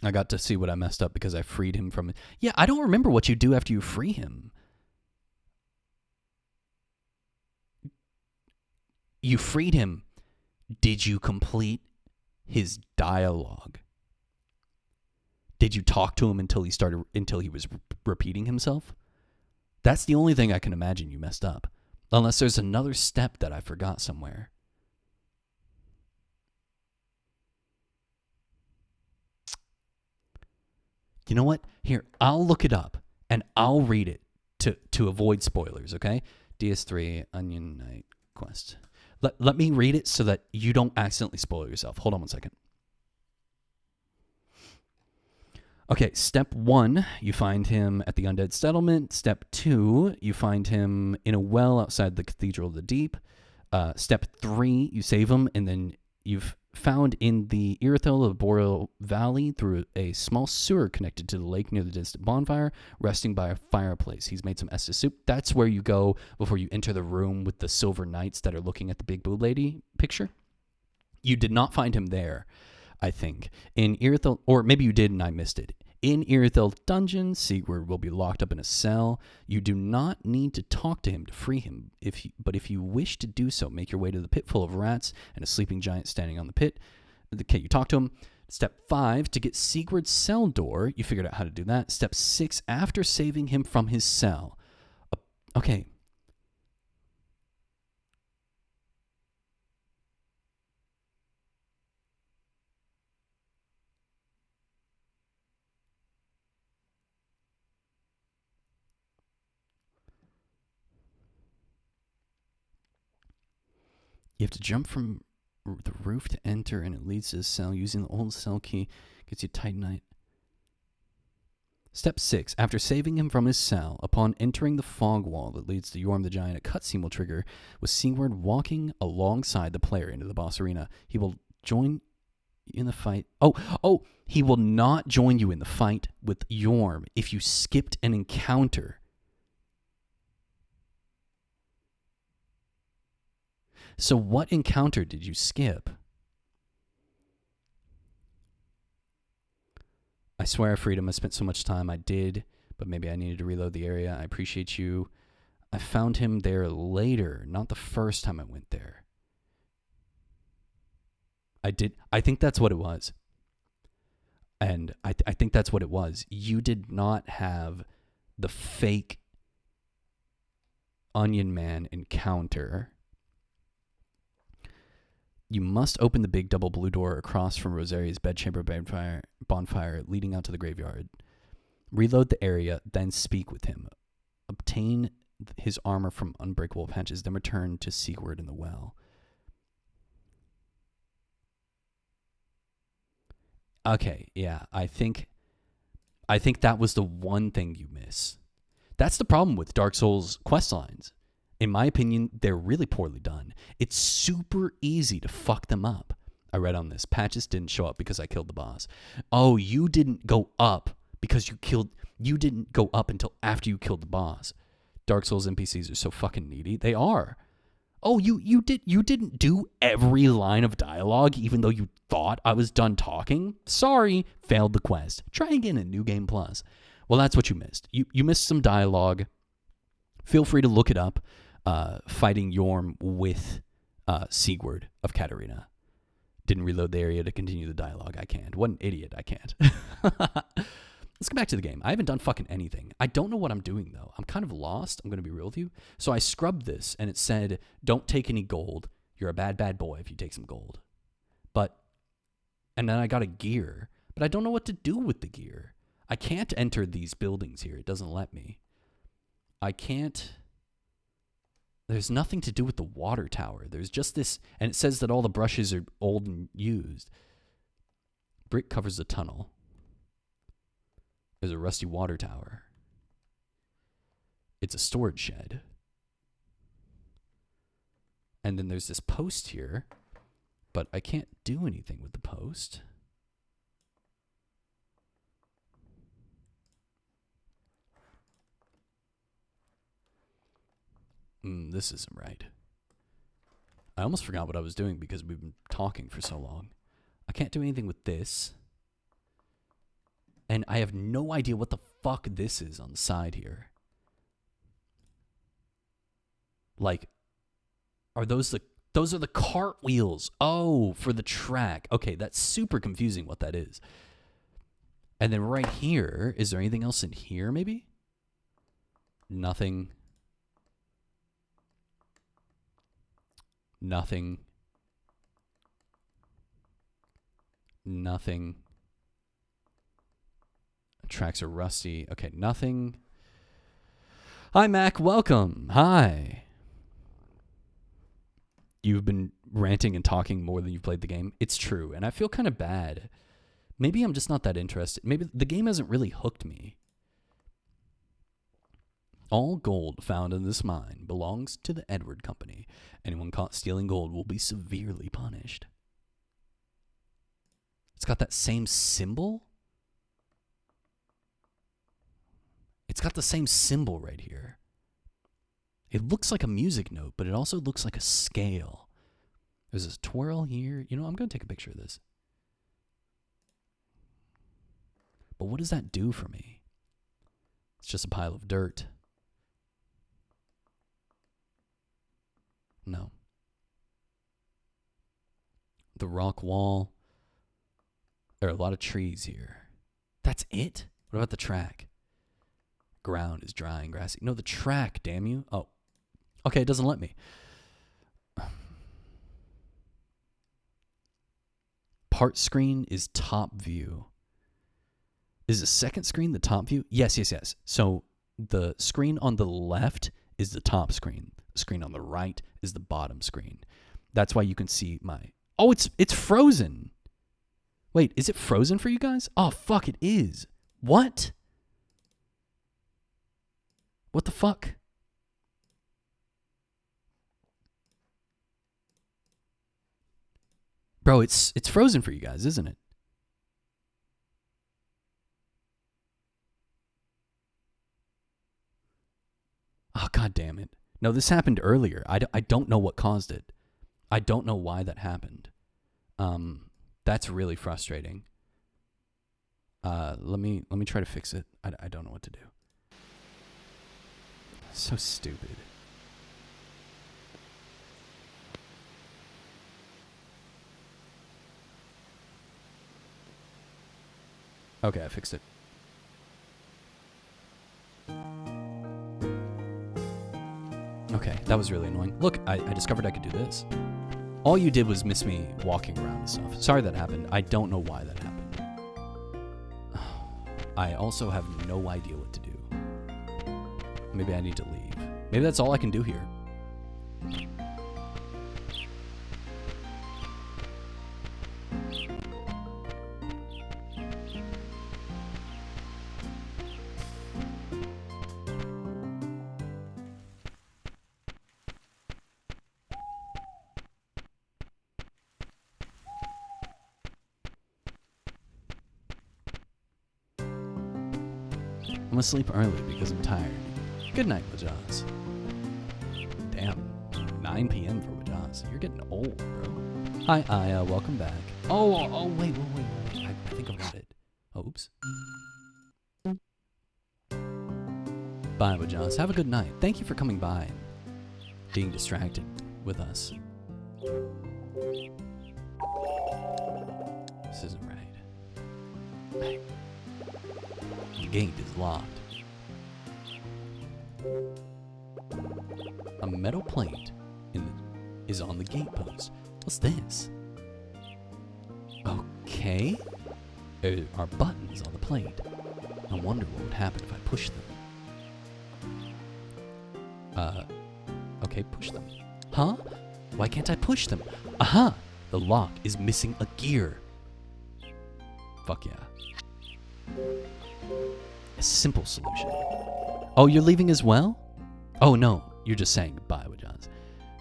I got to see what I messed up because I freed him from it. Yeah, I don't remember what you do after you free him. You freed him. Did you complete his dialogue? Did you talk to him until he was repeating himself? That's the only thing I can imagine you messed up. Unless there's another step that I forgot somewhere. You know what? Here, I'll look it up and I'll read it to avoid spoilers, okay? DS3 Onion Knight quest. Let me read it so that you don't accidentally spoil yourself. Hold on one second. Okay, step 1, you find him at the Undead Settlement. Step 2, you find him in a well outside the Cathedral of the Deep. Step 3, you save him, and then you've found in the Irithyll of Boreal Valley through a small sewer connected to the lake near the distant bonfire, resting by a fireplace. He's made some Estus soup. That's where you go before you enter the room with the silver knights that are looking at the Big Boo Lady picture. You did not find him there, I think. In Irithyll, or maybe you did and I missed it. In Irithyll Dungeon, Sigurd will be locked up in a cell. You do not need to talk to him to free him, but if you wish to do so, make your way to the pit full of rats and a sleeping giant standing on the pit. Okay, you talk to him. Step 5, to get Sigurd's cell door, you figured out how to do that. Step 6, after saving him from his cell. Okay. You have to jump from the roof to enter, and it leads to the cell. Using the old cell key gets you Titanite. Step 6. After saving him from his cell, upon entering the fog wall that leads to Yorm the Giant, a cutscene will trigger with Sigurd walking alongside the player into the boss arena. He will join in the fight. Oh, he will not join you in the fight with Yorm if you skipped an encounter. So what encounter did you skip? I swear I freed him. I spent so much time. I did, but maybe I needed to reload the area. I appreciate you. I found him there later, not the first time I went there. I think that's what it was. And I think that's what it was. You did not have the fake Onion Man encounter. You must open the big double blue door across from Rosaria's bedchamber bonfire leading out to the graveyard. Reload the area, then speak with him. Obtain his armor from unbreakable patches, then return to Sigurd in the well. Okay, yeah, I think that was the one thing you miss. That's the problem with Dark Souls quest lines. In my opinion, they're really poorly done. It's super easy to fuck them up. I read on this. Patches didn't show up because I killed the boss. Oh, you didn't go up because you didn't go up until after you killed the boss. Dark Souls NPCs are so fucking needy. They are. Oh, you didn't do every line of dialogue even though you thought I was done talking? Sorry, failed the quest. Try again in New Game Plus. Well, that's what you missed. You missed some dialogue. Feel free to look it up. Fighting Yorm with Sigurd of Katarina. Didn't reload the area to continue the dialogue. I can't. What an idiot. I can't. Let's get back to the game. I haven't done fucking anything. I don't know what I'm doing, though. I'm kind of lost. I'm going to be real with you. So I scrubbed this, and it said, don't take any gold. You're a bad, bad boy if you take some gold. And then I got a gear, but I don't know what to do with the gear. I can't enter these buildings here. It doesn't let me. I can't. There's nothing to do with the water tower. There's just this, and it says that all the brushes are old and used. Brick covers the tunnel. There's a rusty water tower. It's a storage shed. And then there's this post here, but I can't do anything with the post. This isn't right. I almost forgot what I was doing because we've been talking for so long. I can't do anything with this. And I have no idea what the fuck this is on the side here. Like, are those are the cartwheels? Oh, for the track. Okay, that's super confusing what that is. And then right here, is there anything else in here maybe? Nothing. Nothing. Nothing. Tracks are rusty. Okay, nothing. Hi, Mac. Welcome. Hi. You've been ranting and talking more than you've played the game. It's true, and I feel kind of bad. Maybe I'm just not that interested. Maybe the game hasn't really hooked me. All gold found in this mine belongs to the Edward Company. Anyone caught stealing gold will be severely punished. It's got that same symbol? It's got the same symbol right here. It looks like a music note, but it also looks like a scale. There's a twirl here. You know, I'm going to take a picture of this. But what does that do for me? It's just a pile of dirt. No. The rock wall. There are a lot of trees here. That's it? What about the track? Ground is dry and grassy. No, the track, damn you. Oh. Okay, it doesn't let me. Part screen is top view. Is the second screen the top view? Yes. So the screen on the left is the top screen. The screen on the right is the bottom screen. That's why you can see my... Oh, it's frozen. Wait, is it frozen for you guys? Oh, fuck, it is. What? What the fuck? Bro, it's frozen for you guys, isn't it? Oh, god damn it. No, this happened earlier. I don't know what caused it. I don't know why that happened. That's really frustrating. Let me try to fix it. I don't know what to do. So stupid. Okay, I fixed it. Okay, that was really annoying. Look, I discovered I could do this. All you did was miss me walking around and stuff. Sorry that happened. I don't know why that happened. I also have no idea what to do. Maybe I need to leave. Maybe that's all I can do here. I'm gonna sleep early because I'm tired. Good night, Wajaz. Damn, 9 p.m. for Wajaz. You're getting old, bro. Hi, Aya. Welcome back. Oh, wait. I think I've got it. Oh, oops. Bye, Wajaz. Have a good night. Thank you for coming by and being distracted with us. This isn't right. The gate is locked. A metal plate is on the gate post. What's this? Okay. There are buttons on the plate. I wonder what would happen if I push them. Okay, push them. Huh? Why can't I push them? Aha! The lock is missing a gear. Fuck yeah. A simple solution. Oh, you're leaving as well? Oh no, you're just saying goodbye, Wajaz.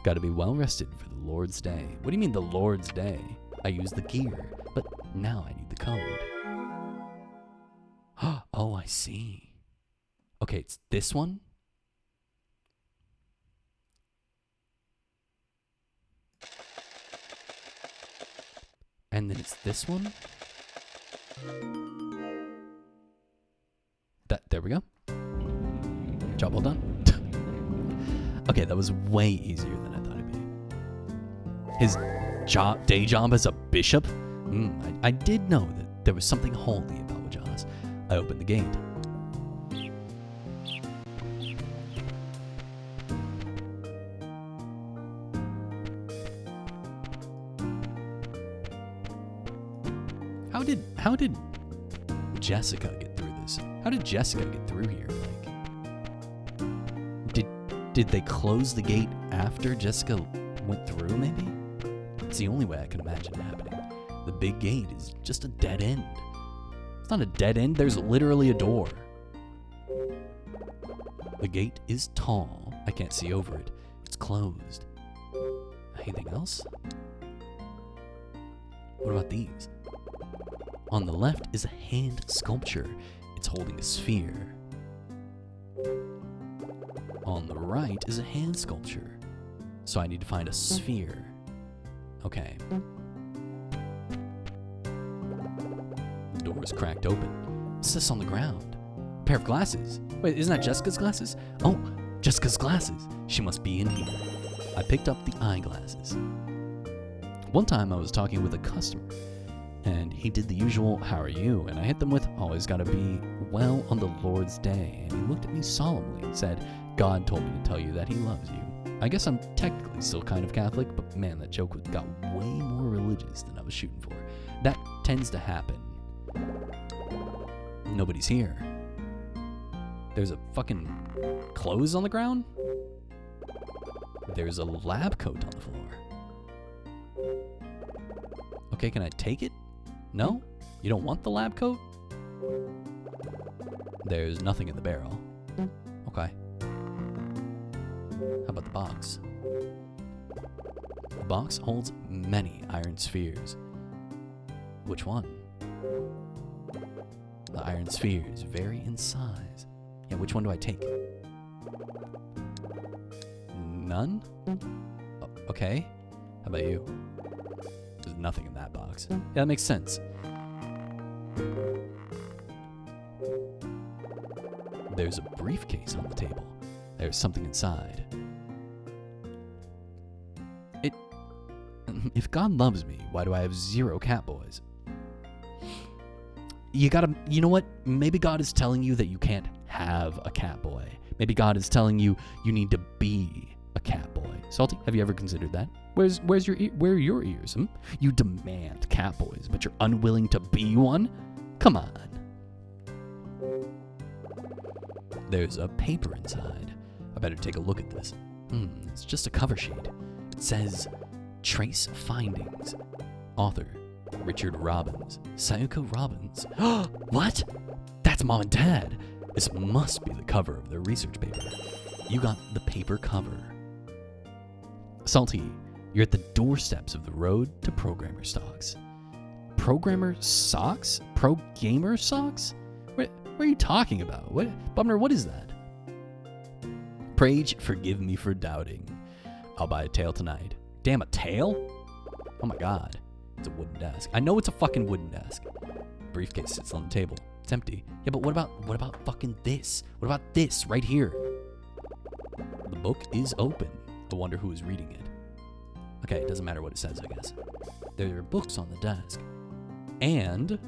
Gotta be well rested for the Lord's Day. What do you mean the Lord's Day? I used the gear, but now I need the code. Oh, I see. Okay, it's this one? And then it's this one? There we go. Job well done. Okay, that was way easier than I thought it'd be. His day job as a bishop? I did know that there was something holy about Wajaz. I opened the gate. How did Jessica get through this? How did Jessica get through here? Like, did they close the gate after Jessica went through, maybe? It's the only way I can imagine it happening. The big gate is just a dead end. It's not a dead end, there's literally a door. The gate is tall. I can't see over it. It's closed. Anything else? What about these? On the left is a hand sculpture. It's holding a sphere. On the right is a hand sculpture. So I need to find a sphere. Okay. The door is cracked open. What's this on the ground? A pair of glasses. Wait, isn't that Jessica's glasses? Oh, Jessica's glasses. She must be in here. I picked up the eyeglasses. One time I was talking with a customer, and he did the usual, "How are you?" And I hit them with, "Always gotta be well on the Lord's Day." And he looked at me solemnly and said, "God told me to tell you that he loves you." I guess I'm technically still kind of Catholic, but man, that joke got way more religious than I was shooting for. That tends to happen. Nobody's here. There's a fucking clothes on the ground? There's a lab coat on the floor. Okay, can I take it? No? You don't want the lab coat? There's nothing in the barrel. Okay. How about the box? The box holds many iron spheres. Which one? The iron spheres vary in size. Yeah, which one do I take? None? Okay. How about you? There's nothing in that box. Yeah, that makes sense. There's a briefcase on the table. There's something inside. If God loves me, why do I have 0 cat boys? You know what? Maybe God is telling you that you can't have a cat boy. Maybe God is telling you you need to be a cat boy. Salty, have you ever considered that? Where are your ears? You demand cat boys, but you're unwilling to be one? Come on. There's a paper inside. I better take a look at this. It's just a cover sheet. It says, Trace Findings. Author, Richard Robbins. Sayoko Robbins. What? That's Mom and Dad. This must be the cover of their research paper. You got the paper cover. Salty, you're at the doorsteps of the road to Programmer Socks. Programmer Socks? Pro Gamer Socks? What are you talking about? Bumner, what is that? Prage, forgive me for doubting. I'll buy a tail tonight. Damn, a tail? Oh my god. It's a wooden desk. I know it's a fucking wooden desk. Briefcase sits on the table. It's empty. Yeah, but what about fucking this? What about this right here? The book is open. I wonder who is reading it. Okay, it doesn't matter what it says, I guess. There are books on the desk. And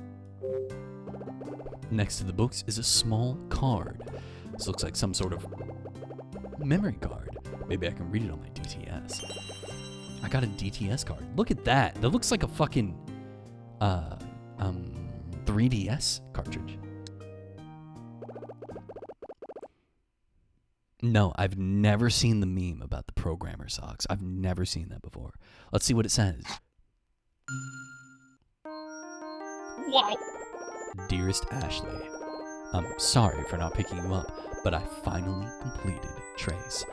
next to the books is a small card. This looks like some sort of memory card. Maybe I can read it on my DTS. I got a DTS card. Look at that. That looks like a fucking 3DS cartridge. No, I've never seen the meme about the Programmer Socks. I've never seen that before. Let's see what it says. Wow. Dearest Ashley, I'm sorry for not picking you up, but I finally completed Trace.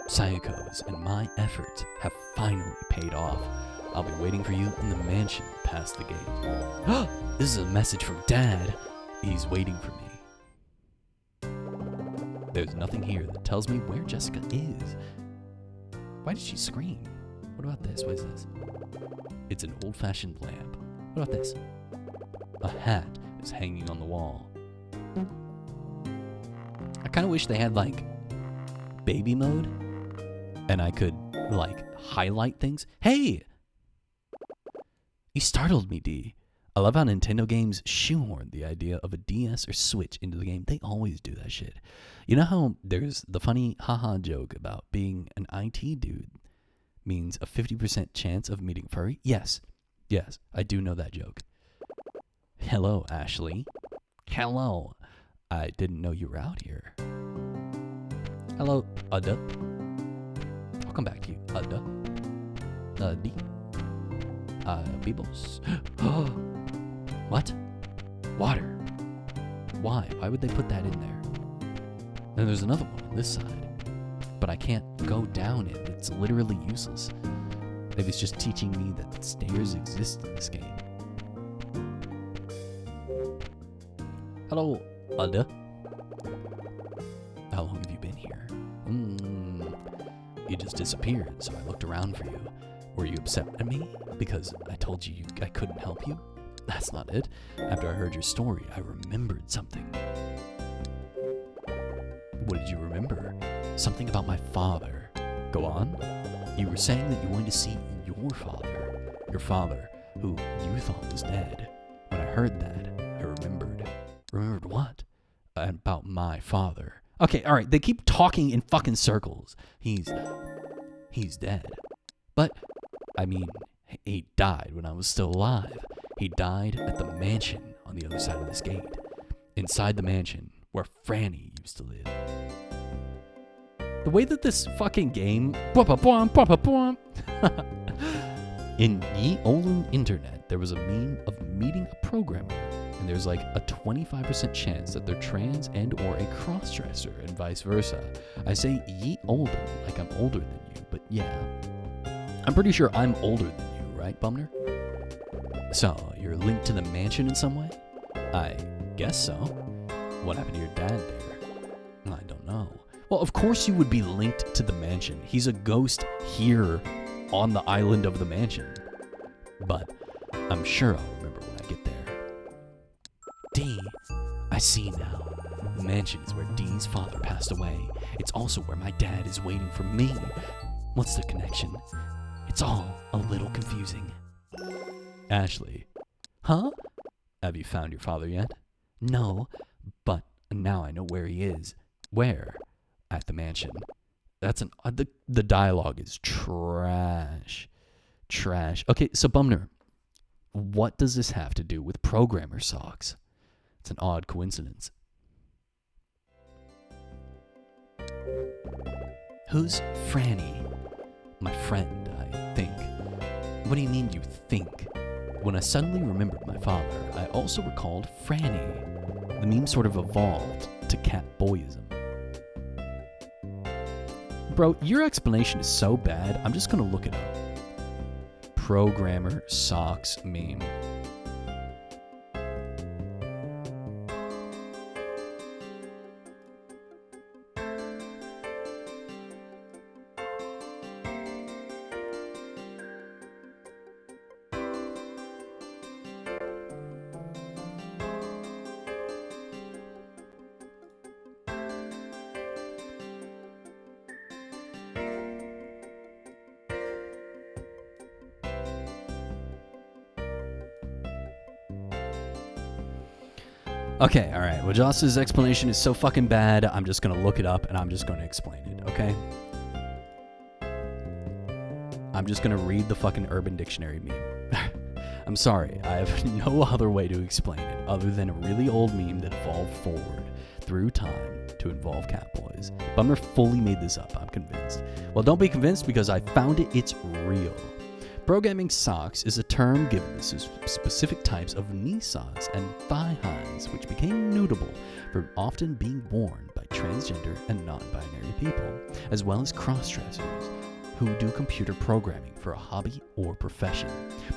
Sayoko's and my efforts have finally paid off. I'll be waiting for you in the mansion past the gate. This is a message from Dad. He's waiting for me. There's nothing here that tells me where Jessica is. Why did she scream? What about this? What is this? It's an old-fashioned lamp. What about this? A hat is hanging on the wall. I kind of wish they had, like, baby mode, and I could, like, highlight things. Hey! You startled me, D. I love how Nintendo games shoehorn the idea of a DS or Switch into the game. They always do that shit. You know how there's the funny haha joke about being an IT dude means a 50% chance of meeting furry? Yes, I do know that joke. Hello, Ashley. Hello. I didn't know you were out here. Hello, Udda. I'll come back to you, Udda. D. Beebles. What? Water. Why? Why would they put that in there? And there's another one on this side. But I can't go down it. It's literally useless. Maybe it's just teaching me that stairs exist in this game. Hello, Udda. How long have you been here? You just disappeared, so I looked around for you. Were you upset at me because I told you I couldn't help you? That's not it. After I heard your story, I remembered something. What did you remember? Something about my father. Go on. You were saying that you wanted to see your father. Your father, who you thought was dead. When I heard that, I remembered. Remembered what? About my father. Okay, alright, they keep talking in fucking circles. He's dead. But, I mean, he died when I was still alive. He died at the mansion on the other side of this gate. Inside the mansion, where Franny used to live. The way that this fucking game... In Ye Olden Internet, there was a meme of meeting a programmer, and there's like a 25% chance that they're trans and or a crossdresser, and vice versa. I say Ye Olden like I'm older than you, but yeah. I'm pretty sure I'm older than you, right, Bumner? So, you're linked to the mansion in some way? I guess so. What happened to your dad there? I don't know. Well, of course you would be linked to the mansion. He's a ghost here on the island of the mansion. But I'm sure I'll remember when I get there. D, I see now. The mansion is where Dee's father passed away. It's also where my dad is waiting for me. What's the connection? It's all a little confusing. Ashley. Huh? Have you found your father yet? No, but now I know where he is. Where? At the mansion. That's the dialogue is trash. Trash. Okay, so Bumner, what does this have to do with programmer socks? It's an odd coincidence. Who's Franny? My friend, I think. What do you mean you think? When I suddenly remembered my father, I also recalled Franny. The meme sort of evolved to catboyism. Bro, your explanation is so bad, I'm just gonna look it up. Programmer socks meme. Okay, alright. Well, Joss's explanation is so fucking bad, I'm just gonna look it up and I'm just gonna explain it, okay? I'm just gonna read the fucking Urban Dictionary meme. I'm sorry, I have no other way to explain it other than a really old meme that evolved forward through time to involve catboys. Bummer fully made this up, I'm convinced. Well, don't be convinced because I found it, it's real. Programming socks is a term given to specific types of knee socks and thigh highs, which became notable for often being worn by transgender and non-binary people, as well as cross-dressers who do computer programming for a hobby or profession.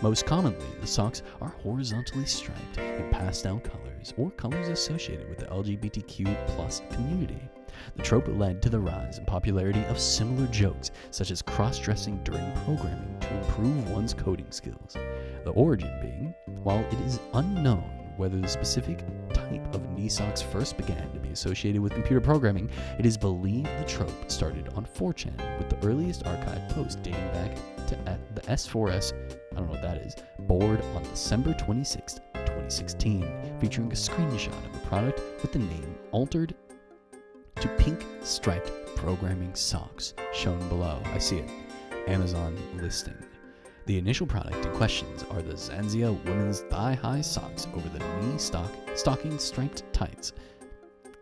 Most commonly, the socks are horizontally striped in pastel colors or colors associated with the LGBTQ+ community. The trope led to the rise in popularity of similar jokes, such as cross-dressing during programming to improve one's coding skills. The origin being, while it is unknown whether the specific type of knee socks first began to be associated with computer programming, it is believed the trope started on 4chan, with the earliest archived post dating back to the S4S, I don't know what that is, board on December 26, 2016, featuring a screenshot of a product with the name altered to pink striped programming socks, shown below. I see it. Amazon listing. The initial product in questions are the Zanzia women's thigh-high socks over the knee stocking striped tights.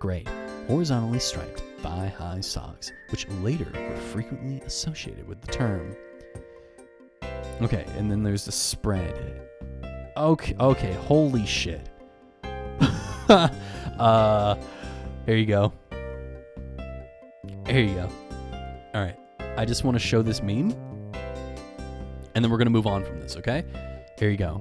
Great. Horizontally striped thigh-high socks, which later were frequently associated with the term. Okay, and then there's the spread. Okay, holy shit. Here you go. Here you go. Alright, I just want to show this meme, and then we're going to move on from this, okay? Here you go.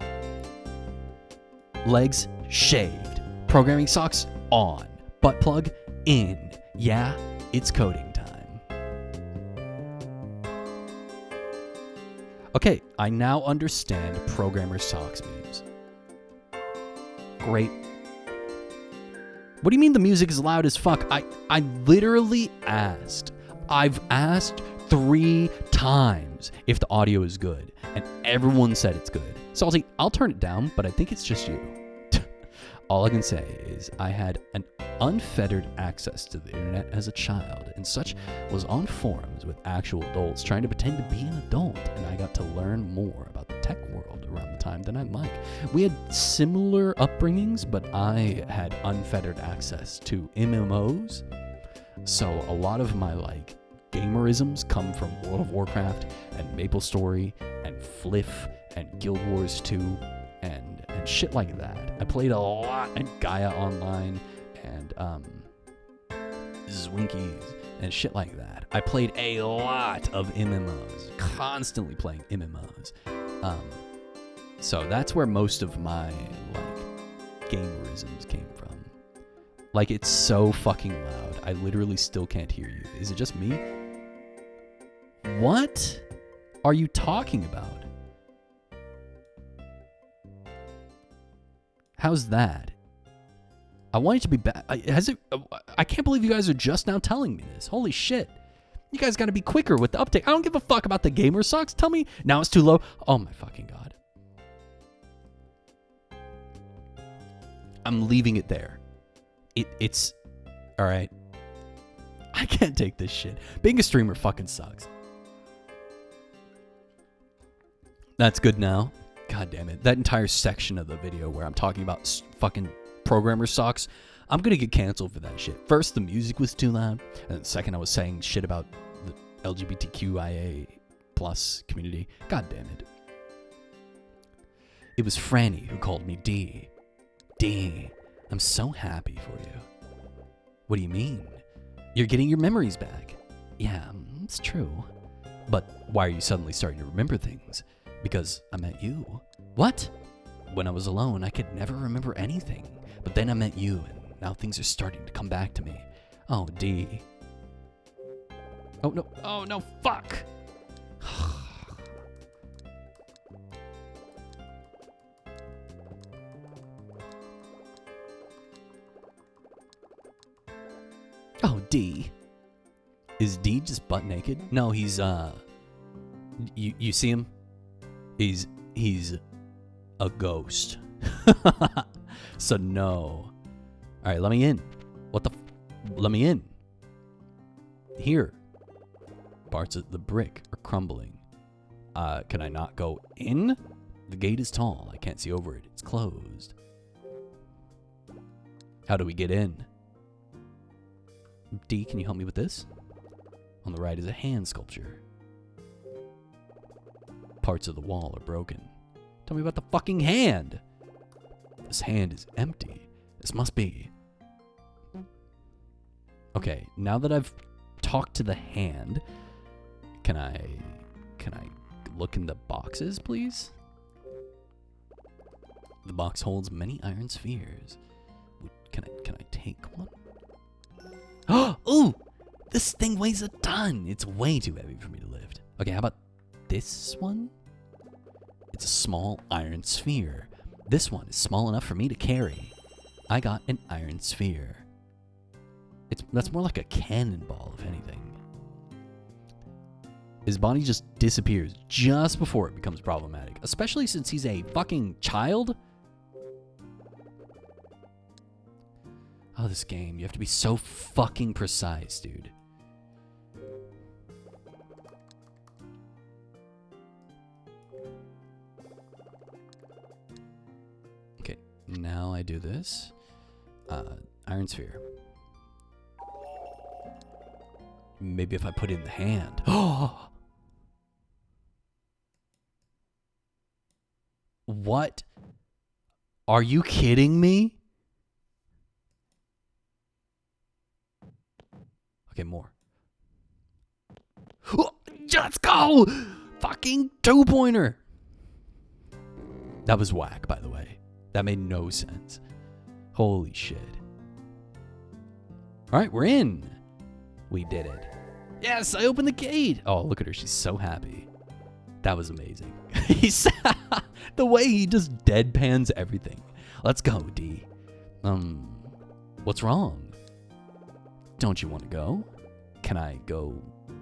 Legs shaved. Programming socks on. Butt plug in. Yeah, it's coding time. Okay, I now understand programmer socks memes. Great. What do you mean the music is loud as fuck? I literally asked. I've asked 3 times if the audio is good, and everyone said it's good. Salty, I'll turn it down, but I think it's just you. All I can say is I had an unfettered access to the internet as a child, and such was on forums with actual adults trying to pretend to be an adult, and I got to learn more about the tech world around the time than I might. We had similar upbringings, but I had unfettered access to MMOs, so a lot of my gamerisms come from World of Warcraft and MapleStory and Fliff and Guild Wars 2 and shit like that. I played a lot in Gaia Online and Zwinkies and shit like that. I played a lot of MMOs, constantly playing MMOs. So that's where most of my gamerisms came from. It's so fucking loud. I literally still can't hear you. Is it just me? What are you talking about? How's that? I want it to be back. Has it? I can't believe you guys are just now telling me this. Holy shit. You guys got to be quicker with the update. I don't give a fuck about the gamer sucks. Tell me now it's too low. Oh my fucking God. I'm leaving it there. It's all right. I can't take this shit. Being a streamer fucking sucks. That's good now. God damn it. That entire section of the video where I'm talking about fucking programmer sucks, I'm gonna get canceled for that shit. First, the music was too loud, and then second, I was saying shit about the LGBTQIA plus community. God damn it. It was Franny who called me D. D, I'm so happy for you. What do you mean? You're getting your memories back. Yeah, it's true. But why are you suddenly starting to remember things? Because I met you. What? When I was alone, I could never remember anything. But then I met you, and now things are starting to come back to me. Oh, D. Oh, no. Oh, no. Fuck. Oh, D. Is D just butt naked? No, he's, You see him? He's a ghost. So no. All right, let me in. What the? Let me in. Here. Parts of the brick are crumbling. Can I not go in? The gate is tall. I can't see over it. It's closed. How do we get in? D, can you help me with this? On the right is a hand sculpture. Parts of the wall are broken. Tell me about the fucking hand. This hand is empty. This must be... Okay, now that I've talked to the hand, can I look in the boxes, please? The box holds many iron spheres. Can I take one? Oh, ooh! This thing weighs a ton. It's way too heavy for me to lift. Okay, how about this one? It's a small iron sphere. This one is small enough for me to carry. I got an iron sphere. That's more like a cannonball, if anything. His body just disappears just before it becomes problematic, especially since he's a fucking child. Oh, this game. You have to be so fucking precise, dude. Okay, now I do this. Iron sphere. Maybe if I put in the hand. Oh! What? Are you kidding me? Okay, more. Oh, let's go! Fucking two-pointer! That was whack, by the way. That made no sense. Holy shit. Alright, we're in. We did it. Yes, I opened the gate. Oh, look at her. She's so happy. That was amazing. The way he just deadpans everything. Let's go, D. What's wrong? Don't you want to go? Can I go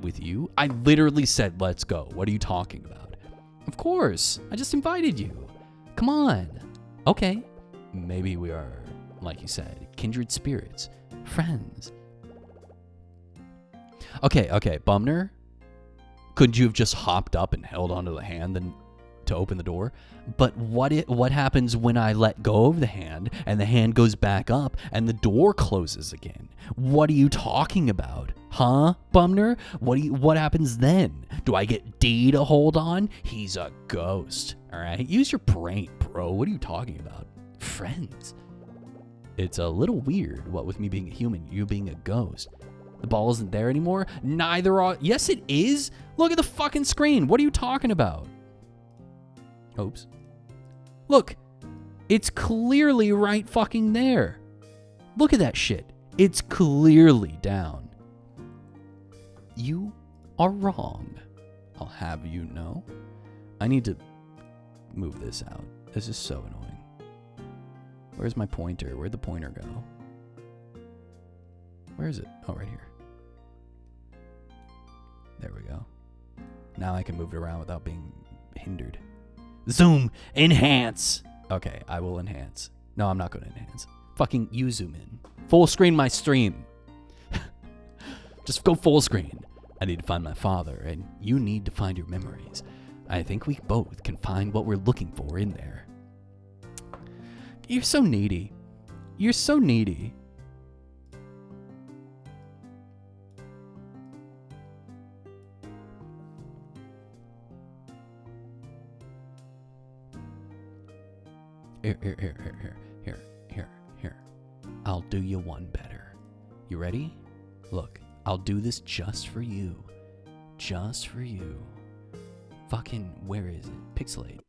with you? I literally said, let's go. What are you talking about? Of course. I just invited you. Come on. Okay. Maybe we are, like you said, kindred spirits. Friends. Okay, Bumner. Couldn't you have just hopped up and held onto the hand and to open the door? But what happens when I let go of the hand and the hand goes back up and the door closes again? What are you talking about? Huh, Bumner? What happens then? Do I get D to hold on? He's a ghost. All right, use your brain, bro. What are you talking about? Friends. It's a little weird, what with me being a human, you being a ghost. The ball isn't there anymore? Neither are... Yes, it is! Look at the fucking screen. What are you talking about? Oops. Look. It's clearly right fucking there. Look at that shit. It's clearly down. You are wrong. I'll have you know. I need to move this out. This is so annoying. Where's my pointer? Where'd the pointer go? Where is it? Oh, right here. There we go. Now I can move it around without being hindered. Zoom! Enhance! Okay, I will enhance. No, I'm not going to enhance. Fucking you zoom in. Full screen my stream. Just go full screen. I need to find my father, and you need to find your memories. I think we both can find what we're looking for in there. You're so needy. You're so needy. Here. I'll do you one better. You ready? Look, I'll do this just for you. Just for you. Fucking, where is it? Pixelate.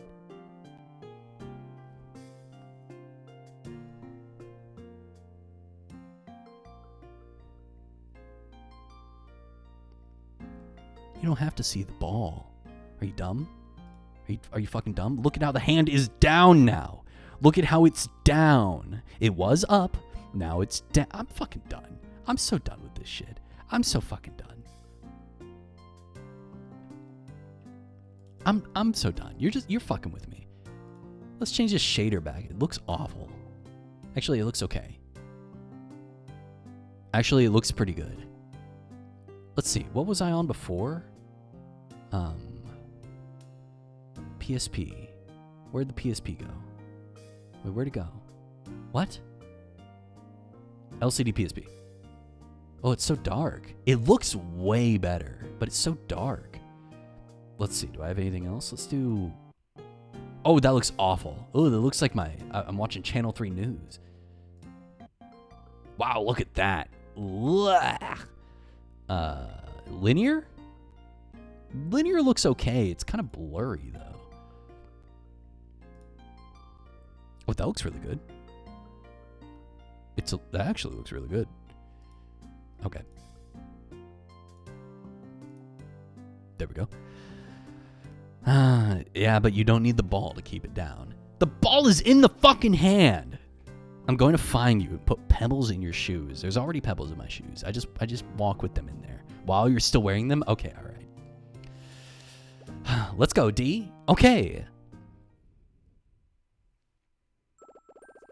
You don't have to see the ball. Are you dumb? Are you fucking dumb? Look at how the hand is down now. Look at how it's down. It was up. Now it's down. I'm fucking done. I'm so done with this shit. I'm so fucking done. I'm so done. You're fucking with me. Let's change this shader back. It looks awful. Actually, it looks okay. Actually, it looks pretty good. Let's see. What was I on before? PSP. Where'd the PSP go? Wait, where'd it go? What? LCD PSP. Oh, it's so dark. It looks way better, but it's so dark. Let's see. Do I have anything else? Let's do... Oh, that looks awful. Oh, that looks like I'm watching Channel 3 News. Wow, look at that. Linear? Linear looks okay. It's kind of blurry, though. Oh, that looks really good. That actually looks really good. Okay. There we go. Yeah, but you don't need the ball to keep it down. The ball is in the fucking hand. I'm going to find you and put pebbles in your shoes. There's already pebbles in my shoes. I just walk with them in there. While you're still wearing them? Okay, all right. Let's go, D. Okay.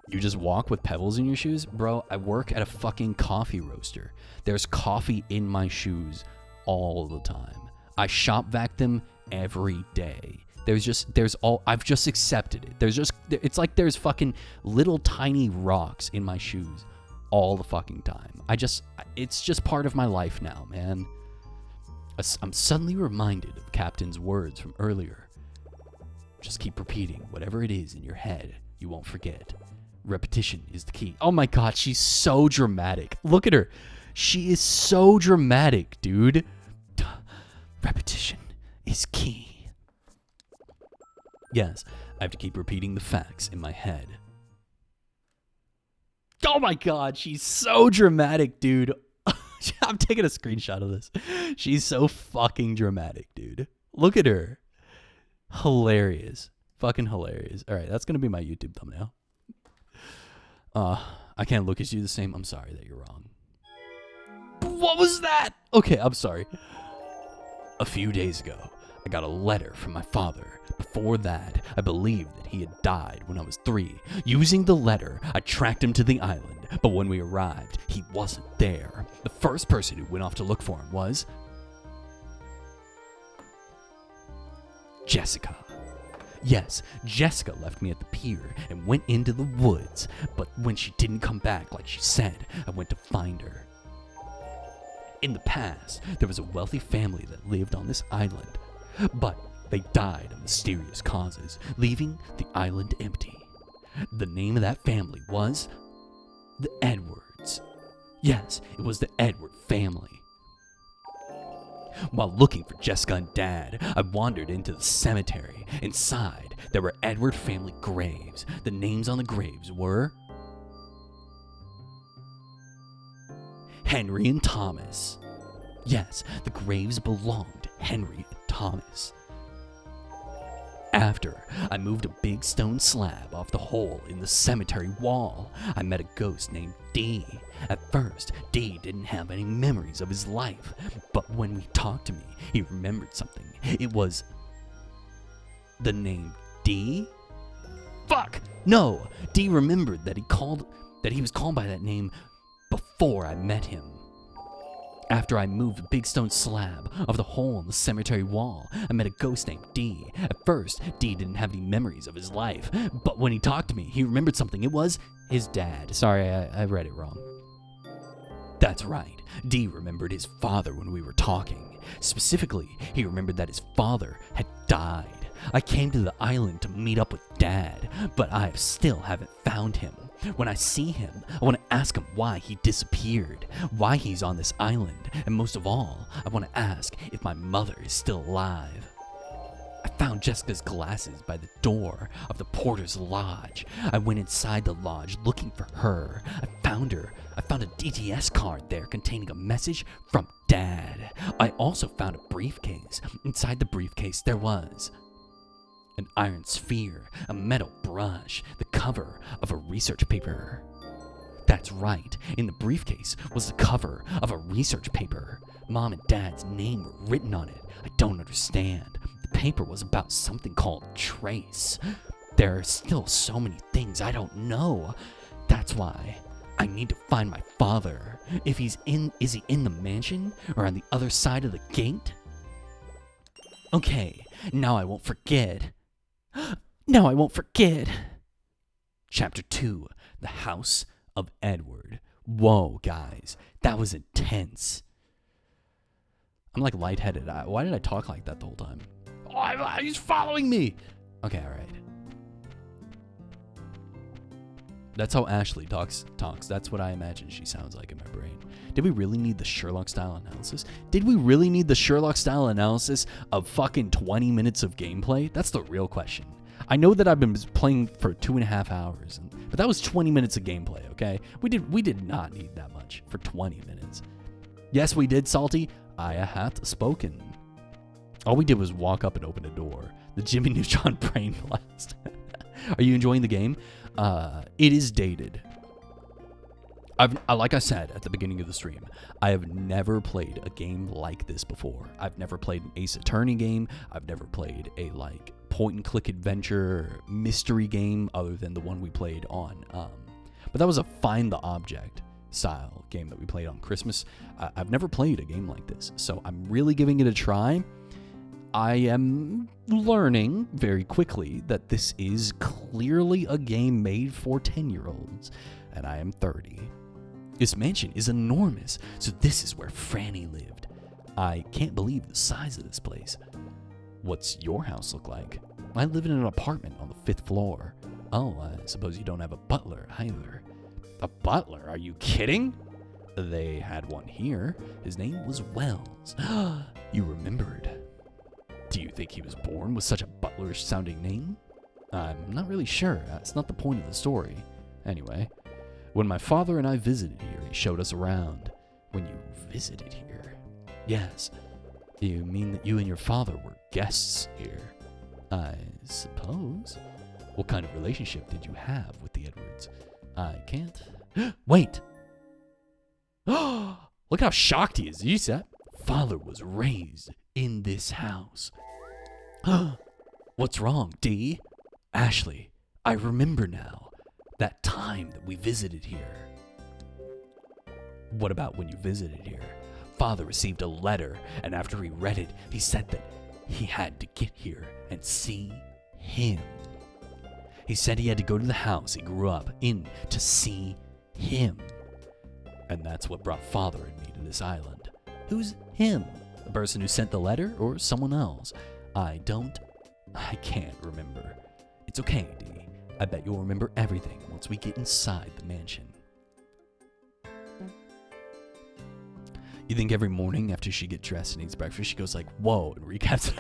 You just walk with pebbles in your shoes? Bro, I work at a fucking coffee roaster. There's coffee in my shoes all the time. I shop vac them every day. I've just accepted it. It's like there's fucking little tiny rocks in my shoes all the fucking time. It's just part of my life now, man. I'm suddenly reminded of Captain's words from earlier. Just keep repeating whatever it is in your head. You won't forget. Repetition is the key. Oh my god, she's so dramatic. Look at her. She is so dramatic, dude. Repetition is key. Yes, I have to keep repeating the facts in my head. Oh my god, she's so dramatic, dude. I'm taking a screenshot of this. She's so fucking dramatic, dude. Look at her. Hilarious. Fucking hilarious. All right, that's going to be my YouTube thumbnail. I can't look at you the same. I'm sorry that you're wrong. What was that? Okay, I'm sorry. A few days ago, I got a letter from my father. Before that, I believed that he had died when I was 3. Using the letter, I tracked him to the island, but when we arrived, he wasn't there. The first person who went off to look for him was... Jessica. Yes, Jessica left me at the pier and went into the woods, but when she didn't come back like she said, I went to find her. In the past, there was a wealthy family that lived on this island, but they died of mysterious causes, leaving the island empty. The name of that family was the Edwards. Yes, it was the Edward family. While looking for Jessica and Dad, I wandered into the cemetery. Inside, there were Edward family graves. The names on the graves were... Henry and Thomas. Yes, the graves belonged to Henry and Thomas. After I moved a big stone slab off the hole in the cemetery wall, I met a ghost named D. At first, D didn't have any memories of his life, but when he talked to me, he remembered something. It was the name D? Fuck! No! D remembered that he was called by that name before I met him. After I moved a big stone slab of the hole in the cemetery wall, I met a ghost named D. At first, D didn't have any memories of his life, but when he talked to me, he remembered something. It was his dad. Sorry, I read it wrong. That's right. D remembered his father when we were talking. Specifically, he remembered that his father had died. I came to the island to meet up with Dad, but I still haven't found him. When I see him, I want to ask him why he disappeared, why he's on this island, and most of all, I want to ask if my mother is still alive. I found Jessica's glasses by the door of the porter's lodge. I went inside the lodge looking for her. I found her. I found a DTS card there containing a message from Dad. I also found a briefcase. Inside the briefcase there was an iron sphere, a metal brush, the cover of a research paper. That's right, in the briefcase was the cover of a research paper. Mom and Dad's name were written on it. I don't understand. The paper was about something called Trace. There are still so many things I don't know. That's why I need to find my father. Is he in the mansion or on the other side of the gate? Okay, now I won't forget. Chapter 2, The House of Edward. Whoa, guys, that was intense. I'm like lightheaded. Why did I talk like that the whole time? Oh, he's following me. Okay, all right. That's how Ashley talks. That's what I imagine she sounds like in my brain. Did we really need the Sherlock-style analysis? Did we really need the Sherlock-style analysis of fucking 20 minutes of gameplay? That's the real question. I know that I've been playing for 2.5 hours, but that was 20 minutes of gameplay, okay? We did not need that much for 20 minutes. Yes, we did, Salty. I hath spoken. All we did was walk up and open a door. The Jimmy Neutron Brain Blast. Are you enjoying the game? It is dated. Like I said at the beginning of the stream, I have never played a game like this before. I've never played an Ace Attorney game. I've never played a point-and-click adventure mystery game other than the one we played on. But that was a Find the Object style game that we played on Christmas. I've never played a game like this, so I'm really giving it a try. I am learning very quickly that this is clearly a game made for 10-year-olds, and I am 30. This mansion is enormous, so this is where Franny lived. I can't believe the size of this place. What's your house look like? I live in an apartment on the 5th floor. Oh, I suppose you don't have a butler either. A butler? Are you kidding? They had one here. His name was Wells. You remembered. Do you think he was born with such a butler-sounding name? I'm not really sure. That's not the point of the story. Anyway, when my father and I visited here, he showed us around. When you visited here? Yes. You mean that you and your father were guests here? I suppose. What kind of relationship did you have with the Edwards? I can't. Wait! Look how shocked he is. You said father was raised in this house. What's wrong, D? Ashley, I remember now. That time that we visited here. What about when you visited here? Father received a letter, and after he read it, he said that he had to get here and see him. He said he had to go to the house he grew up in to see him. And that's what brought Father and me to this island. Who's him? The person who sent the letter or someone else? I can't remember. It's okay, D. I bet you'll remember everything once we get inside the mansion. You think every morning after she gets dressed and eats breakfast, she goes like, whoa, and recaps.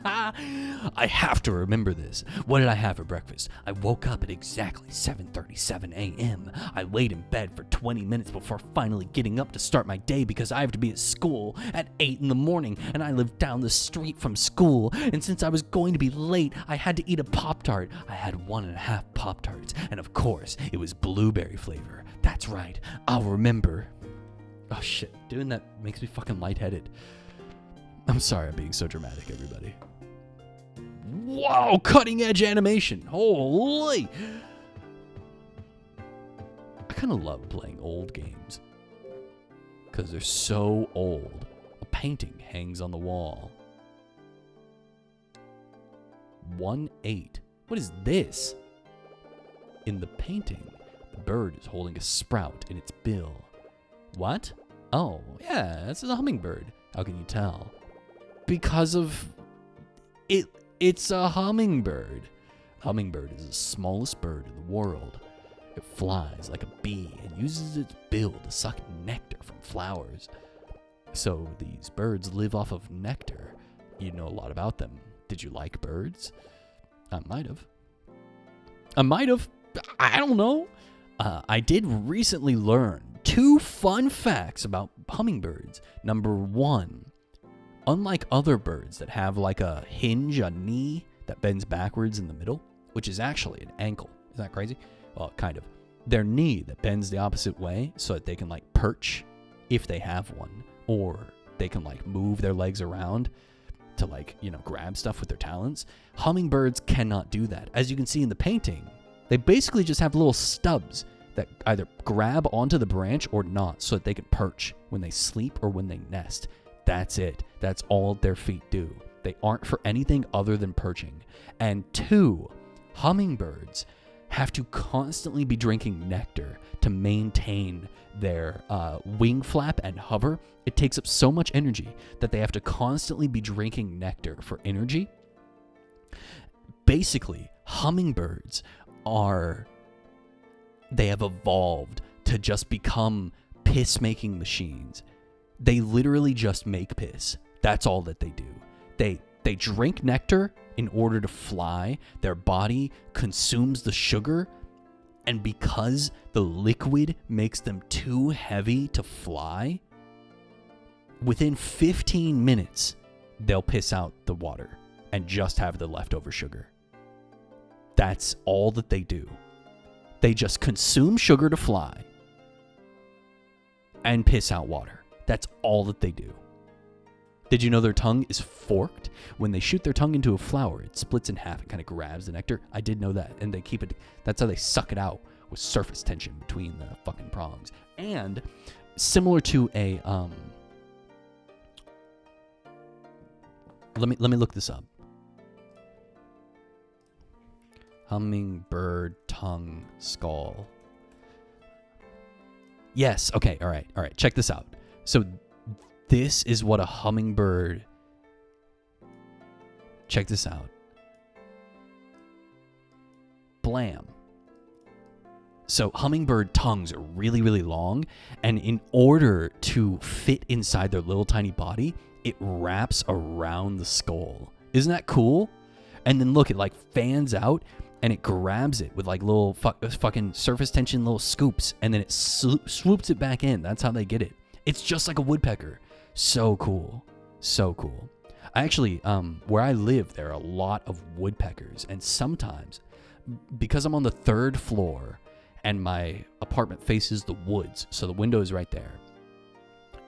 I have to remember this. What did I have for breakfast? I woke up at exactly 7:37 a.m. I laid in bed for 20 minutes before finally getting up to start my day because I have to be at school at 8 in the morning, and I live down the street from school, and since I was going to be late, I had to eat a Pop-Tart. I had 1.5 Pop-Tarts, and of course, it was blueberry flavor. That's right, I'll remember. Oh shit, doing that makes me fucking lightheaded. I'm sorry I'm being so dramatic, everybody. Whoa, cutting edge animation. Holy. I kind of love playing old games because they're so old. A painting hangs on the wall. 1-8. What is this? In the painting, the bird is holding a sprout in its bill. What? Oh, yeah, that's a hummingbird. How can you tell? Because of it. It's a hummingbird. Hummingbird is the smallest bird in the world. It flies like a bee and uses its bill to suck nectar from flowers. So these birds live off of nectar. You know a lot about them. Did you like birds? I might have. I don't know. I did recently learn 2 fun facts about hummingbirds. Number 1. Unlike other birds that have like a hinge, a knee that bends backwards in the middle, which is actually an ankle. Isn't that crazy? Well, kind of. Their knee that bends the opposite way so that they can like perch if they have one, or they can like move their legs around to like, grab stuff with their talons. Hummingbirds cannot do that. As you can see in the painting, they basically just have little stubs that either grab onto the branch or not so that they can perch when they sleep or when they nest. That's it. That's all their feet do. They aren't for anything other than perching. And 2, hummingbirds have to constantly be drinking nectar to maintain their wing flap and hover. It takes up so much energy that they have to constantly be drinking nectar for energy. Basically, hummingbirds they have evolved to just become piss-making machines. They literally just make piss. That's all that they do. They drink nectar in order to fly. Their body consumes the sugar, and because the liquid makes them too heavy to fly, within 15 minutes, they'll piss out the water and just have the leftover sugar. That's all that they do. They just consume sugar to fly and piss out water. That's all that they do. Did you know their tongue is forked? When they shoot their tongue into a flower, it splits in half and kind of grabs the nectar. I did know that. And they keep it, that's how they suck it out with surface tension between the fucking prongs. And similar to a, let me look this up. Hummingbird tongue skull. Yes, okay, all right. Check this out. So this is what a hummingbird... Check this out. Blam. So hummingbird tongues are really, really long, and in order to fit inside their little tiny body, it wraps around the skull. Isn't that cool? And then look, it like fans out, and it grabs it with like little fucking surface tension little scoops, and then it swoops it back in. That's how they get it. It's just like a woodpecker. So cool. So cool. I actually, where I live, there are a lot of woodpeckers. And sometimes, because I'm on the 3rd floor and my apartment faces the woods, so the window is right there,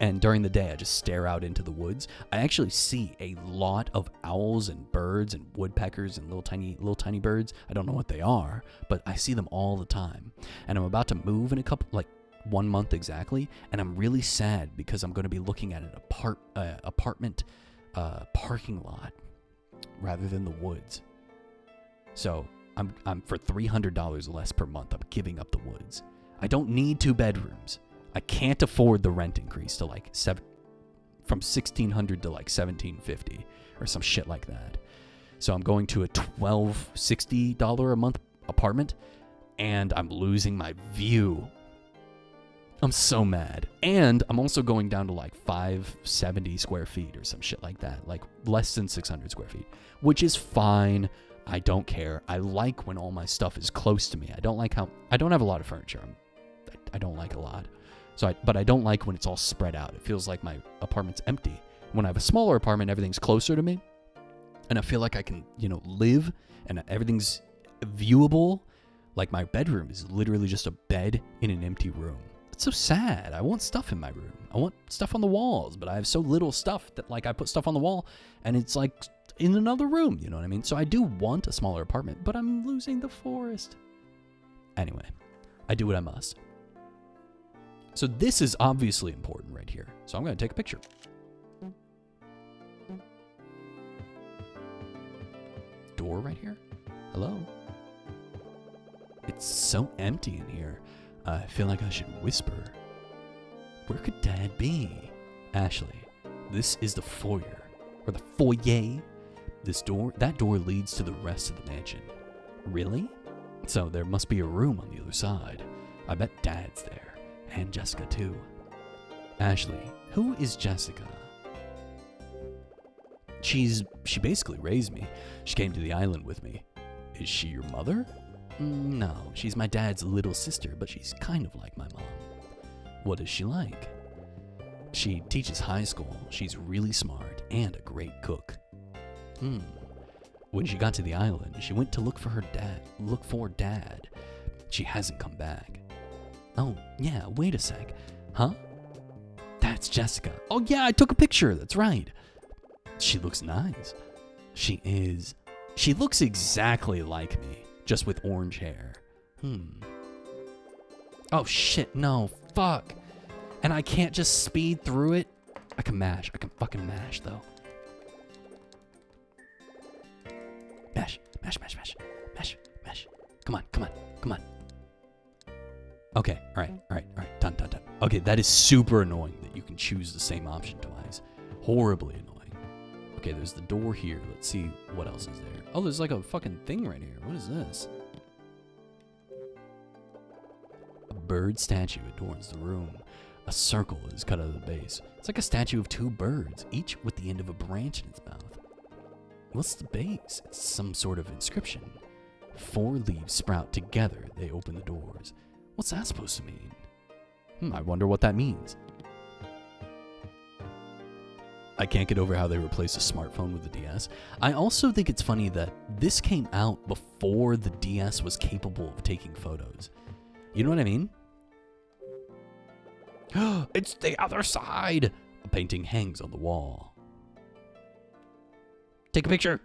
and during the day I just stare out into the woods, I actually see a lot of owls and birds and woodpeckers and little tiny birds. I don't know what they are, but I see them all the time. And I'm about to move in a couple, like 1 month exactly, and I'm really sad because I'm going to be looking at an apartment parking lot rather than the woods. So I'm for $300 less per month, I'm giving up the woods. I don't need 2 bedrooms. I can't afford the rent increase to like from $1,600 to like $1,750 or some shit like that. So I'm going to a $1,260 a month apartment, and I'm losing my view I'm so mad. And I'm also going down to like 570 square feet or some shit like that. Like less than 600 square feet, which is fine. I don't care. I like when all my stuff is close to me. I don't have a lot of furniture. I don't like a lot. But I don't like when it's all spread out. It feels like my apartment's empty. When I have a smaller apartment, everything's closer to me. And I feel like I can, live and everything's viewable. Like my bedroom is literally just a bed in an empty room. It's so sad. I want stuff in my room. I want stuff on the walls, but I have so little stuff that like I put stuff on the wall and it's like in another room, you know what I mean? So I do want a smaller apartment, but I'm losing the forest. Anyway, I do what I must. So this is obviously important right here. So I'm going to take a picture. Door right here? Hello? It's so empty in here. I feel like I should whisper. Where could Dad be? Ashley, this is the foyer. Or the foyer. That door leads to the rest of the mansion. Really? So there must be a room on the other side. I bet Dad's there. And Jessica too. Ashley, who is Jessica? She basically raised me. She came to the island with me. Is she your mother? No, she's my dad's little sister, but she's kind of like my mom. What is she like? She teaches high school. She's really smart and a great cook. When she got to the island, she went to look for Dad. She hasn't come back. Oh, yeah, wait a sec. Huh? That's Jessica. Oh, yeah, I took a picture. That's right. She looks nice. She is. She looks exactly like me, just with orange hair. Oh, shit, no, fuck. And I can't just speed through it? I can fucking mash, though. Mash. Come on. Okay, all right. Done. Okay, that is super annoying that you can choose the same option twice. Horribly annoying. Okay, there's the door here. Let's see what else is there. Oh, there's like a fucking thing right here. What is this? A bird statue adorns the room. A circle is cut out of the base. It's like a statue of two birds, each with the end of a branch in its mouth. What's the base? It's some sort of inscription. 4 leaves sprout together. They open the doors. What's that supposed to mean? I wonder what that means. I can't get over how they replaced a smartphone with the DS. I also think it's funny that this came out before the DS was capable of taking photos. You know what I mean? It's the other side! A painting hangs on the wall. Take a picture!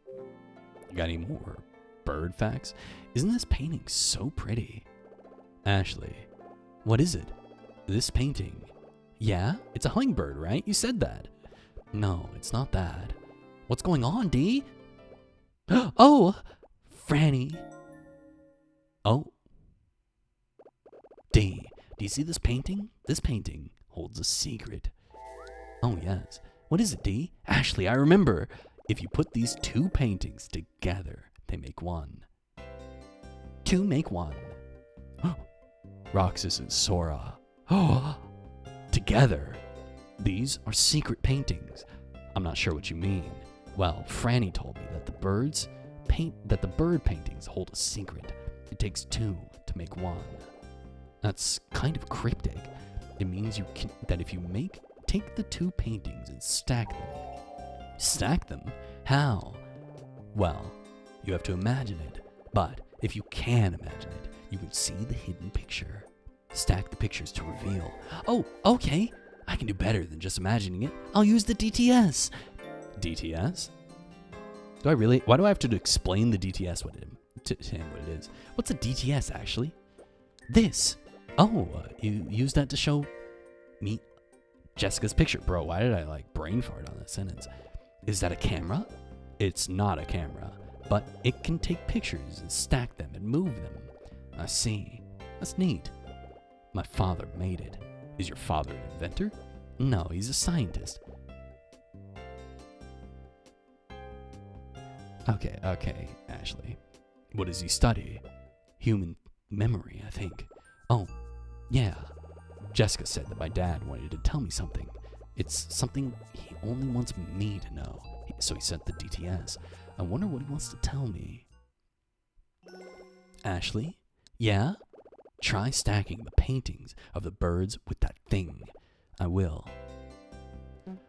You got any more bird facts? Isn't this painting so pretty? Ashley, what is it? This painting. Yeah? It's a hummingbird, right? You said that. No, it's not that. What's going on, D? Oh! Franny. Oh. D, do you see this painting? This painting holds a secret. Oh, yes. What is it, D? Ashley, I remember. If you put these 2 paintings together, they make one. 2 make one. Roxas and Sora. Oh, together. These are secret paintings. I'm not sure what you mean. Well, Franny told me that the bird paintings hold a secret. It takes 2 to make one. That's kind of cryptic. It means that if you take the 2 paintings and stack them. Stack them? How? Well, you have to imagine it. But if you can imagine it, you can see the hidden picture. Stack the pictures to reveal. Oh, okay. I can do better than just imagining it. I'll use the DTS. DTS? Do I really? Why do I have to explain the DTS to him what it is? What's a DTS, actually? This. Oh, you use that to show me Jessica's picture. Bro, why did I brain fart on that sentence? Is that a camera? It's not a camera, but it can take pictures and stack them and move them. I see. That's neat. My father made it. Is your father an inventor? No, he's a scientist. Okay, Ashley. What does he study? Human memory, I think. Oh, Yeah, Jessica said that my dad wanted to tell me something. It's something he only wants me to know. So he sent the DTS. I wonder what he wants to tell me. Ashley? Yeah? Try stacking the paintings of the birds with that thing. I will.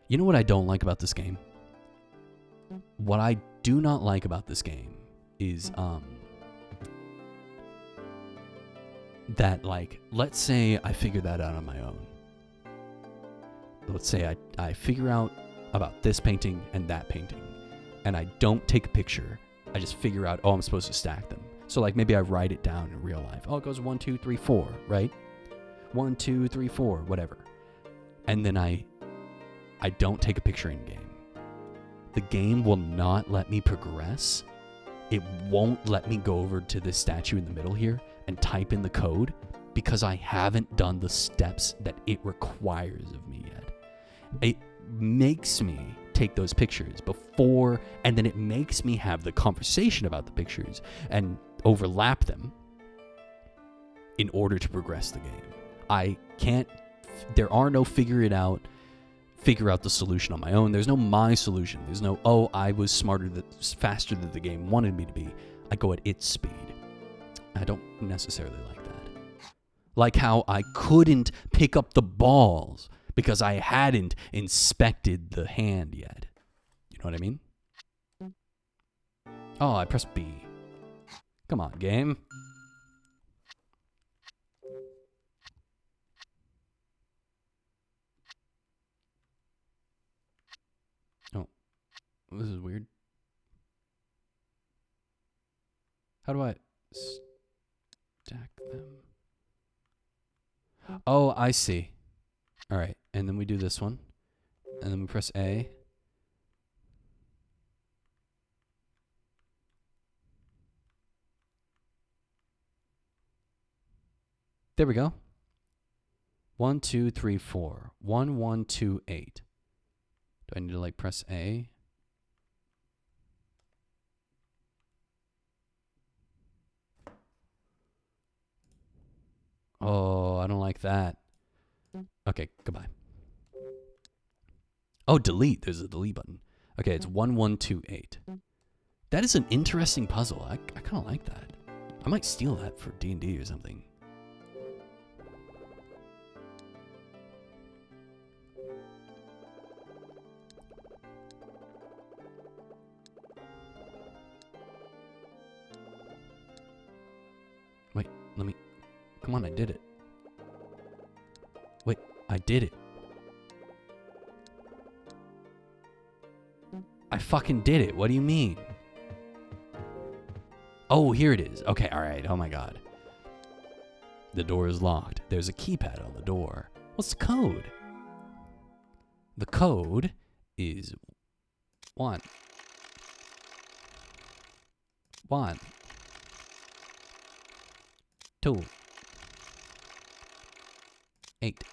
You know what I don't like about this game? What I do not like about this game is, that, like, let's say I figure that out on my own. Let's say I figure out about this painting and that painting, and I don't take a picture. I just figure out, oh, I'm supposed to stack them. So, like, maybe I write it down in real life. Oh, it goes 1, 2, 3, 4, right? 1, 2, 3, 4, whatever. And then I don't take a picture in game. The game will not let me progress. It won't let me go over to this statue in the middle here and type in the code because I haven't done the steps that it requires of me yet. It makes me take those pictures before, and then it makes me have the conversation about the pictures and overlap them in order to progress the game. I can't, there are no figure out the solution on my own. There's no my solution. There's no, oh, I was faster than the game wanted me to be. I go at its speed. I don't necessarily like that. Like how I couldn't pick up the balls because I hadn't inspected the hand yet. You know what I mean? Oh, I pressed B. Come on, game. Oh, this is weird. How do I stack them? Oh, I see. All right, and then we do this one, and then we press A. There we go. 1, 2, 3, 4. 1, 1, 2, 8. Do I need to like press A? Oh, I don't like that. Okay, goodbye. Oh, delete. There's a delete button. Okay, it's 1, 1, 2, 8. That is an interesting puzzle. I kind of like that. I might steal that for D&D or something. Wait, let me... Come on, I did it. Wait, I did it. I fucking did it. What do you mean? Oh, here it is. Okay, all right. Oh my god. The door is locked. There's a keypad on the door. What's the code? The code is 1. 1. 2. 8.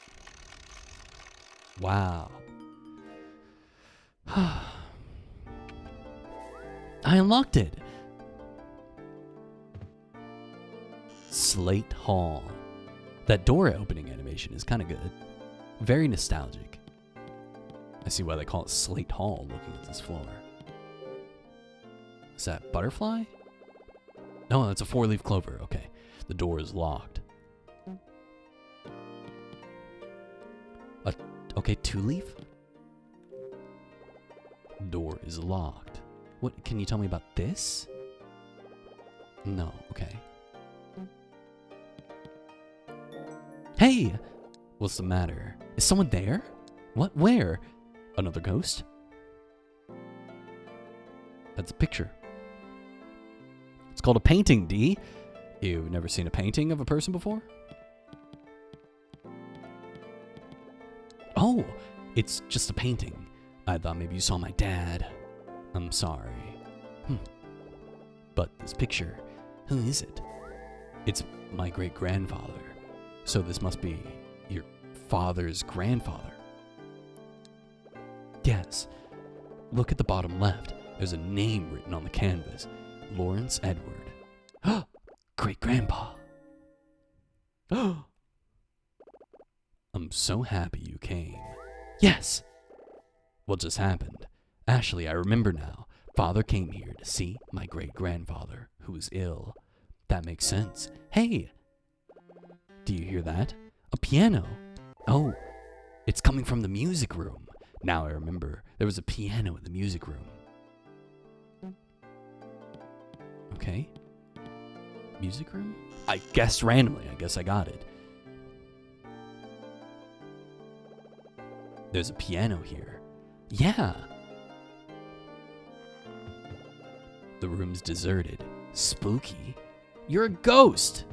Wow. I unlocked it. Slate Hall. That door opening animation is kind of good. Very nostalgic. I see why they call it Slate Hall looking at this floor. Is that butterfly? No, that's a 4-leaf clover. Okay. The door is locked. Okay, 2-leaf? Door is locked. What, can you tell me about this? No, okay. Hey! What's the matter? Is someone there? What? Where? Another ghost? That's a picture. It's called a painting, D. You've never seen a painting of a person before? Oh, it's just a painting. I thought maybe you saw my dad. I'm sorry. But this picture, who is it? It's my great-grandfather. So this must be your father's grandfather. Yes. Look at the bottom left. There's a name written on the canvas. Lawrence Edward. Great-grandpa. I'm so happy you came. Yes! What just happened? Ashley, I remember now. Father came here to see my great-grandfather, who was ill. That makes sense. Hey! Do you hear that? A piano! Oh, it's coming from the music room. Now I remember. There was a piano in the music room. Okay. Music room? I guessed randomly. I guess I got it. There's a piano here. Yeah. The room's deserted. Spooky. You're a ghost.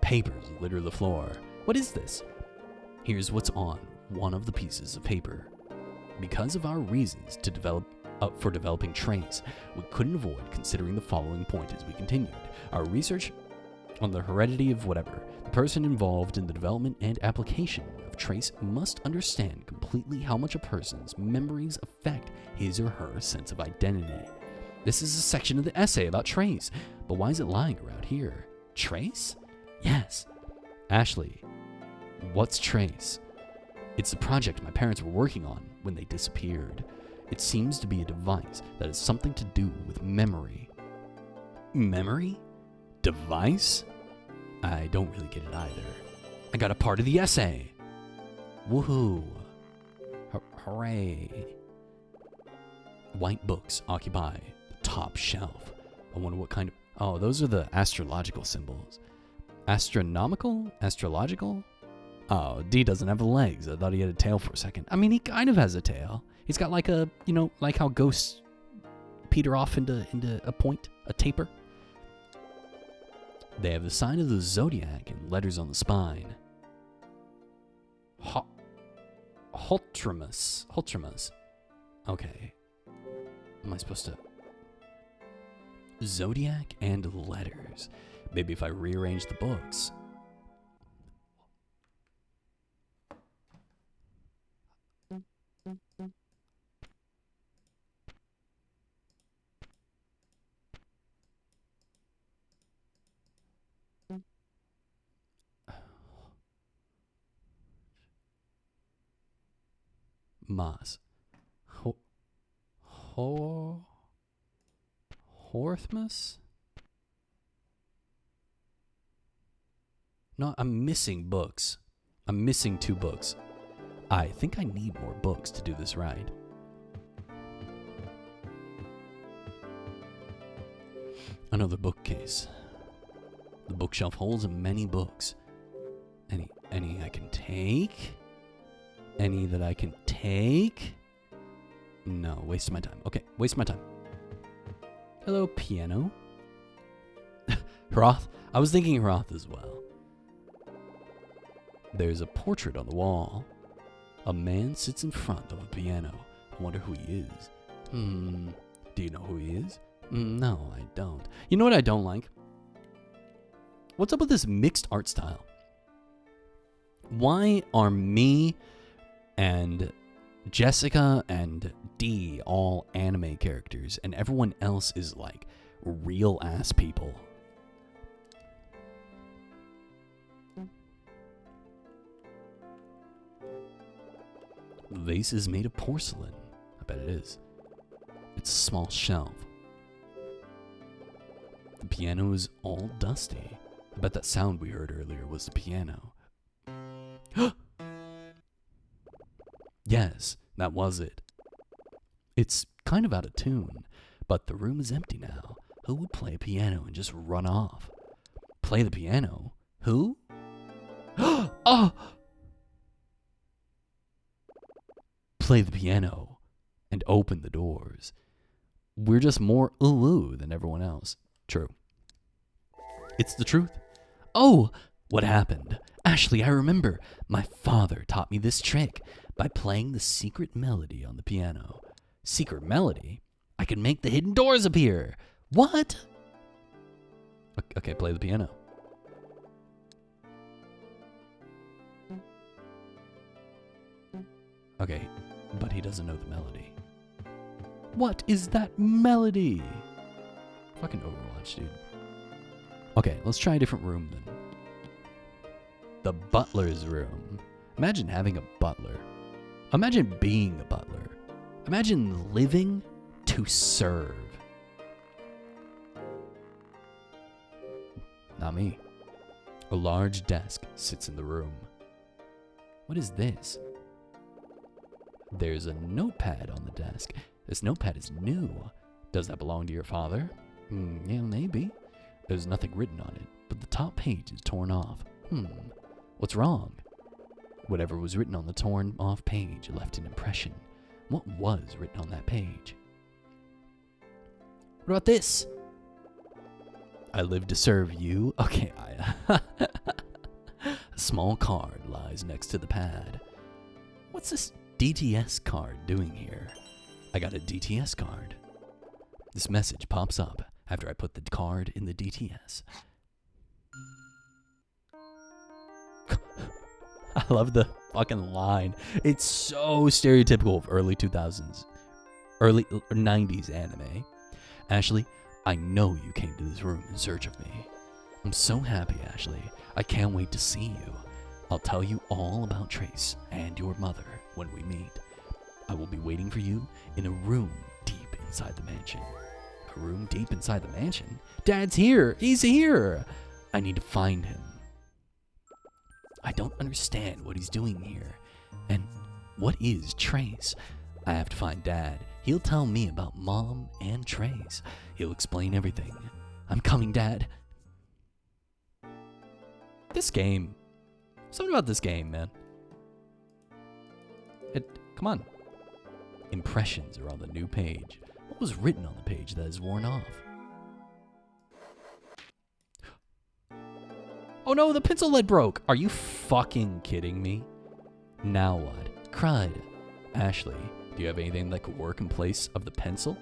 Papers litter the floor. What is this? Here's what's on one of the pieces of paper. Because of our reasons to for developing traits, we couldn't avoid considering the following point as we continued. Our research on the heredity of whatever. The person involved in the development and application of traits must understand completely how much a person's memories affect his or her sense of identity. This is a section of the essay about traits, but why is it lying around here? Trace? Yes. Ashley, what's Trace? It's the project my parents were working on when they disappeared. It seems to be a device that has something to do with memory. Memory? Device? I don't really get it either. I got a part of the essay. Woohoo. Hooray. White books occupy the top shelf. I wonder what kind of... Oh, those are the astrological symbols. Astronomical? Astrological? Oh, D doesn't have legs. I thought he had a tail for a second. I mean, he kind of has a tail. He's got like a, like how ghosts peter off into a point, a taper. They have the sign of the zodiac and letters on the spine. Holtramus. Okay. Am I supposed to... Zodiac and letters. Maybe if I rearrange the books. Mas. Horthmus? No, I'm missing books. I'm missing 2 books. I think I need more books to do this right. Another bookcase. The bookshelf holds many books. Any I can take? Any that I can take? No, waste my time. Okay, waste my time. Hello, piano. Hroth? I was thinking Hroth as well. There's a portrait on the wall. A man sits in front of a piano. I wonder who he is. Do you know who he is? No, I don't. You know what I don't like? What's up with this mixed art style? Why are me and Jessica and D all anime characters and everyone else is like real ass people? The vase is made of porcelain. I bet it is. It's a small shelf. The piano is all dusty. I bet that sound we heard earlier was the piano. Yes, that was it. It's kind of out of tune, but the room is empty now. Who would play a piano and just run off? Play the piano? Who? Oh! Play the piano and open the doors. We're just more ooh than everyone else. True. It's the truth. Oh, what happened? Ashley, I remember. My father taught me this trick by playing the secret melody on the piano. Secret melody? I can make the hidden doors appear. What? Okay, play the piano. Okay, but he doesn't know the melody. What is that melody? Fucking Overwatch, dude. Okay, let's try a different room then. The butler's room. Imagine having a butler. Imagine being a butler. Imagine living to serve. Not me. A large desk sits in the room. What is this? There's a notepad on the desk. This notepad is new. Does that belong to your father? Yeah, maybe. There's nothing written on it, but the top page is torn off. What's wrong? Whatever was written on the torn off page left an impression. What was written on that page? What about this? I live to serve you. Okay, a small card lies next to the pad. What's this DTS card doing here? I got a DTS card. This message pops up after I put the card in the DTS. I love the fucking line. It's so stereotypical of early 2000s, early 90s anime. Ashley, I know you came to this room in search of me. I'm so happy, Ashley. I can't wait to see you. I'll tell you all about Trace and your mother when we meet. I will be waiting for you in a room deep inside the mansion. A room deep inside the mansion? Dad's here! He's here! I need to find him. I don't understand what he's doing here. And what is Trace? I have to find Dad. He'll tell me about Mom and Trace. He'll explain everything. I'm coming, Dad. This game. Something about this game, man. Come on. Impressions are on the new page. What was written on the page that is worn off? Oh no, the pencil lead broke. Are you fucking kidding me? Now what? Crud. Ashley, do you have anything that could work in place of the pencil?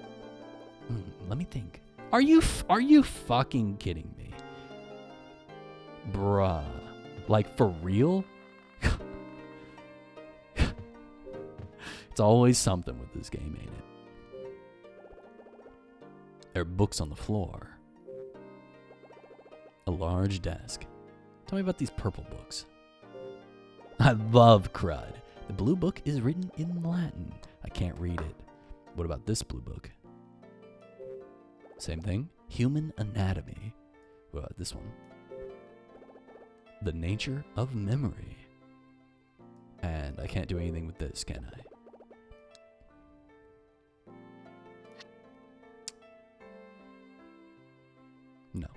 Let me think. Are you fucking kidding me? Bruh. Like, for real? It's always something with this game, ain't it? There are books on the floor. A large desk. Tell me about these purple books. I love crud. The blue book is written in Latin. I can't read it. What about this blue book? Same thing. Human anatomy. What about this one? The nature of memory. And I can't do anything with this, can I? No.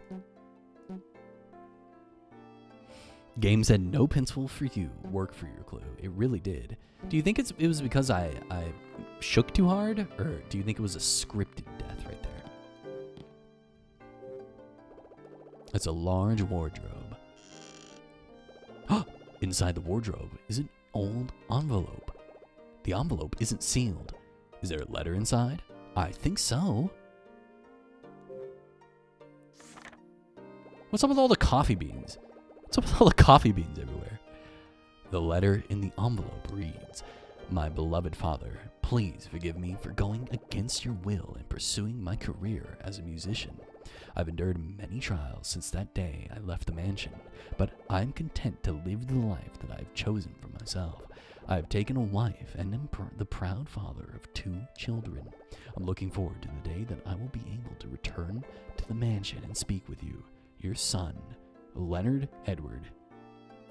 Game said no pencil for you. Work for your clue. It really did. Do you think it was because I shook too hard? Or do you think it was a scripted death right there? It's a large wardrobe. Inside the wardrobe is an old envelope. The envelope isn't sealed. Is there a letter inside? I think so. What's up with all the coffee beans? What's up with all the coffee beans everywhere? The letter in the envelope reads, "My beloved father, please forgive me for going against your will and pursuing my career as a musician. I've endured many trials since that day I left the mansion, but I'm content to live the life that I've chosen for myself. I have taken a wife and am the proud father of 2 children. I'm looking forward to the day that I will be able to return to the mansion and speak with you. Your son, Leonard Edward."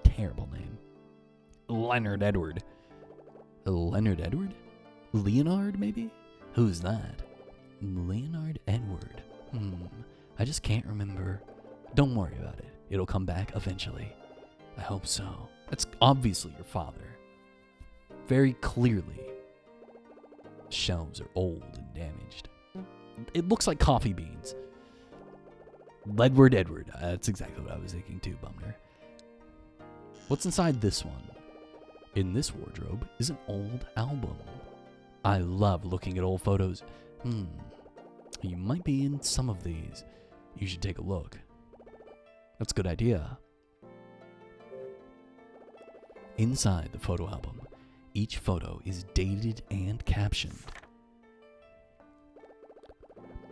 Terrible name. Leonard Edward. Leonard Edward? Leonard, maybe? Who's that? Leonard Edward. I just can't remember. Don't worry about it. It'll come back eventually. I hope so. That's obviously your father. Very clearly. Shelves are old and damaged. It looks like coffee beans. Ledward Edward. That's exactly what I was thinking too, Bumner. What's inside this one? In this wardrobe is an old album. I love looking at old photos. You might be in some of these. You should take a look. That's a good idea. Inside the photo album, each photo is dated and captioned.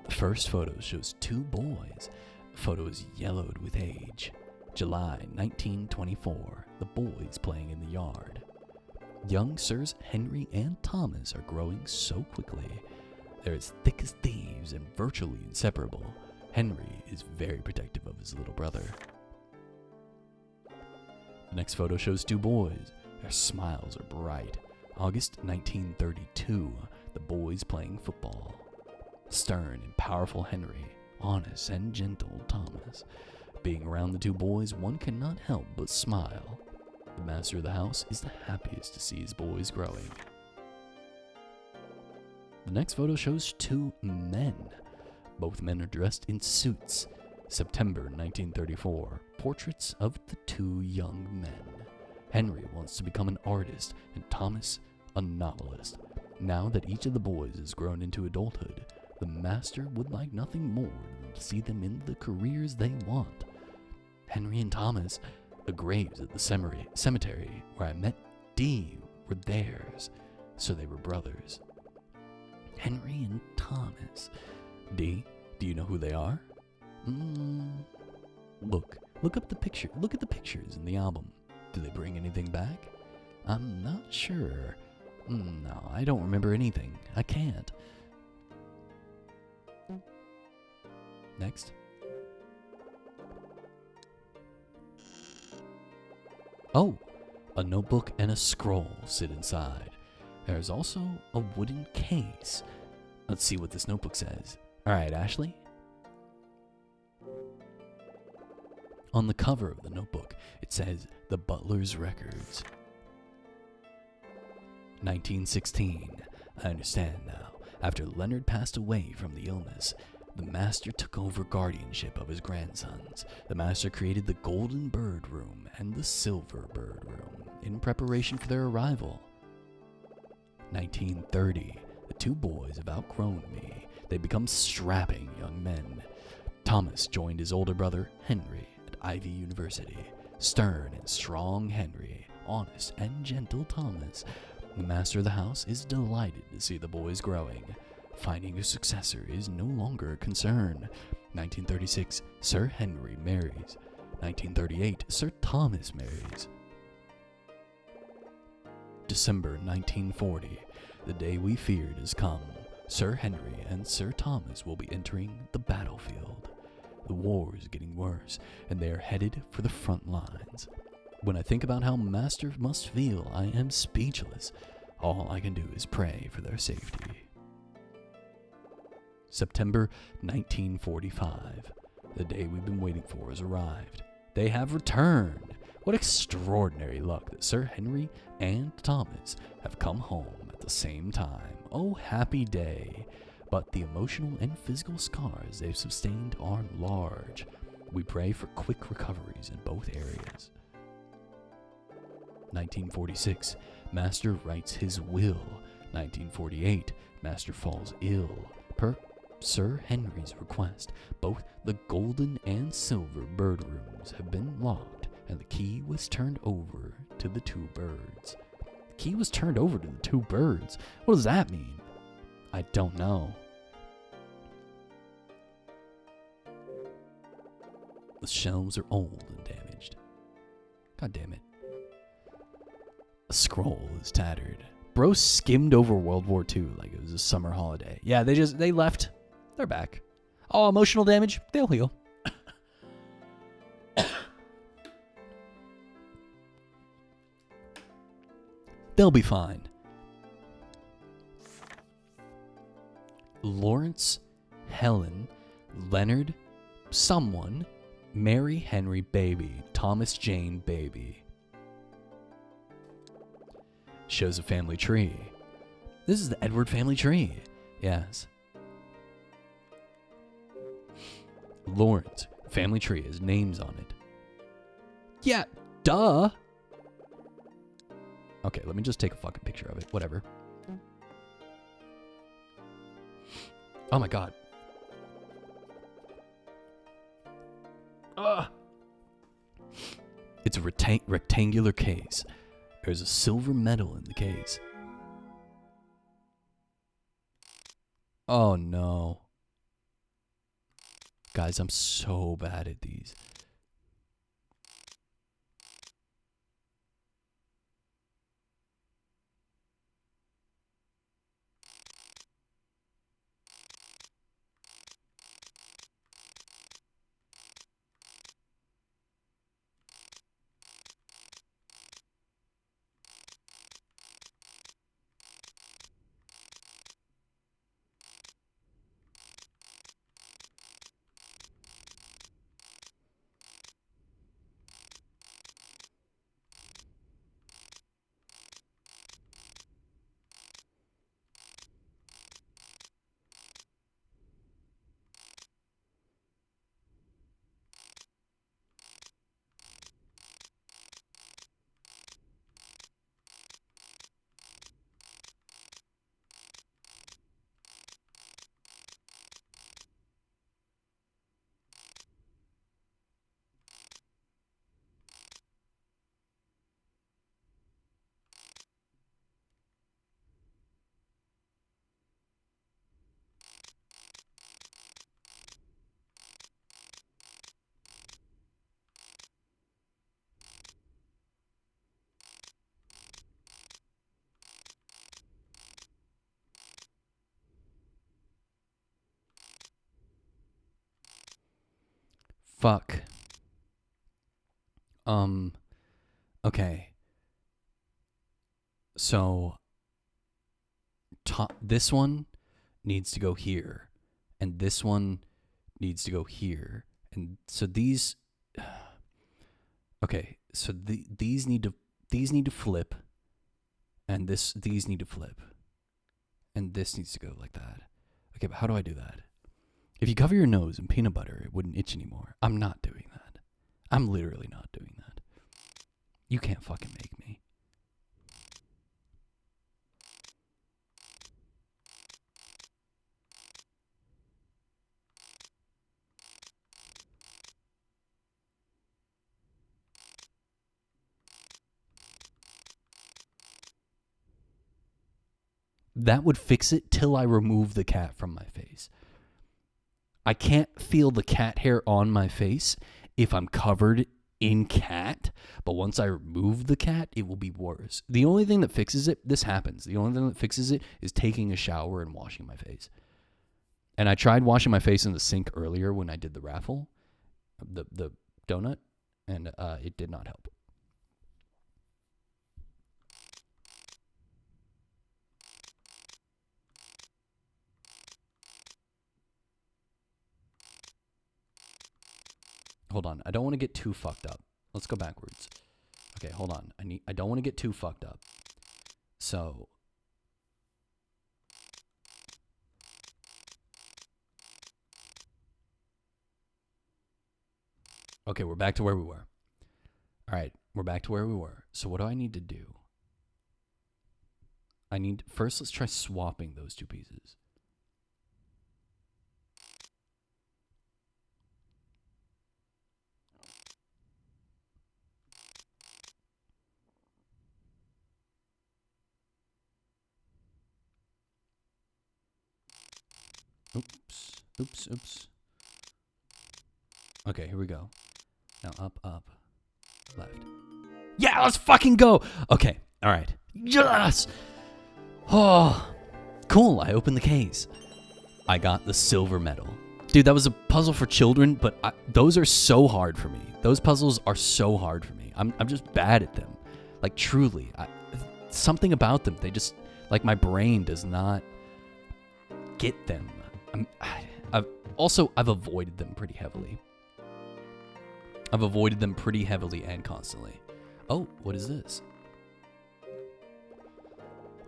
The first photo shows 2 boys. The photo is yellowed with age. July 1924. The boys playing in the yard. Young Sirs Henry and Thomas are growing so quickly. They're as thick as thieves and virtually inseparable. Henry is very protective of his little brother. The next photo shows two boys. Their smiles are bright. August 1932, the boys playing football. Stern and powerful Henry, honest and gentle Thomas. Being around the two boys, one cannot help but smile. The master of the house is the happiest to see his boys growing. The next photo shows two men. Both men are dressed in suits. September 1934, portraits of the two young men. Henry wants to become an artist and Thomas a novelist. Now that each of the boys has grown into adulthood, the master would like nothing more than to see them in the careers they want. Henry and Thomas, the graves at the cemetery where I met Dee, were theirs, so they were brothers. Henry and Thomas. Dee, do you know who they are? Look up the picture. Look at the pictures in the album. Do they bring anything back? I'm not sure. No, I don't remember anything. I can't. Next. Oh, a notebook and a scroll sit inside. There's also a wooden case. Let's see what this notebook says. All right, Ashley. On the cover of the notebook, it says The Butler's Records. 1916. I understand now. After Leonard passed away from the illness, the master took over guardianship of his grandsons. The master created the Golden Bird Room and the Silver Bird Room in preparation for their arrival. 1930. The two boys have outgrown me. They become strapping young men. Thomas joined his older brother, Henry, at Ivy University. Stern and strong Henry, honest and gentle Thomas. The master of the house is delighted to see the boys growing. Finding a successor is no longer a concern. 1936, Sir Henry marries. 1938, Sir Thomas marries. December 1940, the day we feared has come. Sir Henry and Sir Thomas will be entering the battlefield. The war is getting worse, and they are headed for the front lines. When I think about how Master must feel, I am speechless. All I can do is pray for their safety. September 1945. The day we've been waiting for has arrived. They have returned. What extraordinary luck that Sir Henry and Thomas have come home at the same time. Oh, happy day. But the emotional and physical scars they've sustained are large. We pray for quick recoveries in both areas. 1946, Master writes his will. 1948, Master falls ill. Per Sir Henry's request, both the golden and silver bird rooms have been locked, and the key was turned over to the two birds. The key was turned over to the two birds? What does that mean? I don't know. The shelves are old and damaged. God damn it. A scroll is tattered. Bro skimmed over World War II like it was a summer holiday. Yeah, they left. They're back. Oh, emotional damage? They'll heal. They'll be fine. Lawrence, Helen, Leonard, someone, Mary Henry baby, Thomas Jane baby. Shows a family tree. This is the Edward family tree. Yes. Lawrence family tree has names on it. Yeah, duh. Okay, let me just take a fucking picture of it. Whatever. Oh my god. Ugh. It's a rectangular case. There's a silver medal in the case. Oh no. Guys, I'm so bad at these. Fuck. Okay. So this one needs to go here, and this one needs to go here, and so these. Okay, so these need to flip, and these need to flip, and this needs to go like that. Okay, but how do I do that? If you cover your nose in peanut butter, it wouldn't itch anymore. I'm not doing that. I'm literally not doing that. You can't fucking make me. That would fix it till I remove the cat from my face. I can't feel the cat hair on my face if I'm covered in cat, but once I remove the cat, it will be worse. The only thing that fixes it, this happens, the only thing that fixes it is taking a shower and washing my face. And I tried washing my face in the sink earlier when I did the raffle, the donut, and it did not help. Hold on. I don't want to get too fucked up. Let's go backwards. Okay, hold on. I don't want to get too fucked up. So okay, we're back to where we were. All right, we're back to where we were. So what do I need to do? First let's try swapping those two pieces. Oops. Okay, here we go. Now up, left. Yeah, let's fucking go. Okay, all right. Yes. Oh, cool. I opened the case. I got the silver medal. Dude, that was a puzzle for children, but those are so hard for me. Those puzzles are so hard for me. I'm just bad at them. Like, truly. Something about them, they just, like, my brain does not get them. I've avoided them pretty heavily. I've avoided them pretty heavily and constantly. Oh, what is this?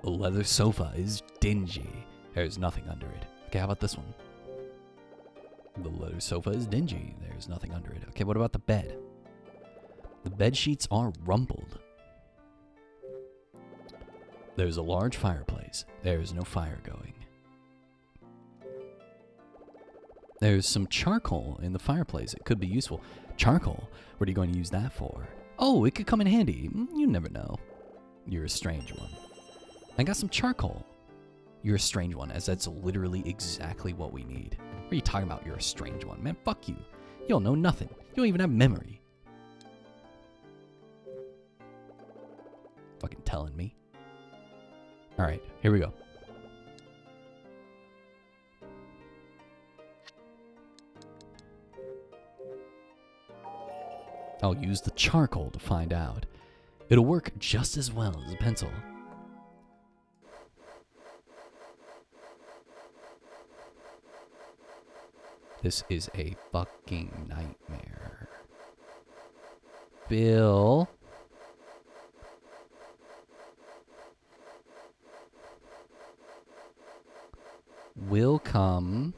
The leather sofa is dingy. There's nothing under it. Okay, how about this one? The leather sofa is dingy. There's nothing under it. Okay, what about the bed? The bed sheets are rumpled. There's a large fireplace. There is no fire going. There's some charcoal in the fireplace. It could be useful. Charcoal? What are you going to use that for? Oh, it could come in handy. You never know. You're a strange one. I got some charcoal. You're a strange one, as that's literally exactly what we need. What are you talking about? You're a strange one. Man, fuck you. You don't know nothing. You don't even have memory. Fucking telling me. Alright, here we go. I'll use the charcoal to find out. It'll work just as well as a pencil. This is a fucking nightmare. Bill. Will come.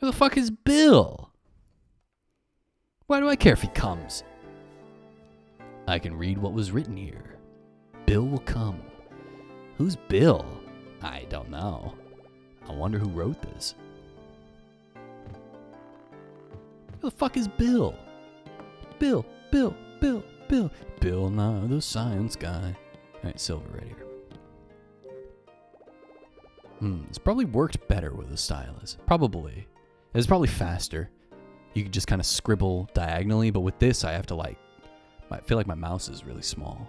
Who the fuck is Bill? Why do I care if he comes? I can read what was written here. Bill will come. Who's Bill? I don't know. I wonder who wrote this. Who the fuck is Bill? Bill. Bill Nye the Science Guy. Alright, silver right here. It's probably worked better with a stylus. Probably. It's probably faster. You could just kind of scribble diagonally, but with this I have to like, I feel like my mouse is really small.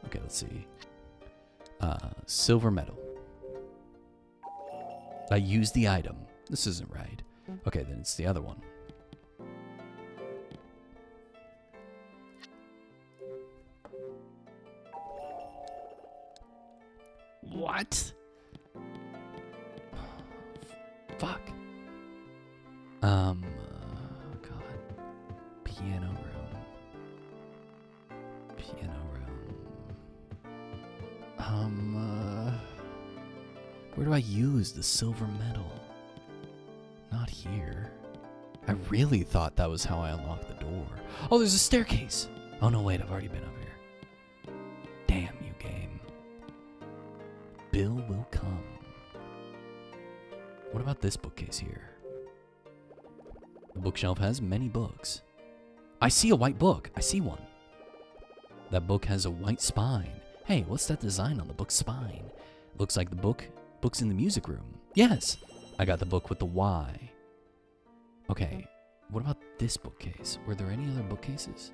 Okay, let's see. Silver medal. I used the item. This isn't right. Okay, then it's the other one. What? Fuck. God. Piano room. Where do I use the silver medal? Not here. I really thought that was how I unlocked the door. Oh, there's a staircase. Oh no, wait, I've already been up here. Damn you, game. Bill will come. What about this bookcase here? The bookshelf has many books. I see a white book. I see one. That book has a white spine. Hey, what's that design on the book's spine? Looks like the book's in the music room. Yes, I got the book with the Y. Okay, what about this bookcase? Were there any other bookcases?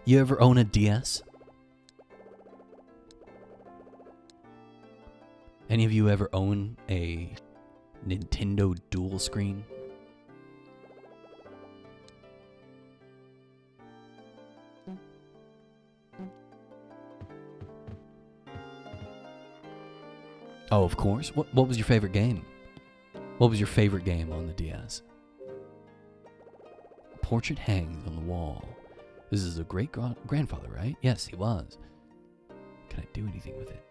You ever own a DS? Any of you ever own a Nintendo dual screen? Oh, of course. What was your favorite game? What was your favorite game on the DS? Portrait hangs on the wall. This is a great-grandfather, right? Yes, he was. Can I do anything with it?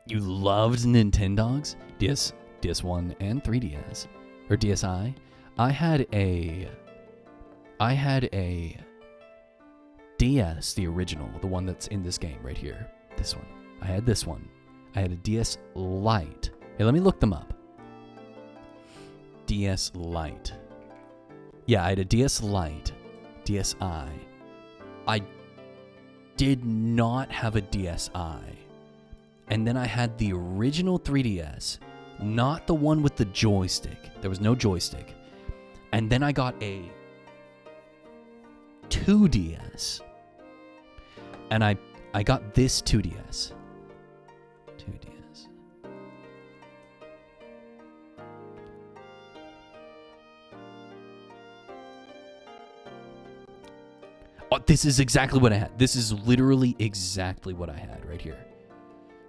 You loved Nintendogs? DS1 and 3DS. Or DSi? I had a DS, the original, the one that's in this game right here. This one. I had this one. I had a DS Lite. Hey, let me look them up. DS Lite. Yeah, I had a DS Lite. DSi. I did not have a DSi. And then I had the original 3DS, not the one with the joystick. There was no joystick. And then I got a 2DS. And I got this 2DS. 2DS. Oh, this is exactly what I had. This is literally exactly what I had right here.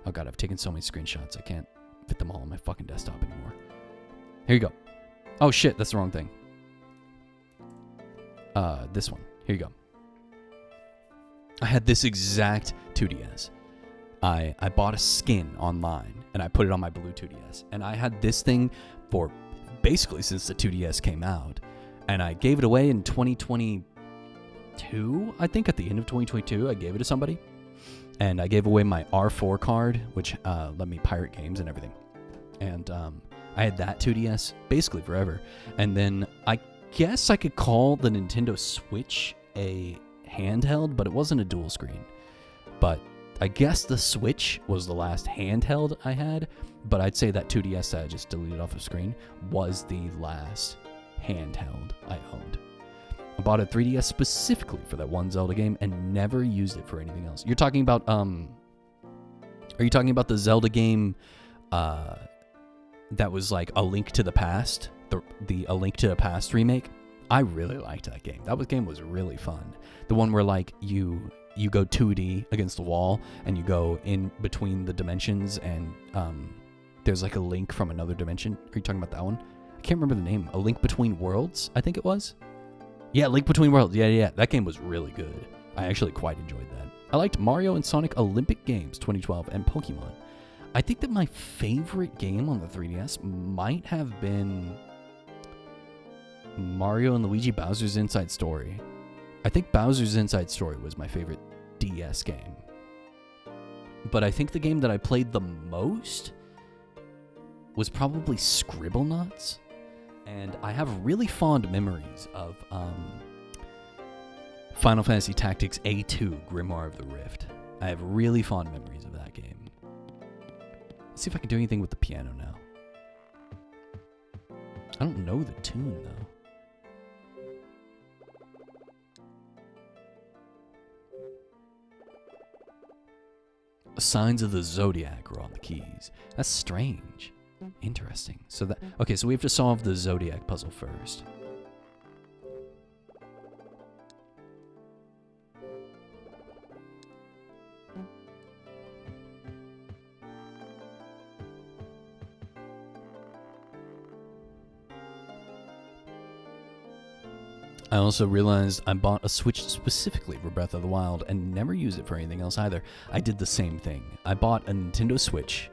Oh god, I've taken so many screenshots. I can't fit them all on my fucking desktop anymore. Here you go. Oh shit, that's the wrong thing. This one. Here you go. I had this exact 2DS. I bought a skin online, and I put it on my blue 2DS. And I had this thing for basically since the 2DS came out. And I gave it away in 2022, I think at the end of 2022, I gave it to somebody. And I gave away my R4 card, which let me pirate games and everything. And I had that 2DS basically forever. And then I guess I could call the Nintendo Switch a handheld, but it wasn't a dual screen. But I guess the Switch was the last handheld I had. But I'd say that 2DS that I just deleted off the screen was the last handheld I owned. I bought a 3DS specifically for that one Zelda game and never used it for anything else. You're talking about, are you talking about the Zelda game, that was like A Link to the Past? The A Link to the Past remake? I really liked that game. That game was really fun. The one where like you go 2D against the wall and you go in between the dimensions and, there's like a link from another dimension. Are you talking about that one? I can't remember the name. A Link Between Worlds, I think it was. Yeah, Link Between Worlds. Yeah. That game was really good. I actually quite enjoyed that. I liked Mario and Sonic Olympic Games 2012 and Pokemon. I think that my favorite game on the 3DS might have been Mario and Luigi Bowser's Inside Story. I think Bowser's Inside Story was my favorite DS game. But I think the game that I played the most was probably Scribblenauts. And I have really fond memories of Final Fantasy Tactics A2, Grimoire of the Rift. I have really fond memories of that game. Let's see if I can do anything with the piano now. I don't know the tune, though. Signs of the Zodiac are on the keys. That's strange. Interesting. So that okay, so we have to solve the Zodiac puzzle first. I also realized I bought a Switch specifically for Breath of the Wild and never use it for anything else either. I did the same thing. I bought a Nintendo Switch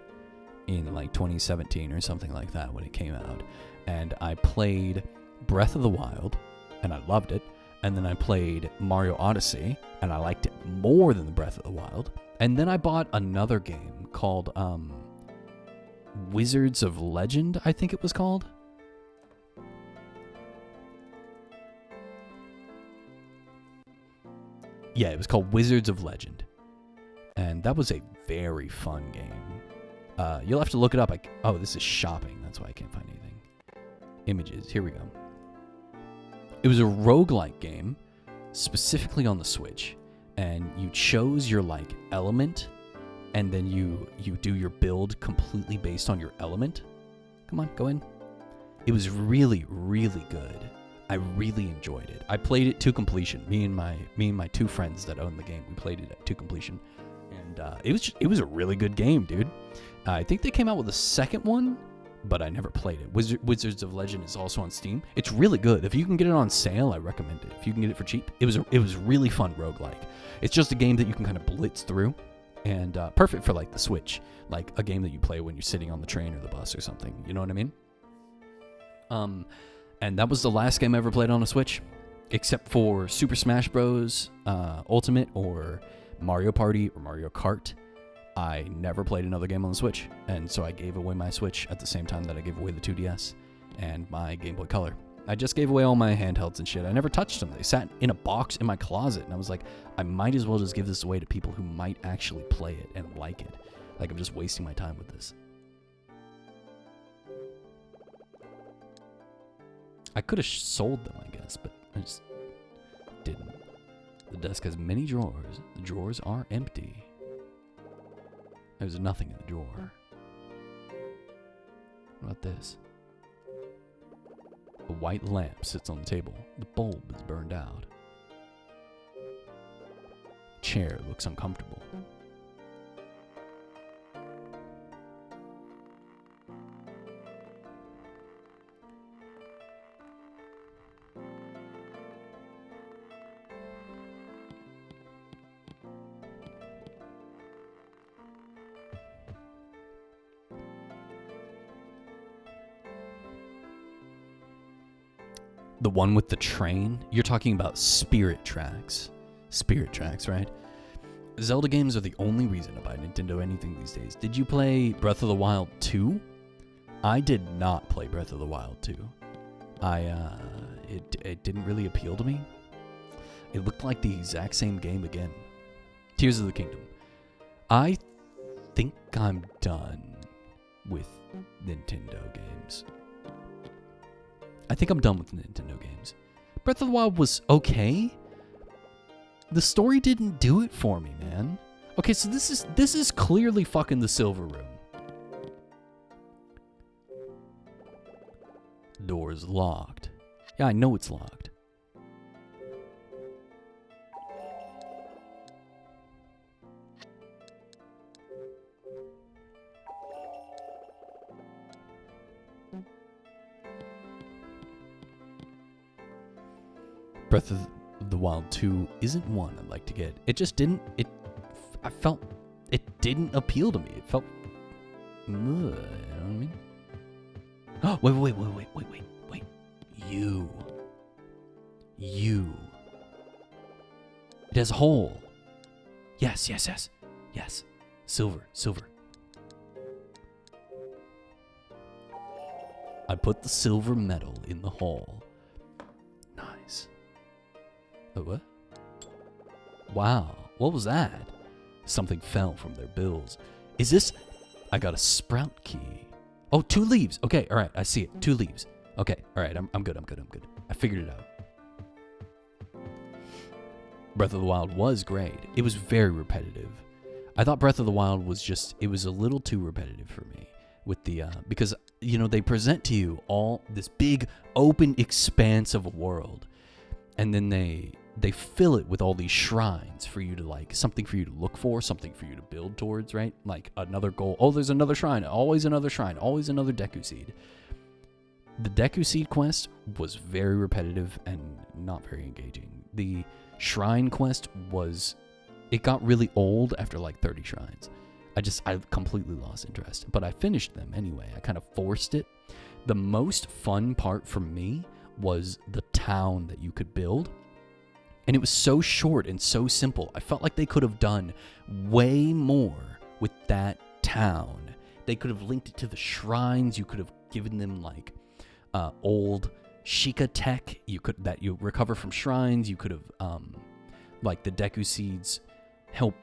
in like 2017 or something like that when it came out. And I played Breath of the Wild and I loved it. And then I played Mario Odyssey and I liked it more than the Breath of the Wild. And then I bought another game called Wizards of Legend, I think it was called. Yeah, it was called Wizards of Legend. And that was a very fun game. You'll have to look it up. Oh, this is shopping. That's why I can't find anything. Images. Here we go. It was a roguelike game, specifically on the Switch. And you chose your, like, element. And then you do your build completely based on your element. Come on, go in. It was really, really good. I really enjoyed it. I played it to completion. Me and my two friends that own the game, we played it to completion, and it was a really good game, dude. I think they came out with a second one, but I never played it. Wizards of Legend is also on Steam. It's really good. If you can get it on sale, I recommend it. If you can get it for cheap, it was really fun roguelike. It's just a game that you can kind of blitz through, and perfect for like the Switch, like a game that you play when you're sitting on the train or the bus or something. You know what I mean? And that was the last game I ever played on a Switch, except for Super Smash Bros. Ultimate or Mario Party or Mario Kart. I never played another game on the Switch, and so I gave away my Switch at the same time that I gave away the 2DS and my Game Boy Color. I just gave away all my handhelds and shit. I never touched them. They sat in a box in my closet, and I was like, I might as well just give this away to people who might actually play it and like it. Like, I'm just wasting my time with this. I could have sold them, I guess, but I just didn't. The desk has many drawers. The drawers are empty. There's nothing in the drawer. What about this? A white lamp sits on the table. The bulb is burned out. Chair looks uncomfortable. The one with the train? You're talking about Spirit Tracks. Spirit Tracks, right? Zelda games are the only reason to buy Nintendo anything these days. Did you play Breath of the Wild 2? I did not play Breath of the Wild 2. It didn't really appeal to me. It looked like the exact same game again. Tears of the Kingdom. I think I'm done with Nintendo games. I think I'm done with Nintendo games. Breath of the Wild was okay. The story didn't do it for me, man. Okay, so this is clearly fucking the Silver Room. Door's locked. Yeah, I know it's locked. Breath of the Wild 2 isn't one I'd like to get. It just didn't, I felt it didn't appeal to me. It felt You know what I mean? Oh, wait. You. It has a hole. Yes. Silver. I put the silver medal in the hole. Nice. Oh, what? Wow. What was that? Something fell from their bills. Is this... I got a sprout key. Oh, 2 leaves. Okay, all right. I see it. 2 leaves. Okay, all right. I'm good. I figured it out. Breath of the Wild was great. It was very repetitive. I thought Breath of the Wild was just... It was a little too repetitive for me. With the... because, you know, they present to you all this big, open expanse of a world. And then they fill it with all these shrines for you to, like, something for you to look for, something for you to build towards, right? Like, another goal. Oh, there's another shrine. Always another shrine. Always another Deku Seed. The Deku Seed quest was very repetitive and not very engaging. The shrine quest was... It got really old after, like, 30 shrines. I completely lost interest. But I finished them anyway. I kind of forced it. The most fun part for me was the town that you could build. And it was so short and so simple. I felt like they could have done way more with that town. They could have linked it to the shrines. You could have given them, like, old Sheikah tech that you recover from shrines. You could have, like, the Deku Seeds help,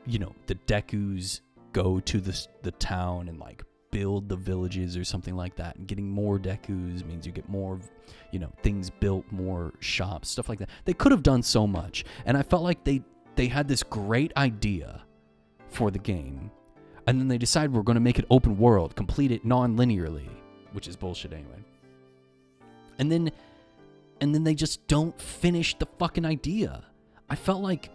you know, the Dekus go to the town and, like, build the villages or something like that. And getting more Dekus means you get more, you know, things built, more shops, stuff like that. They could have done so much. And I felt like they had this great idea for the game. And then they decided we're going to make it open world, complete it non-linearly, which is bullshit anyway. And then they just don't finish the fucking idea. I felt like...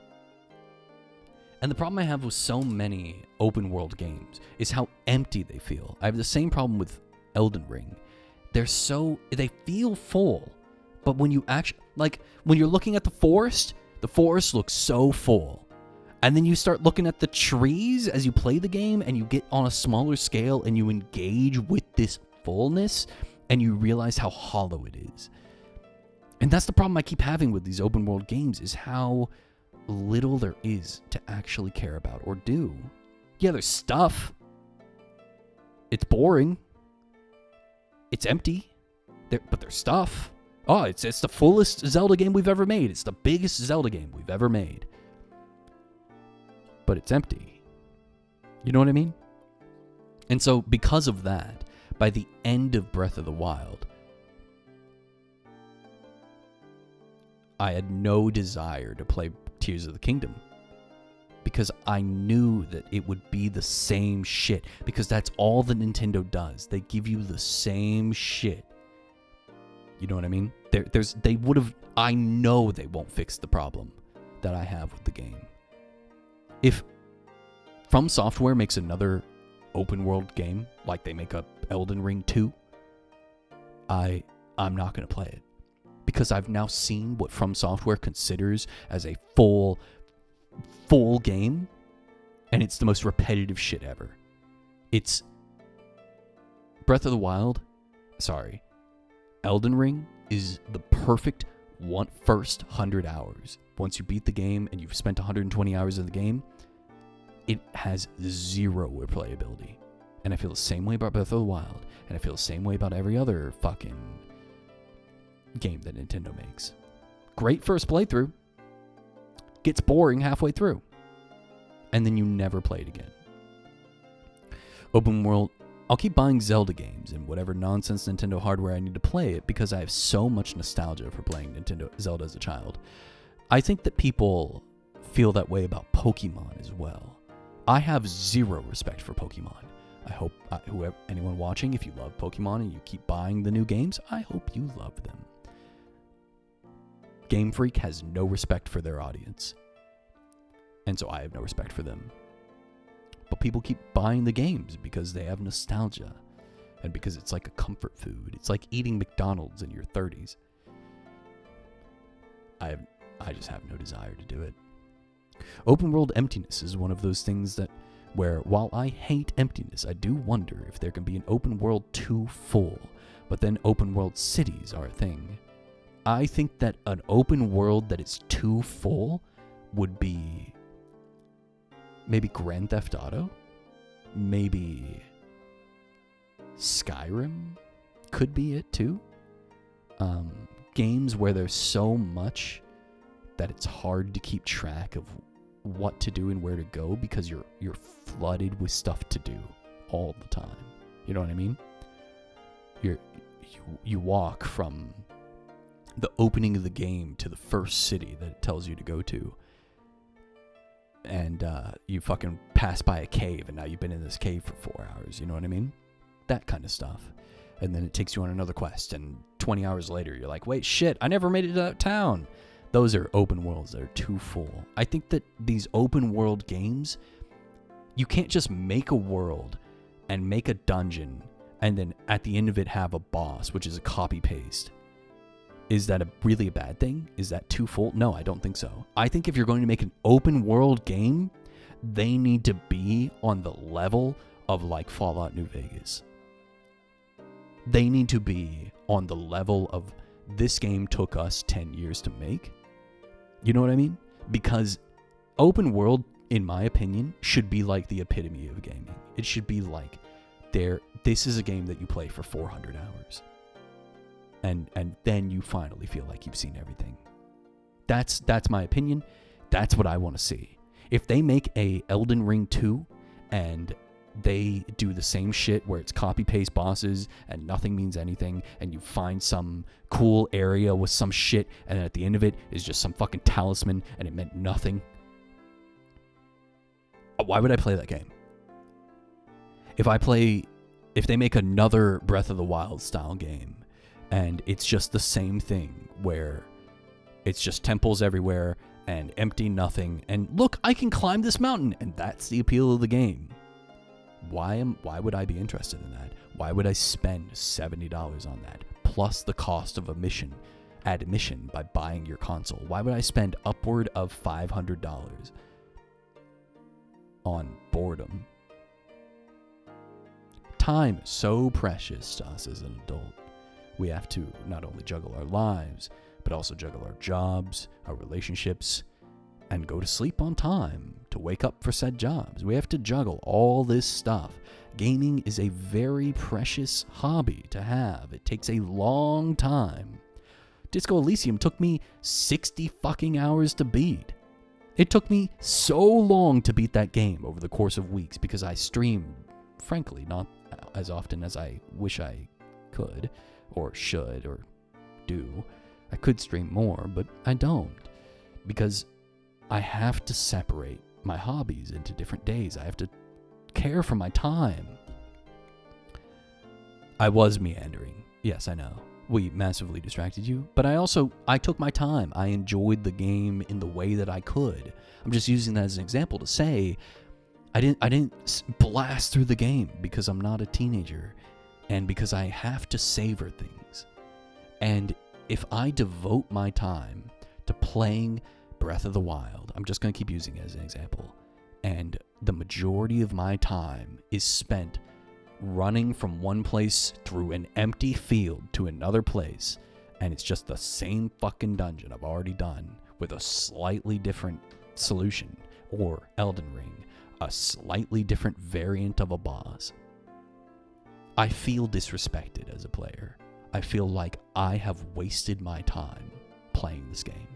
And the problem I have with so many open world games is how empty they feel. I have the same problem with Elden Ring. They feel full, but when you actually, like, when you're looking at the forest looks so full. And then you start looking at the trees as you play the game and you get on a smaller scale and you engage with this fullness and you realize how hollow it is. And that's the problem I keep having with these open world games, is how little there is to actually care about or do. Yeah, there's stuff. It's boring. It's empty. But there's stuff. Oh, it's the fullest Zelda game we've ever made. It's the biggest Zelda game we've ever made. But it's empty. You know what I mean? And so because of that, by the end of Breath of the Wild, I had no desire to play Tears of the Kingdom, because I knew that it would be the same shit, because that's all that Nintendo does. They give you the same shit. You know what I mean? They would have... I know they won't fix the problem that I have with the game. If From Software makes another open world game, like they make a Elden Ring 2, I'm not going to play it. Because I've now seen what From Software considers as a full game, and it's the most repetitive shit ever. It's Breath of the Wild. Sorry. Elden Ring is the perfect first 100 hours. Once you beat the game and you've spent 120 hours of the game, it has zero replayability. And I feel the same way about Breath of the Wild, and I feel the same way about every other fucking game that Nintendo makes. Great first playthrough. Gets boring halfway through. And then you never play it again. Open world. I'll keep buying Zelda games and whatever nonsense Nintendo hardware I need to play it, because I have so much nostalgia for playing Zelda as a child. I think that people feel that way about Pokemon as well. I have zero respect for Pokemon. I hope anyone watching, if you love Pokemon and you keep buying the new games, I hope you love them. Game Freak has no respect for their audience. And so I have no respect for them. But people keep buying the games because they have nostalgia. And because it's like a comfort food. It's like eating McDonald's in your 30s. I just have no desire to do it. Open world emptiness is one of those things that where while I hate emptiness, I do wonder if there can be an open world too full, but then open world cities are a thing. I think that an open world that is too full would be maybe Grand Theft Auto, maybe Skyrim could be it too. Games where there's so much that it's hard to keep track of what to do and where to go because you're flooded with stuff to do all the time. You know what I mean? You walk from the opening of the game to the first city that it tells you to go to, and you fucking pass by a cave, and now you've been in this cave for 4 hours. You know what I mean? That kind of stuff. And then it takes you on another quest, and 20 hours later, you're like, wait, shit, I never made it to that town. Those are open worlds that are too full. I think that these open world games, you can't just make a world and make a dungeon and then at the end of it have a boss, which is a copy-paste. Is that really a bad thing? Is that too full? No, I don't think so. I think if you're going to make an open world game, they need to be on the level of like Fallout New Vegas. They need to be on the level of this game took us 10 years to make. You know what I mean? Because open world, in my opinion, should be like the epitome of gaming. It should be like, this is a game that you play for 400 hours. And then you finally feel like you've seen everything. That's my opinion. That's what I want to see. If they make a Elden Ring 2 and they do the same shit where it's copy-paste bosses and nothing means anything, and you find some cool area with some shit, and then at the end of it is just some fucking talisman and it meant nothing, why would I play that game? If they make another Breath of the Wild style game and it's just the same thing where it's just temples everywhere and empty nothing, and look, I can climb this mountain, and that's the appeal of the game. Why would I be interested in that? Why would I spend $70 on that plus the cost of admission by buying your console? Why would I spend upward of $500 on boredom? Time is so precious to us as an adult. We have to not only juggle our lives, but also juggle our jobs, our relationships, and go to sleep on time to wake up for said jobs. We have to juggle all this stuff. Gaming is a very precious hobby to have. It takes a long time. Disco Elysium took me 60 fucking hours to beat. It took me so long to beat that game over the course of weeks because I stream, frankly, not as often as I wish I could or should or do. I could stream more, but I don't because I have to separate my hobbies into different days. I have to care for my time. I was meandering. Yes, I know. We massively distracted you, but I took my time. I enjoyed the game in the way that I could. I'm just using that as an example to say I didn't blast through the game because I'm not a teenager and because I have to savor things. And if I devote my time to playing Breath of the Wild, I'm just going to keep using it as an example, and the majority of my time is spent running from one place through an empty field to another place, and it's just the same fucking dungeon I've already done with a slightly different solution, or Elden Ring, a slightly different variant of a boss, I feel disrespected as a player. I feel like I have wasted my time playing this game.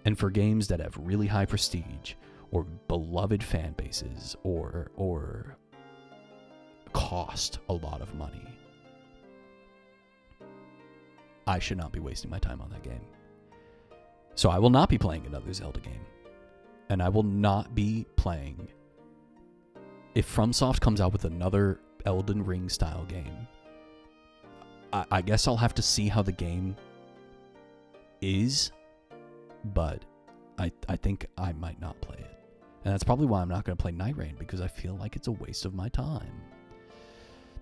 And for games that have really high prestige or beloved fan bases or cost a lot of money, I should not be wasting my time on that game. So I will not be playing another Zelda game. And I will not be playing... If FromSoft comes out with another Elden Ring style game, I guess I'll have to see how the game is, but I think I might not play it. And that's probably why I'm not going to play Night Rain, because I feel like it's a waste of my time.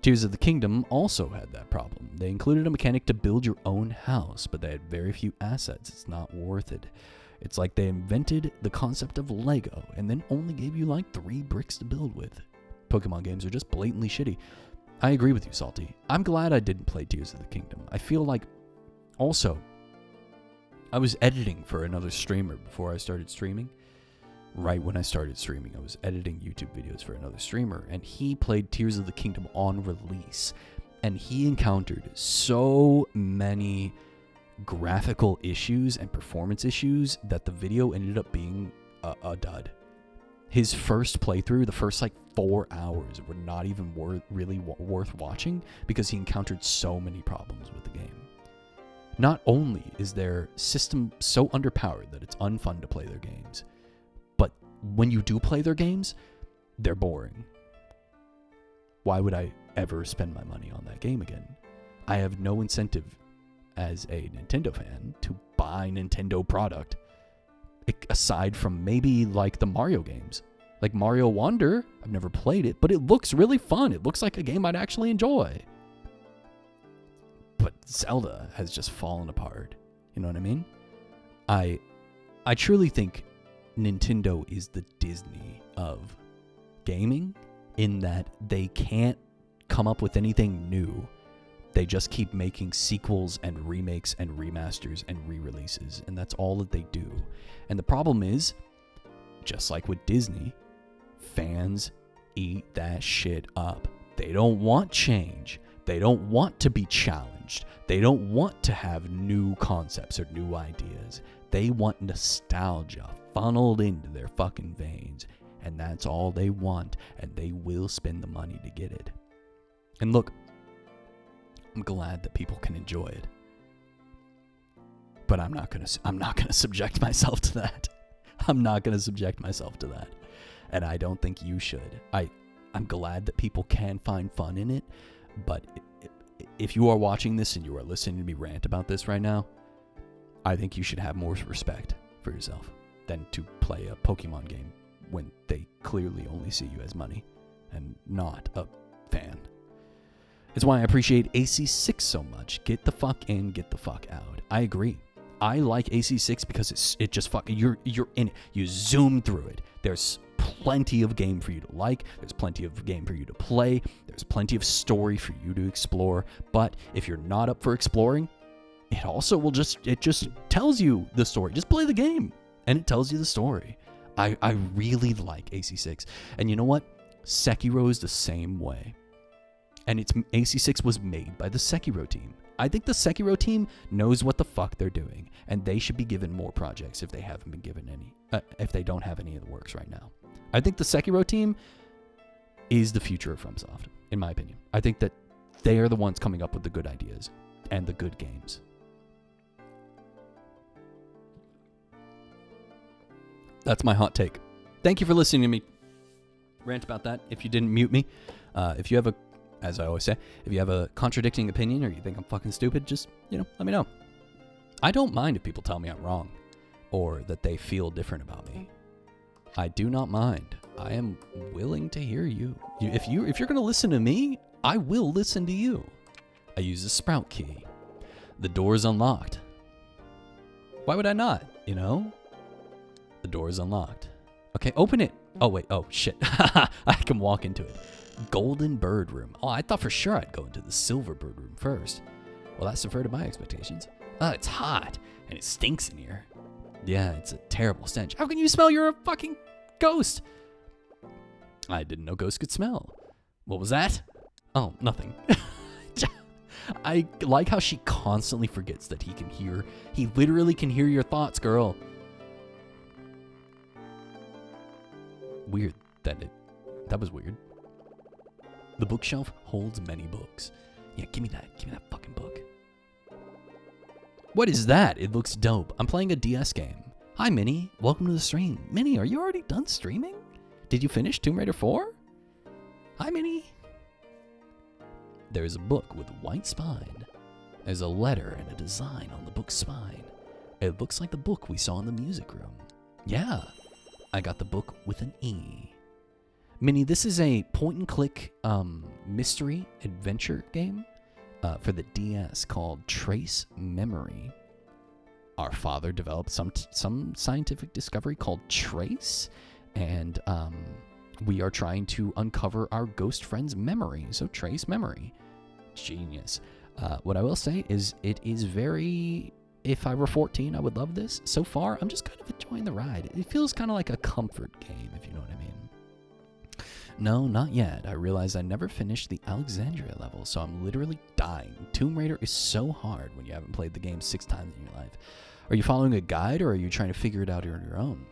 Tears of the Kingdom also had that problem. They included a mechanic to build your own house, but they had very few assets. It's not worth it. It's like they invented the concept of Lego and then only gave you like 3 bricks to build with. Pokemon games are just blatantly shitty. I agree with you, Salty. I'm glad I didn't play Tears of the Kingdom. I feel like, also, I was editing for another streamer before I started streaming. Right when I started streaming, I was editing YouTube videos for another streamer, and he played Tears of the Kingdom on release, and he encountered so many graphical issues and performance issues that the video ended up being a dud. His first playthrough, the first like 4 hours, were not even really worth watching because he encountered so many problems with the game. Not only is their system so underpowered that it's unfun to play their games, but when you do play their games, they're boring. Why would I ever spend my money on that game again? I have no incentive as a Nintendo fan to buy Nintendo product, aside from maybe like the Mario games. Like Mario Wonder, I've never played it, but it looks really fun. It looks like a game I'd actually enjoy. But Zelda has just fallen apart. You know what I mean? I truly think Nintendo is the Disney of gaming, in that they can't come up with anything new. They just keep making sequels and remakes and remasters and re-releases, and that's all that they do. And the problem is, just like with Disney, fans eat that shit up. They don't want change. They don't want to be challenged. They don't want to have new concepts or new ideas. They want nostalgia funneled into their fucking veins, and that's all they want, and they will spend the money to get it. And look, I'm glad that people can enjoy it, but I'm not gonna subject myself to that. I'm not gonna subject myself to that, and I don't think you should. I'm glad that people can find fun in it, but if you are watching this and you are listening to me rant about this right now, I think you should have more respect for yourself than to play a Pokemon game when they clearly only see you as money and not a fan. It's why I appreciate AC6 so much. Get the fuck in, get the fuck out. I agree. I like AC6 because it just fucking, you're in it. You zoom through it. There's plenty of game for you to like. There's plenty of game for you to play. There's plenty of story for you to explore. But if you're not up for exploring, it also will just tells you the story. Just play the game and it tells you the story. I really like AC6. And you know what? Sekiro is the same way. And AC6 was made by the Sekiro team. I think the Sekiro team knows what the fuck they're doing, and they should be given more projects if they haven't been given any, if they don't have any of the works right now. I think the Sekiro team is the future of FromSoft, in my opinion. I think that they are the ones coming up with the good ideas and the good games. That's my hot take. Thank you for listening to me rant about that. If you didn't mute me, if you have a, as I always say, if you have a contradicting opinion or you think I'm fucking stupid, just, let me know. I don't mind if people tell me I'm wrong or that they feel different about me. I do not mind. I am willing to hear you. If you're going to listen to me, I will listen to you. I use the Sprout key. The door is unlocked. Why would I not? The door is unlocked. Okay, open it. Oh, wait. Oh, shit. I can walk into it. Golden Bird Room. Oh, I thought for sure I'd go into the Silver Bird Room first. Well, that subverted my expectations. Oh, it's hot, and it stinks in here. Yeah, it's a terrible stench. How can you smell? You're a fucking ghost. I didn't know ghosts could smell. What was that? Oh, nothing. I like how she constantly forgets that he can hear. He literally can hear your thoughts, girl. Weird that was weird. The bookshelf holds many books. Yeah, give me that fucking book. What is that? It looks dope. I'm playing a DS game. Hi, Minnie. Welcome to the stream. Minnie, are you already done streaming? Did you finish Tomb Raider 4? Hi, Minnie. There's a book with a white spine. There's a letter and a design on the book's spine. It looks like the book we saw in the music room. Yeah, I got the book with an E. Minnie, this is a point-and-click mystery adventure game for the DS called Trace Memory. our father developed some scientific discovery called trace, and we are trying to uncover our ghost friend's memory. So trace memory. Genius. What I will say is it is very... If I were 14, I would love this. So far, I'm just kind of enjoying the ride. It feels kind of like a comfort game, if you know what I mean. No, not yet. I realized I never finished the Alexandria level, so I'm literally dying. Tomb Raider is so hard when you haven't played the game 6 times in your life. Are you following a guide, or are you trying to figure it out on your own?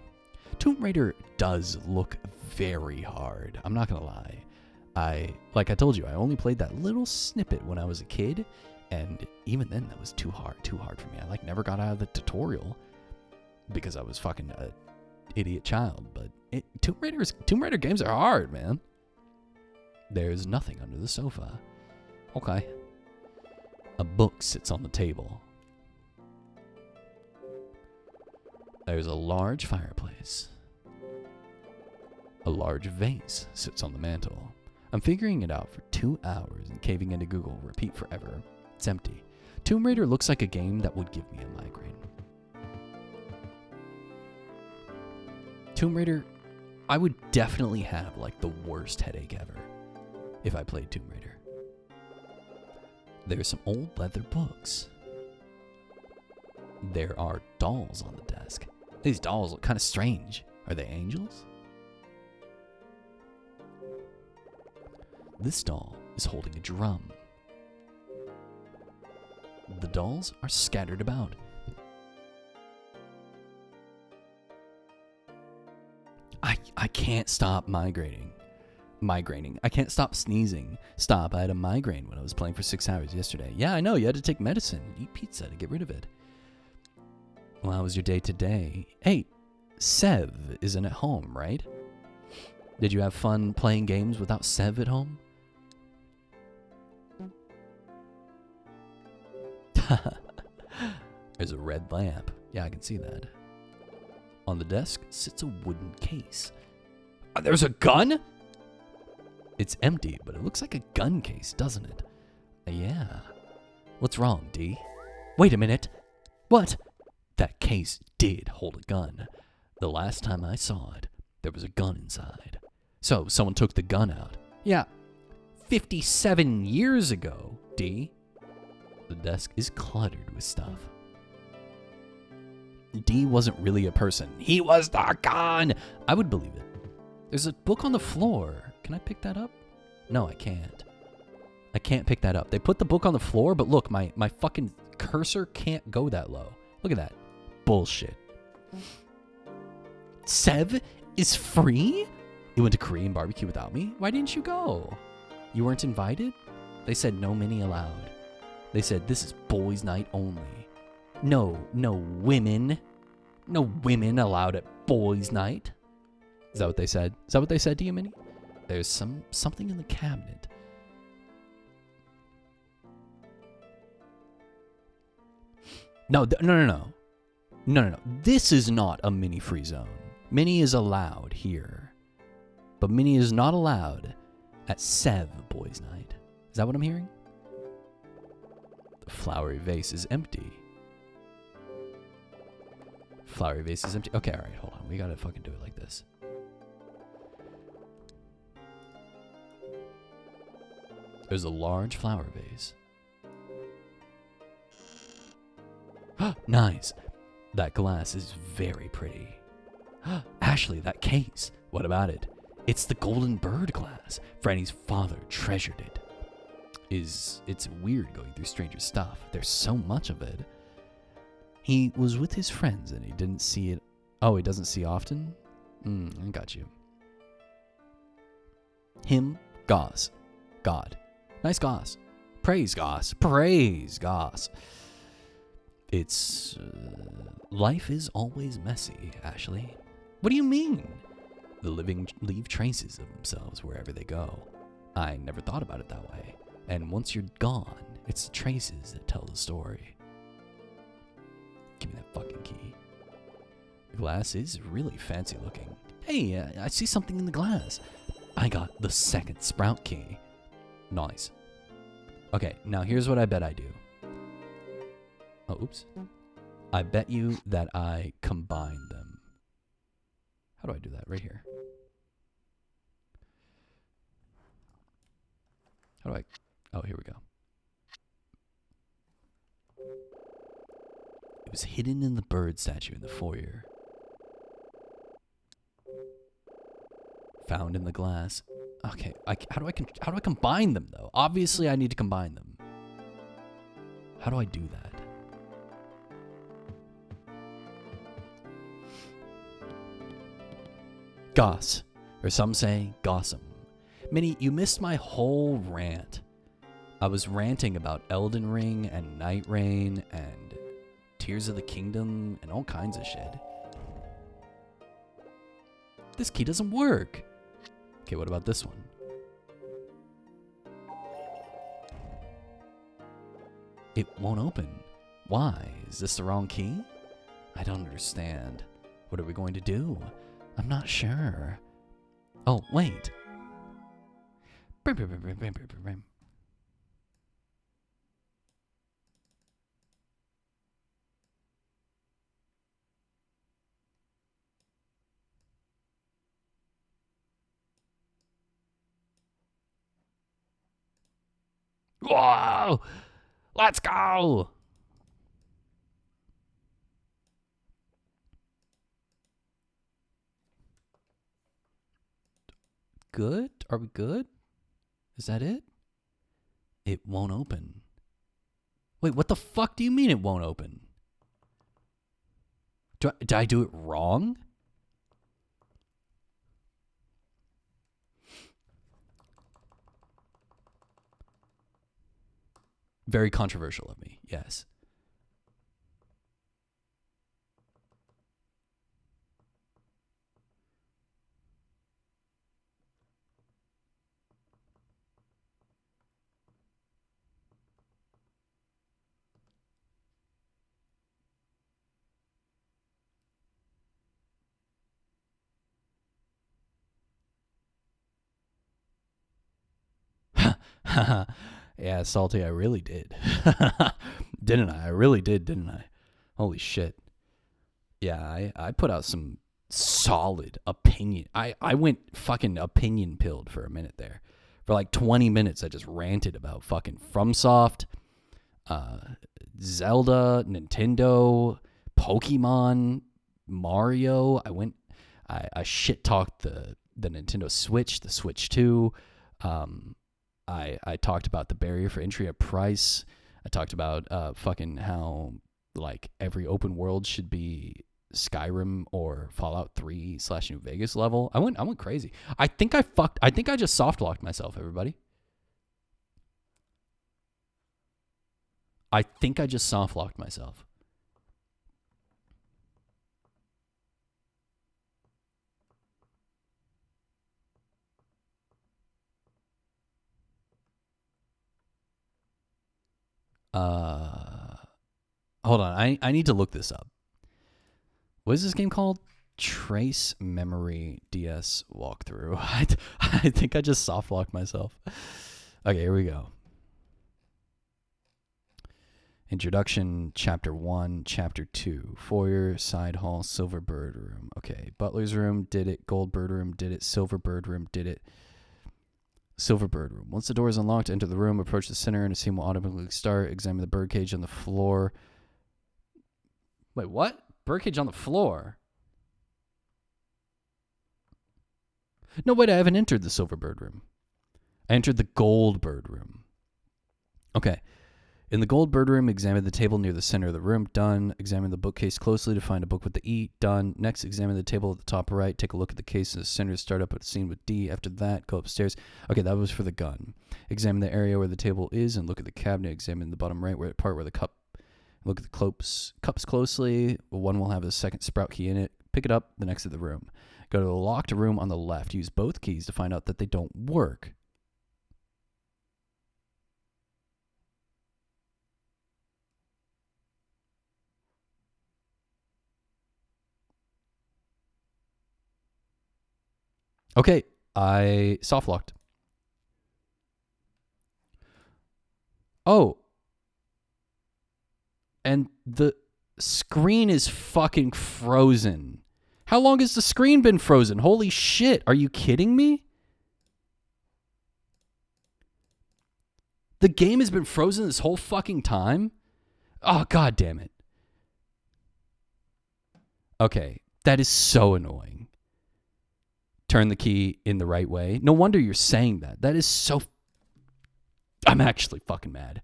Tomb Raider does look very hard. I'm not going to lie. Like I told you, I only played that little snippet when I was a kid, and even then that was too hard for me. I never got out of the tutorial because I was fucking a idiot child. But Tomb Raider games are hard, man. There's nothing under the sofa. Okay. A book sits on the table. There's a large fireplace. A large vase sits on the mantle. I'm figuring it out for 2 hours and caving into Google. Repeat forever. It's empty. Tomb Raider looks like a game that would give me a migraine. Tomb Raider, I would definitely have the worst headache ever if I played Tomb Raider. There's some old leather books. There are dolls on the desk. These dolls look kind of strange. Are they angels? This doll is holding a drum. The dolls are scattered about. I can't stop migrating. I can't stop sneezing. Stop. I had a migraine when I was playing for 6 hours yesterday. Yeah, I know. You had to take medicine and eat pizza to get rid of it. Well, how was your day today? Hey, Sev isn't at home, right? Did you have fun playing games without Sev at home? There's a red lamp. Yeah, I can see that. On the desk sits a wooden case. There's a gun? It's empty, but it looks like a gun case, doesn't it? Yeah. What's wrong, D? Wait a minute. What? That case did hold a gun. The last time I saw it, there was a gun inside. So, someone took the gun out. Yeah. 57 years ago, D. The desk is cluttered with stuff. D wasn't really a person. He was the gun! I would believe it. There's a book on the floor. Can I pick that up? No, I can't. I can't pick that up. They put the book on the floor, but look, my fucking cursor can't go that low. Look at that. Bullshit. Sev is free? You went to Korean barbecue without me? Why didn't you go? You weren't invited? They said no mini allowed. They said this is boys' night only. No women. No women allowed at boys' night. Is that what they said? Is that what they said to you, Minnie? There's something in the cabinet. No. This is not a mini free zone. Mini is allowed here. But Mini is not allowed at Sev boys' night. Is that what I'm hearing? The flowery vase is empty. Flowery vase is empty. Okay, alright, hold on. We gotta fucking do it like this. There's a large flower vase. Nice. That glass is very pretty. Ashley, that case. What about it? It's the golden bird glass. Franny's father treasured it. It's weird going through stranger stuff. There's so much of it. He was with his friends and he didn't see it. Oh, he doesn't see often? I got you. Him, Goss. God. Nice Goss. Praise Goss. Praise Goss. It's... life is always messy, Ashley. What do you mean? The living leave traces of themselves wherever they go. I never thought about it that way. And once you're gone, it's the traces that tell the story. Give me that fucking key. The glass is really fancy looking. Hey, I see something in the glass. I got the second sprout key. Nice. Okay, now here's what I bet I do. Oh, oops. I bet you that I combine them. How do I do that? Right here. How do I... Oh, here we go. It was hidden in the bird statue in the foyer. Found in the glass. Okay, how do I combine them though? Obviously, I need to combine them. How do I do that? Goss, or some say Gossam. Minnie, you missed my whole rant. I was ranting about Elden Ring and Night Rain and Tears of the Kingdom and all kinds of shit. This key doesn't work. Okay, what about this one? It won't open. Why? Is this the wrong key? I don't understand. What are we going to do? I'm not sure. Oh, wait. Whoa! Let's go! Good? Are we good? Is that it? It won't open. Wait, what the fuck do you mean it won't open? Did I do it wrong? Very controversial of me, yes. Yeah, Salty, I really did. Didn't I? I really did, didn't I? Holy shit. Yeah, I put out some solid opinion. I went fucking opinion pilled for a minute there. For like 20 minutes, I just ranted about fucking FromSoft, Zelda, Nintendo, Pokemon, Mario. I shit talked the Nintendo Switch, the Switch 2. I talked about the barrier for entry at price. I talked about fucking how like every open world should be Skyrim or Fallout 3 / New Vegas level. I went crazy. I think I just soft locked myself, everybody. I think I just soft locked myself. Hold on. I need to look this up. What is this game called? Trace Memory DS walkthrough. I think I just soft locked myself. Okay, here we go. Introduction, Chapter 1, Chapter 2. Foyer, Side Hall, Silver Bird Room. Okay, Butler's Room, did it. Gold Bird Room, did it. Silver Bird Room, did it. Silver Bird Room. Once the door is unlocked, enter the room, approach the center, and a scene will automatically start. Examine the birdcage on the floor. Wait, what? Birdcage on the floor? No, wait, I haven't entered the Silver Bird Room. I entered the Gold Bird Room. Okay. In the Gold Bird Room, examine the table near the center of the room. Done. Examine the bookcase closely to find a book with the E. Done. Next, examine the table at the top right. Take a look at the case in the center. Start up a scene with D. After that, go upstairs. Okay, that was for the gun. Examine the area where the table is and look at the cabinet. Examine the bottom right part where the cup. Look at the cups closely. One will have a second sprout key in it. Pick it up. The next of the room. Go to the locked room on the left. Use both keys to find out that they don't work. Okay, I soft locked. Oh. And the screen is fucking frozen. How long has the screen been frozen? Holy shit. Are you kidding me? The game has been frozen this whole fucking time? Oh, god damn it. Okay, that is so annoying. Turn the key in the right way. No wonder you're saying that. That is so... I'm actually fucking mad.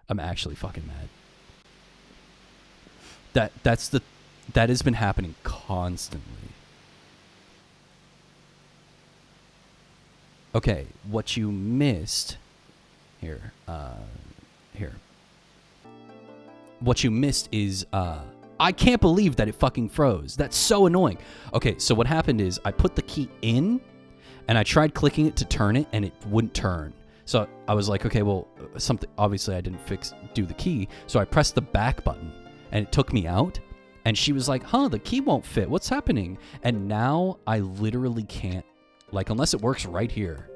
I'm actually fucking mad. That has been happening constantly. Okay, what you missed... Here. What you missed is... I can't believe that it fucking froze. That's so annoying. Okay, so what happened is I put the key in, and I tried clicking it to turn it, and it wouldn't turn. So I was like, okay, well, something... Obviously, I didn't do the key, so I pressed the back button, and it took me out. And she was like, huh, the key won't fit. What's happening? And now I literally can't, like, unless it works right here.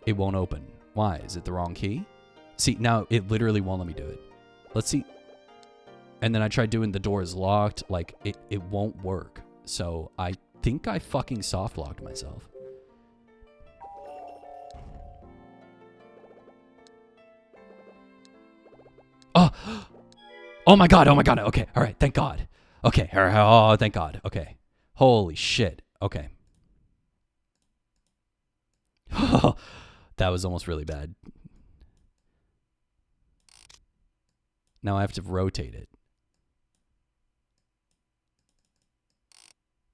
It won't open. Why? Is it the wrong key? See, now it literally won't let me do it. Let's see. And then I tried doing the door is locked. Like, it won't work. So I think I fucking soft locked myself. Oh my god, oh my god. Okay, all right, thank God. Okay, oh, thank God. Okay. Holy shit. Okay. That was almost really bad. Now I have to rotate it.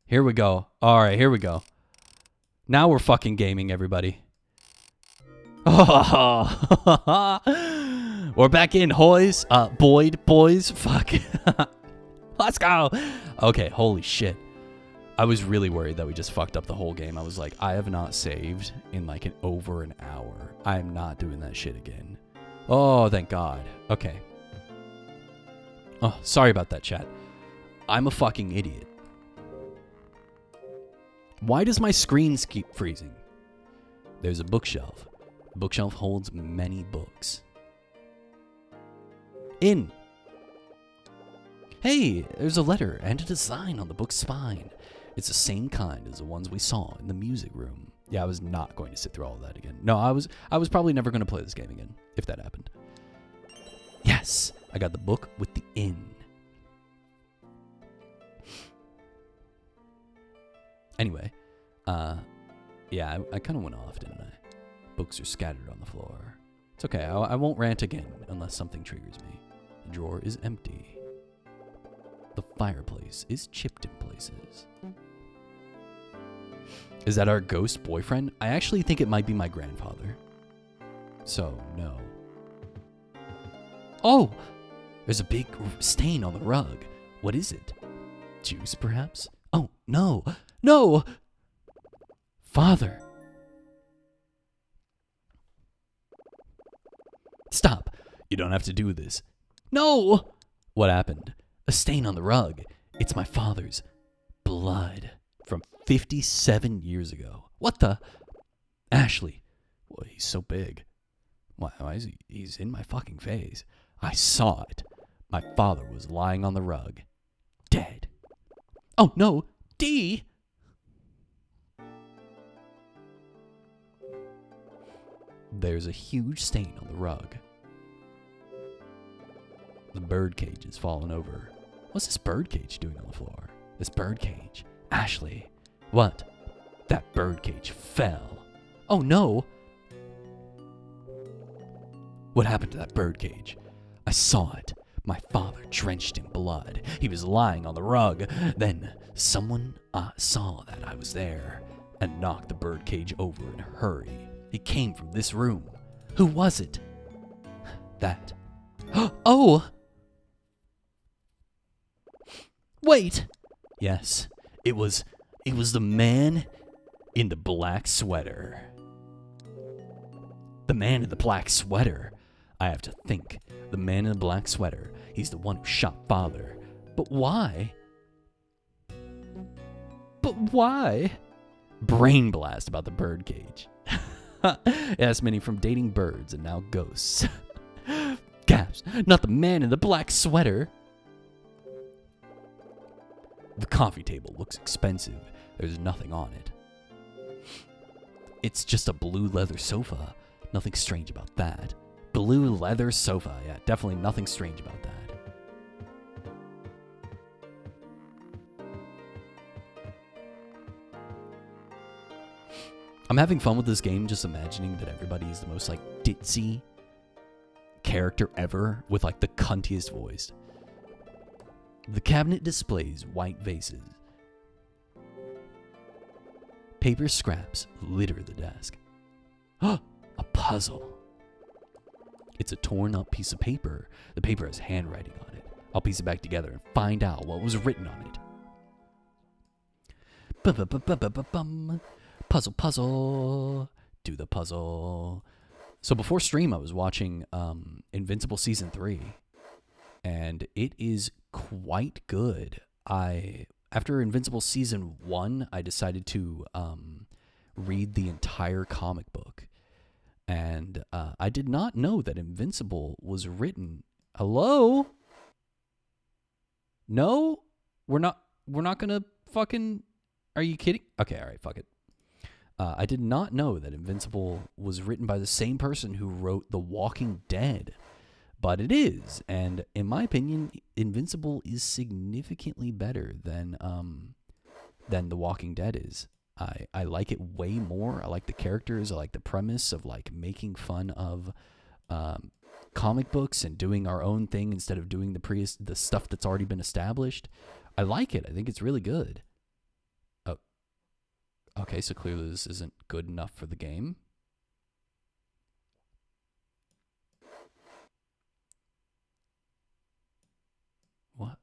Here we go. All right, here we go. Now we're fucking gaming, everybody. We're back in, hoys. Boys. Fuck. Let's go. Okay, holy shit. I was really worried that we just fucked up the whole game. I was like, I have not saved in like over an hour. I am not doing that shit again. Oh, thank God. Okay. Oh, sorry about that, chat. I'm a fucking idiot. Why does my screens keep freezing? There's a bookshelf. The bookshelf holds many books. In. Hey, there's a letter and a design on the book's spine. It's the same kind as the ones we saw in the music room. Yeah, I was not going to sit through all of that again. No, I was probably never going to play this game again, if that happened. Yes, I got the book with the in. Anyway, yeah, I kind of went off, didn't I? Books are scattered on the floor. It's okay, I won't rant again unless something triggers me. The drawer is empty. The fireplace is chipped in places. Is that our ghost boyfriend? I actually think it might be my grandfather. So, no. Oh! There's a big stain on the rug. What is it? Juice, perhaps? Oh, no! No! Father! Stop! You don't have to do this. No! What happened? A stain on the rug. It's my father's blood from 57 years ago. What the? Ashley. Well, he's so big. Why is he? He's in my fucking face. I saw it. My father was lying on the rug. Dead. Oh, no. Dee! There's a huge stain on the rug. The birdcage is fallen over. What's this birdcage doing on the floor? This birdcage. Ashley. What? That birdcage fell. Oh no! What happened to that birdcage? I saw it. My father drenched in blood. He was lying on the rug. Then someone saw that I was there and knocked the birdcage over in a hurry. It came from this room. Who was it? That. Oh! Wait! Yes, it was the man in the black sweater. The man in the black sweater. I have to think. The man in the black sweater. He's the one who shot father. But why? But why? Brain blast about the birdcage. Yes, many from dating birds and now ghosts. scraps. Not the man in the black sweater. The coffee table looks expensive. There's nothing on it. It's just a blue leather sofa. Nothing strange about that. Blue leather sofa. Yeah, definitely nothing strange about that. I'm having fun with this game, just imagining that everybody is the most, like, ditzy character ever with, like, the cuntiest voice. The cabinet displays white vases. Paper scraps litter the desk. A puzzle. It's a torn up piece of paper. The paper has handwriting on it. I'll piece it back together and find out what was written on it. Puzzle, puzzle. Do the puzzle. So before stream, I was watching Invincible Season 3. And it is quite good. After Invincible Season 1, I decided to read the entire comic book. And I did not know that Invincible was written... Hello? No? We're not gonna fucking... Are you kidding? Okay, alright, fuck it. I did not know that Invincible was written by the same person who wrote The Walking Dead. But it is, and in my opinion, Invincible is significantly better than The Walking Dead is. I like it way more. I like the characters. I like the premise of like making fun of comic books and doing our own thing instead of doing the stuff that's already been established. I like it. I think it's really good. Oh, okay. So clearly this isn't good enough for the game. What?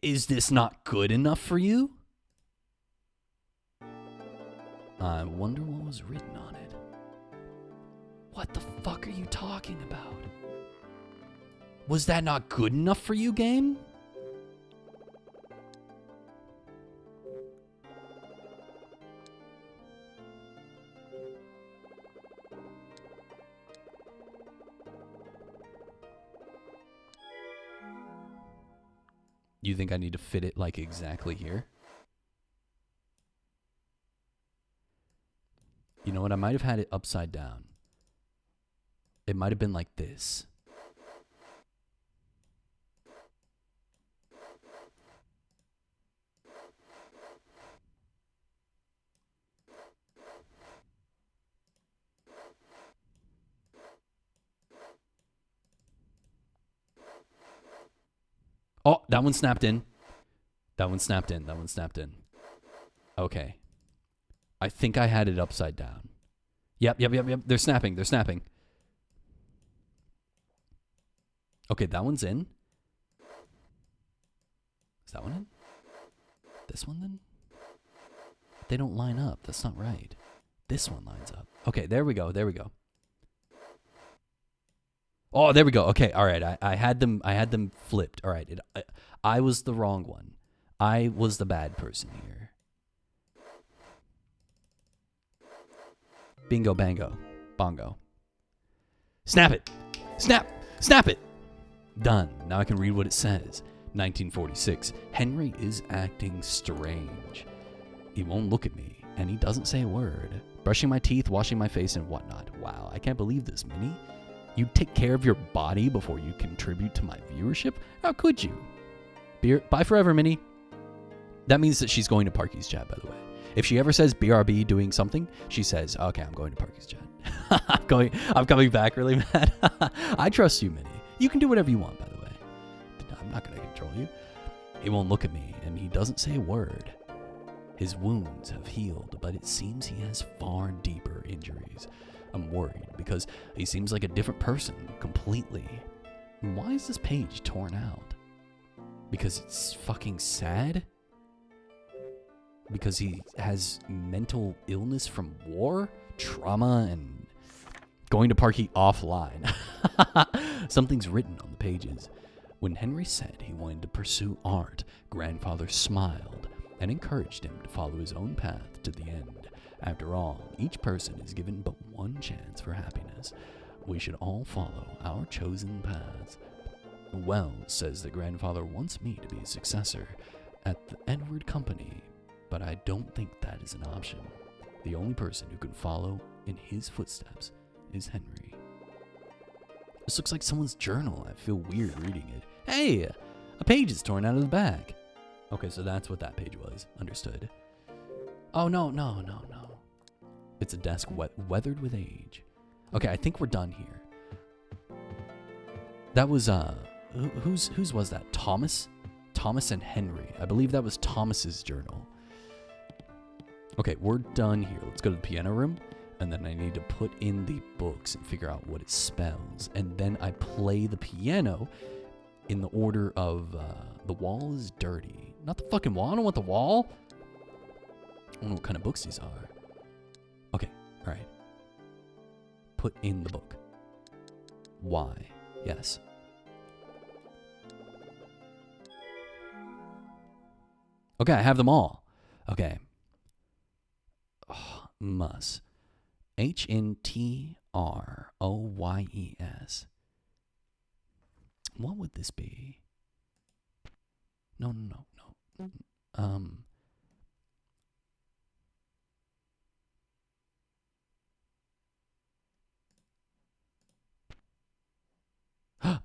Is this not good enough for you? I wonder what was written on it. What the fuck are you talking about? Was that not good enough for you, game? You think I need to fit it like exactly here? You know what? I might have had it upside down. It might have been like this. Oh, that one snapped in. That one snapped in. That one snapped in. Okay. I think I had it upside down. Yep. They're snapping. They're snapping. Okay, that one's in. Is that one in? This one then? They don't line up. That's not right. This one lines up. Okay, there we go. There we go. Oh, there we go. Okay, all right. I had them flipped. All right. I was the wrong one. I was the bad person here. Bingo, bango, bongo. Snap it. Snap. Snap it. Done. Now I can read what it says. 1946. Henry is acting strange. He won't look at me, and he doesn't say a word. Brushing my teeth, washing my face, and whatnot. Wow, I can't believe this, Minnie. You take care of your body before you contribute to my viewership? How could you? Bye forever, Minnie. That means that she's going to Parky's chat, by the way. If she ever says BRB doing something, she says, okay, I'm going to Parky's chat. I'm coming back really mad. I trust you, Minnie. You can do whatever you want, by the way. I'm not going to control you. He won't look at me, and he doesn't say a word. His wounds have healed, but it seems he has far deeper injuries. I'm worried because he seems like a different person completely. Why is this page torn out? Because it's fucking sad? Because he has mental illness from war, trauma, and Going to Parky offline. Something's written on the pages. When Henry said he wanted to pursue art, Grandfather smiled and encouraged him to follow his own path to the end. After all, each person is given but one chance for happiness. We should all follow our chosen paths. Wells says that Grandfather wants me to be his successor at the Edward Company, but I don't think that is an option. The only person who can follow in his footsteps is Henry. This looks like someone's journal. I feel weird reading it. Hey, a page is torn out of the back. Okay, so that's what that page was. Understood. Oh, no. It's a desk weathered with age. Okay, I think we're done here. That was, whose was that? Thomas? Thomas and Henry. I believe that was Thomas's journal. Okay, we're done here. Let's go to the piano room. And then I need to put in the books and figure out what it spells. And then I play the piano in the order of, the wall is dirty. Not the fucking wall. I don't want the wall. I don't know what kind of books these are. Okay, all right. Put in the book. Why? Yes. Okay, I have them all. Okay. Oh, must. H-N-T-R-O-Y-E-S. What would this be? No.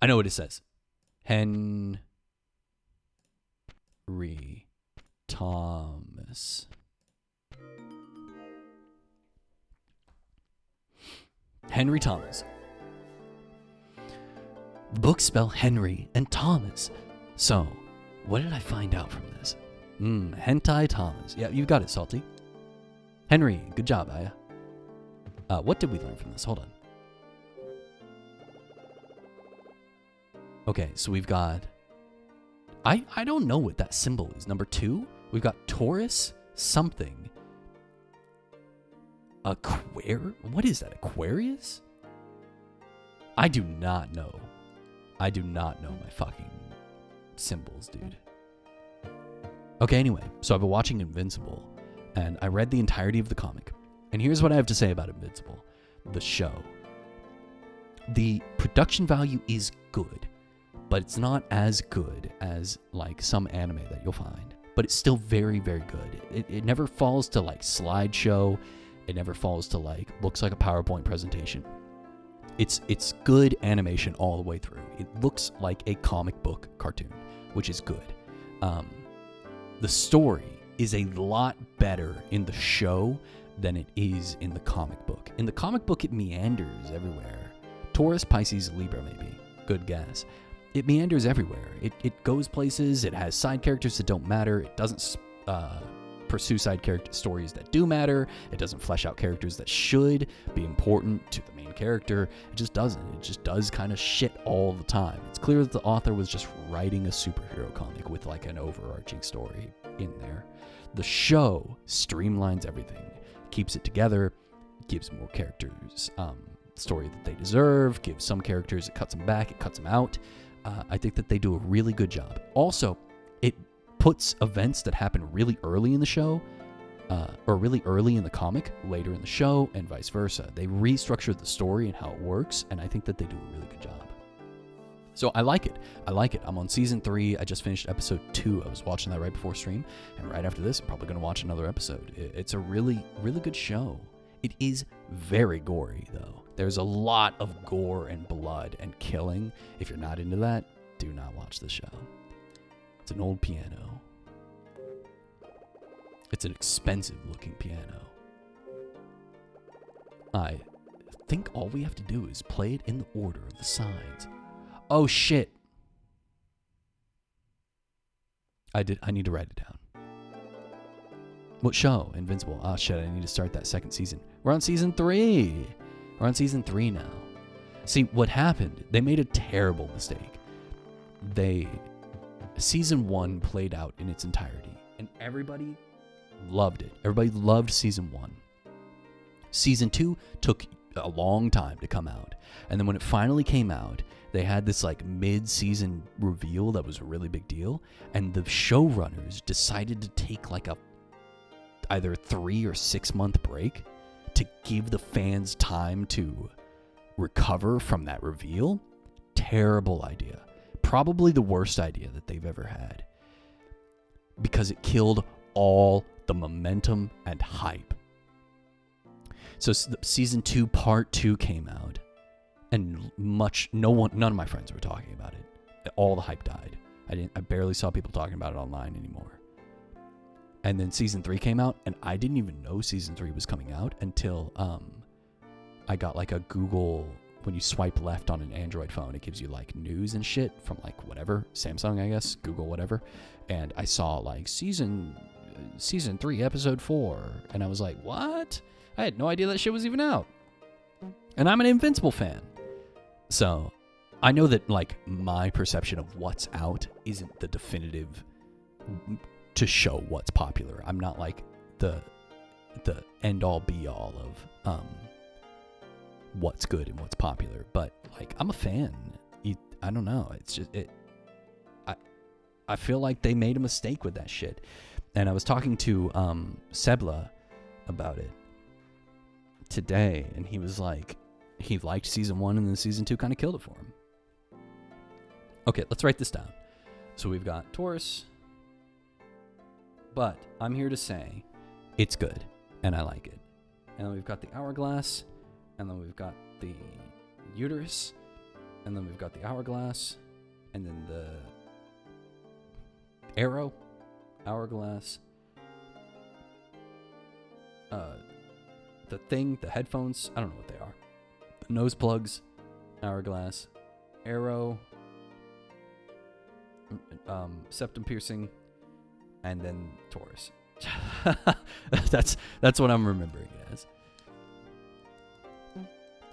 I know what it says. Henry Thomas. Henry Thomas. The books spell Henry and Thomas. So, what did I find out from this? Hentai Thomas. Yeah, you got it, Salty. Henry, good job, Aya. What did we learn from this? Hold on. Okay, so we've got... I don't know what that symbol is. Number 2, we've got Taurus something. What is that? Aquarius? I do not know. I do not know my fucking symbols, dude. Okay, anyway, so I've been watching Invincible, and I read the entirety of the comic. And here's what I have to say about Invincible, the show. The production value is good, but it's not as good as, like, some anime that you'll find. But it's still very, very good. It never falls to, like, slideshow. It never falls to, like, looks like a PowerPoint presentation. It's good animation all the way through. It looks like a comic book cartoon, which is good. The story is a lot better in the show than it is in the comic book. In the comic book, it meanders everywhere. Taurus, Pisces, Libra, maybe. Good guess. It meanders everywhere. It goes places. It has side characters that don't matter. It doesn't pursue side character stories that do matter. It doesn't flesh out characters that should be important to the main character. It just doesn't. It just does kind of shit all the time. It's clear that the author was just writing a superhero comic with like an overarching story in there. The show streamlines everything, keeps it together, gives more characters story that they deserve, gives some characters, it cuts them back, it cuts them out. I think that they do a really good job. Also, it puts events that happen really early in the show, or really early in the comic, later in the show, and vice versa. They restructure the story and how it works, and I think that they do a really good job. So I like it. I'm on season 3. I just finished episode 2. I was watching that right before stream, and right after this, I'm probably going to watch another episode. It's a really, really good show. It is very gory, though. There's a lot of gore and blood and killing. If you're not into that, do not watch the show. It's an old piano. It's an expensive-looking piano. I think all we have to do is play it in the order of the signs. Oh, shit. I need to write it down. What show? Invincible. Oh, shit, I need to start that second season. We're on season 3. We're on season 3 now. See, what happened, they made a terrible mistake. Season 1 played out in its entirety, and everybody loved it. Everybody loved season 1. Season 2 took a long time to come out. And then when it finally came out, they had this like mid-season reveal that was a really big deal, and the showrunners decided to take like a either 3 or 6 month break to give the fans time to recover from that reveal. Terrible idea. Probably the worst idea that they've ever had, because it killed all the momentum and hype. So season 2 part 2 came out, and none of my friends were talking about it. All the hype died. I barely saw people talking about it online anymore. And then season 3 came out, and I didn't even know season 3 was coming out until I got like a Google. When you swipe left on an Android phone, it gives you like news and shit from like whatever, Samsung, I guess, Google, whatever. And I saw like season 3, episode 4, and I was like, what? I had no idea that shit was even out. And I'm an Invincible fan. So I know that like my perception of what's out isn't the definitive to show what's popular. I'm not like the end all be all of what's good and what's popular, but like I'm a fan. I don't know. It's just I feel like they made a mistake with that shit. And I was talking to Sebla about it today, and he was like, he liked season 1, and then season 2 kind of killed it for him. Okay, let's write this down. So we've got Taurus, but I'm here to say it's good and I like it. And then we've got the Hourglass, and then we've got the Uterus, and then we've got the Hourglass, and then the Arrow, Hourglass, the thing, the headphones, I don't know what they are. The nose plugs, Hourglass, Arrow, septum piercing, and then Taurus. That's what I'm remembering it as.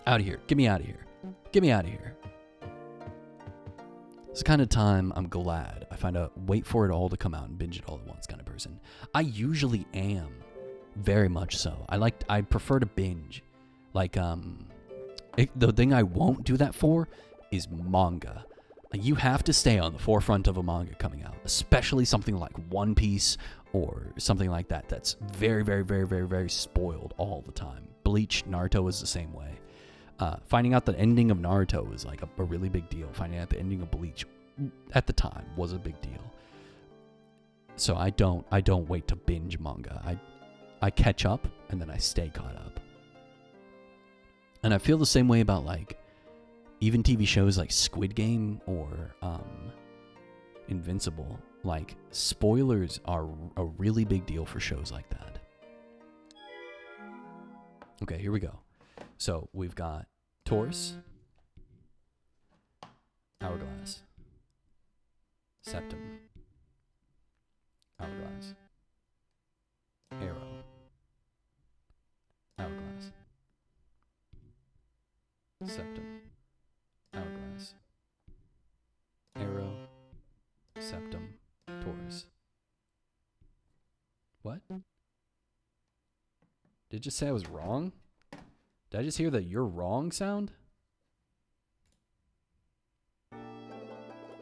Out of here. Get me out of here. Get me out of here. It's the kind of time I'm glad I find a wait for it all to come out and binge it all at once kind of person. I usually am. Very much so. I prefer to binge. Like, the thing I won't do that for is manga. Like, you have to stay on the forefront of a manga coming out, especially something like One Piece or something like that that's very, very, very, very, very spoiled all the time. Bleach, Naruto is the same way. Finding out the ending of Naruto was like a really big deal. Finding out the ending of Bleach at the time was a big deal. So I don't wait to binge manga. I catch up and then I stay caught up. And I feel the same way about like even TV shows like Squid Game or Invincible. Like, spoilers are a really big deal for shows like that. Okay, here we go. So we've got Taurus, Hourglass, Septum, Hourglass, Arrow, Hourglass, Septum, Hourglass, Arrow, Septum, Taurus. What? Did it just say I was wrong? Did I just hear the "you're wrong" sound?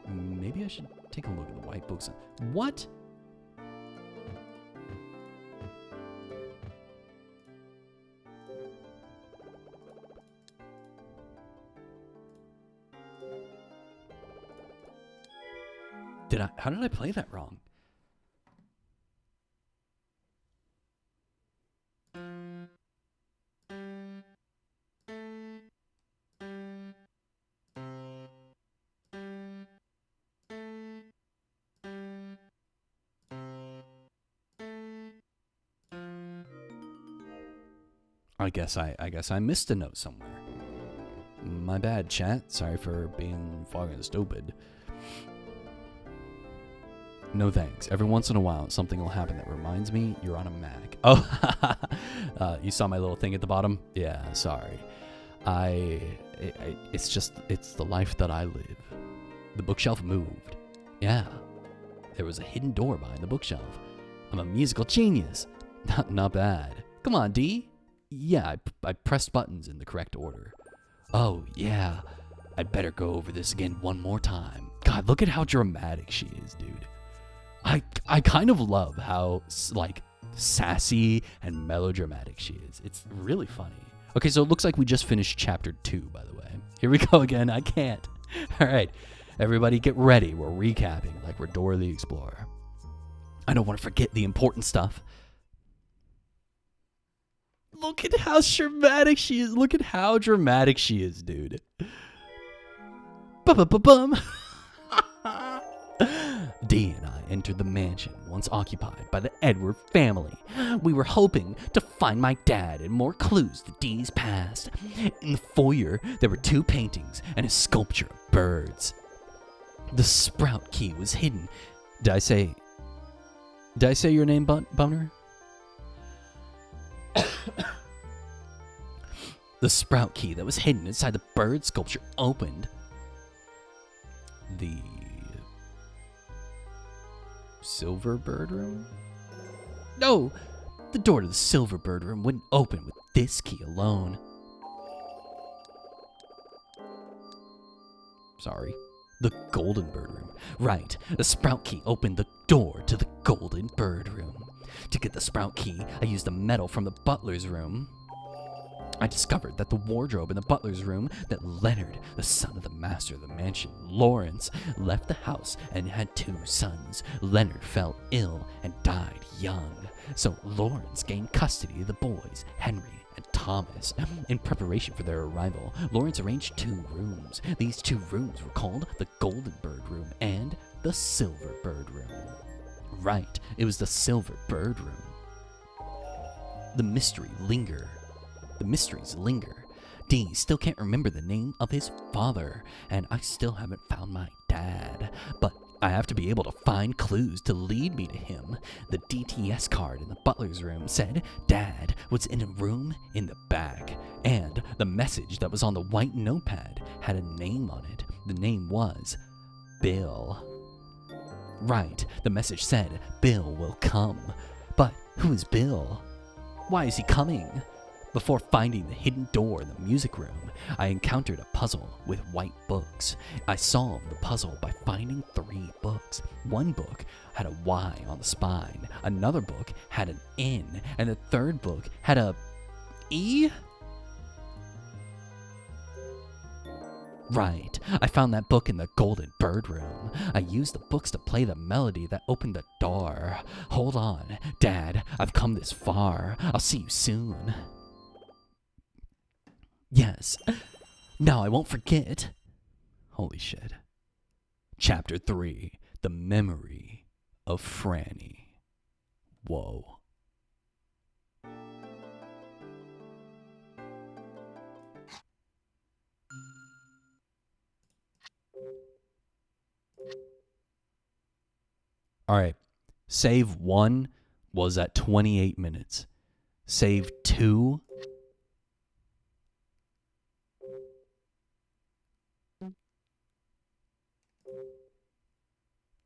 Maybe I should take a look at the white books. What? How did I play that wrong? I guess I missed a note somewhere. My bad, chat. Sorry for being fucking stupid. No thanks. Every once in a while, something will happen that reminds me you're on a Mac. Oh, you saw my little thing at the bottom? Yeah, sorry. It's the life that I live. The bookshelf moved. Yeah. There was a hidden door behind the bookshelf. I'm a musical genius. Not bad. Come on, D. Yeah, I pressed buttons in the correct order. Oh, yeah. I'd better go over this again one more time. God, look at how dramatic she is, dude. I kind of love how, like, sassy and melodramatic she is. It's really funny. Okay, so it looks like we just finished chapter 2, by the way. Here we go again. I can't. All right, everybody get ready. We're recapping like we're Dora the Explorer. I don't want to forget the important stuff. Look at how dramatic she is. Look at how dramatic she is, dude. Bum. Dee and I entered the mansion once occupied by the Edward family. We were hoping to find my dad and more clues to Dee's past. In the foyer, there were 2 paintings and a sculpture of birds. The sprout key was hidden. Did I say your name, Bumner? The sprout key that was hidden inside the bird sculpture opened the silver bird room? No! The door to the silver bird room wouldn't open with this key alone. Sorry. The golden bird room. Right, the sprout key opened the door to the golden bird room. To get the sprout key, I used a medal from the butler's room. I discovered that the wardrobe in the butler's room that Leonard, the son of the master of the mansion, Lawrence, left the house and had 2 sons. Leonard fell ill and died young, so Lawrence gained custody of the boys, Henry and Thomas. In preparation for their arrival, Lawrence arranged 2 rooms. These 2 rooms were called the Golden Bird Room and the Silver Bird Room. Right, it was the Silver Bird Room. The mysteries linger. Dee still can't remember the name of his father, and I still haven't found my dad. But I have to be able to find clues to lead me to him. The DTS card in the butler's room said Dad was in a room in the back, and the message that was on the white notepad had a name on it. The name was Bill. Right, the message said Bill will come. But who is Bill? Why is he coming? Before finding the hidden door in the music room, I encountered a puzzle with white books. I solved the puzzle by finding 3 books. One book had a Y on the spine, another book had an N, and the third book had a E? Right, I found that book in the Golden Bird Room. I used the books to play the melody that opened the door. Hold on, Dad, I've come this far. I'll see you soon. Yes. Now I won't forget. Holy shit. Chapter 3. The Memory of Franny. Whoa. Alright. Save 1 was at 28 minutes. Save 2...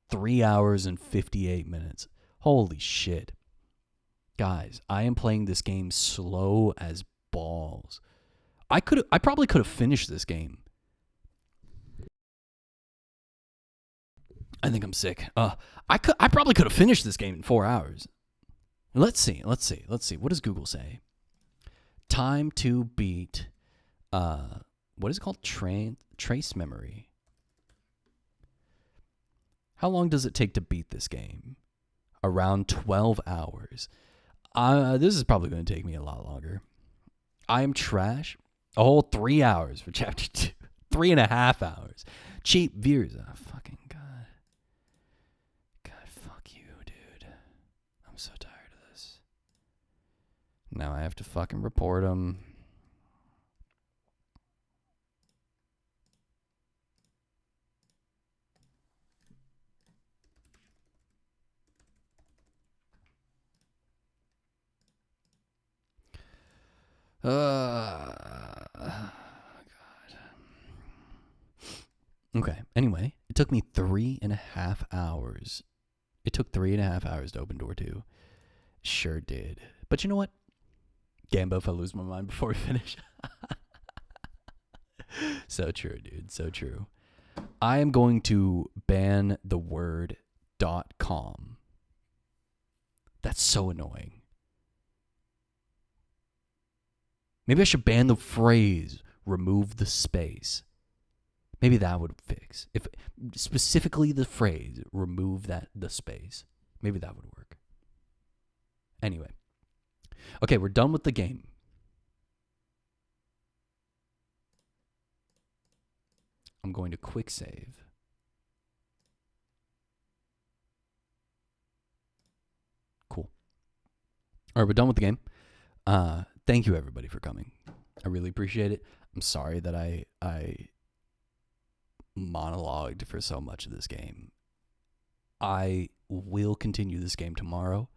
3 hours and 58 minutes. Holy shit. Guys, I am playing this game slow as balls. I probably could have finished this game. I think I'm sick. I probably could have finished this game in 4 hours. Let's see. What does Google say? Time to beat what is it called? Trace memory. How long does it take to beat this game? Around 12 hours. This is probably going to take me a lot longer. I am trash. A whole 3 hours for chapter 2. 3.5 hours. Cheap views. Oh, fucking God. God, fuck you, dude. I'm so tired of this. Now I have to fucking report them. God. Okay, anyway, it took me 3.5 hours. It took 3.5 hours to open door 2. Sure did. But you know what? Gambo if I lose my mind before we finish. So true, dude. So true. I am going to ban the word .com. That's so annoying. Maybe I should ban the phrase remove the space. Maybe that would fix. If specifically the phrase remove the space. Maybe that would work. Anyway. Okay, we're done with the game. I'm going to quick save. Cool. All right, we're done with the game. Thank you, everybody, for coming. I really appreciate it. I'm sorry that I monologued for so much of this game. I will continue this game tomorrow,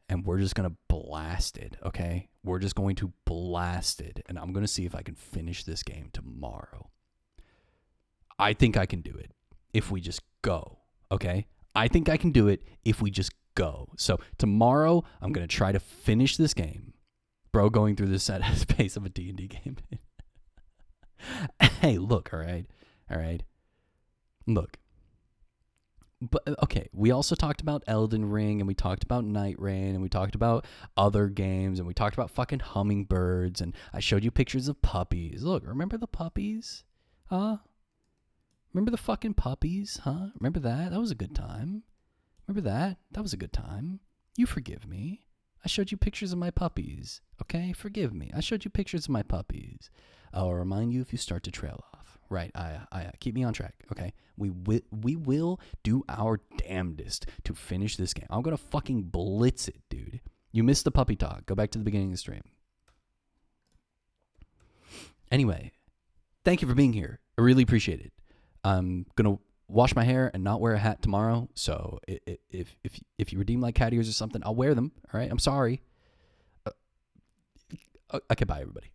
and we're just going to blast it, okay? We're just going to blast it, and I'm going to see if I can finish this game tomorrow. I think I can do it if we just go, okay? I think I can do it if we just go. So tomorrow, I'm going to try to finish this game. Bro, going through this at the pace of a D&D game. Hey, look, all right? All right? Look. But, okay, we also talked about Elden Ring, and we talked about Night Rain, and we talked about other games, and we talked about fucking hummingbirds, and I showed you pictures of puppies. Look, remember the puppies? Huh? Remember the fucking puppies? Huh? Remember that? That was a good time. Remember that? That was a good time. You forgive me. I showed you pictures of my puppies. Okay? Forgive me. I showed you pictures of my puppies. I'll remind you if you start to trail off. Right. I keep me on track. Okay? We will do our damnedest to finish this game. I'm going to fucking blitz it, dude. You missed the puppy talk. Go back to the beginning of the stream. Anyway, thank you for being here. I really appreciate it. I'm going to wash my hair and not wear a hat tomorrow. So if you redeem like cat ears or something, I'll wear them. All right. I'm sorry. Okay. Bye, everybody.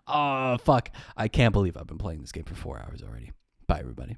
Oh, fuck. I can't believe I've been playing this game for 4 hours already. Bye, everybody.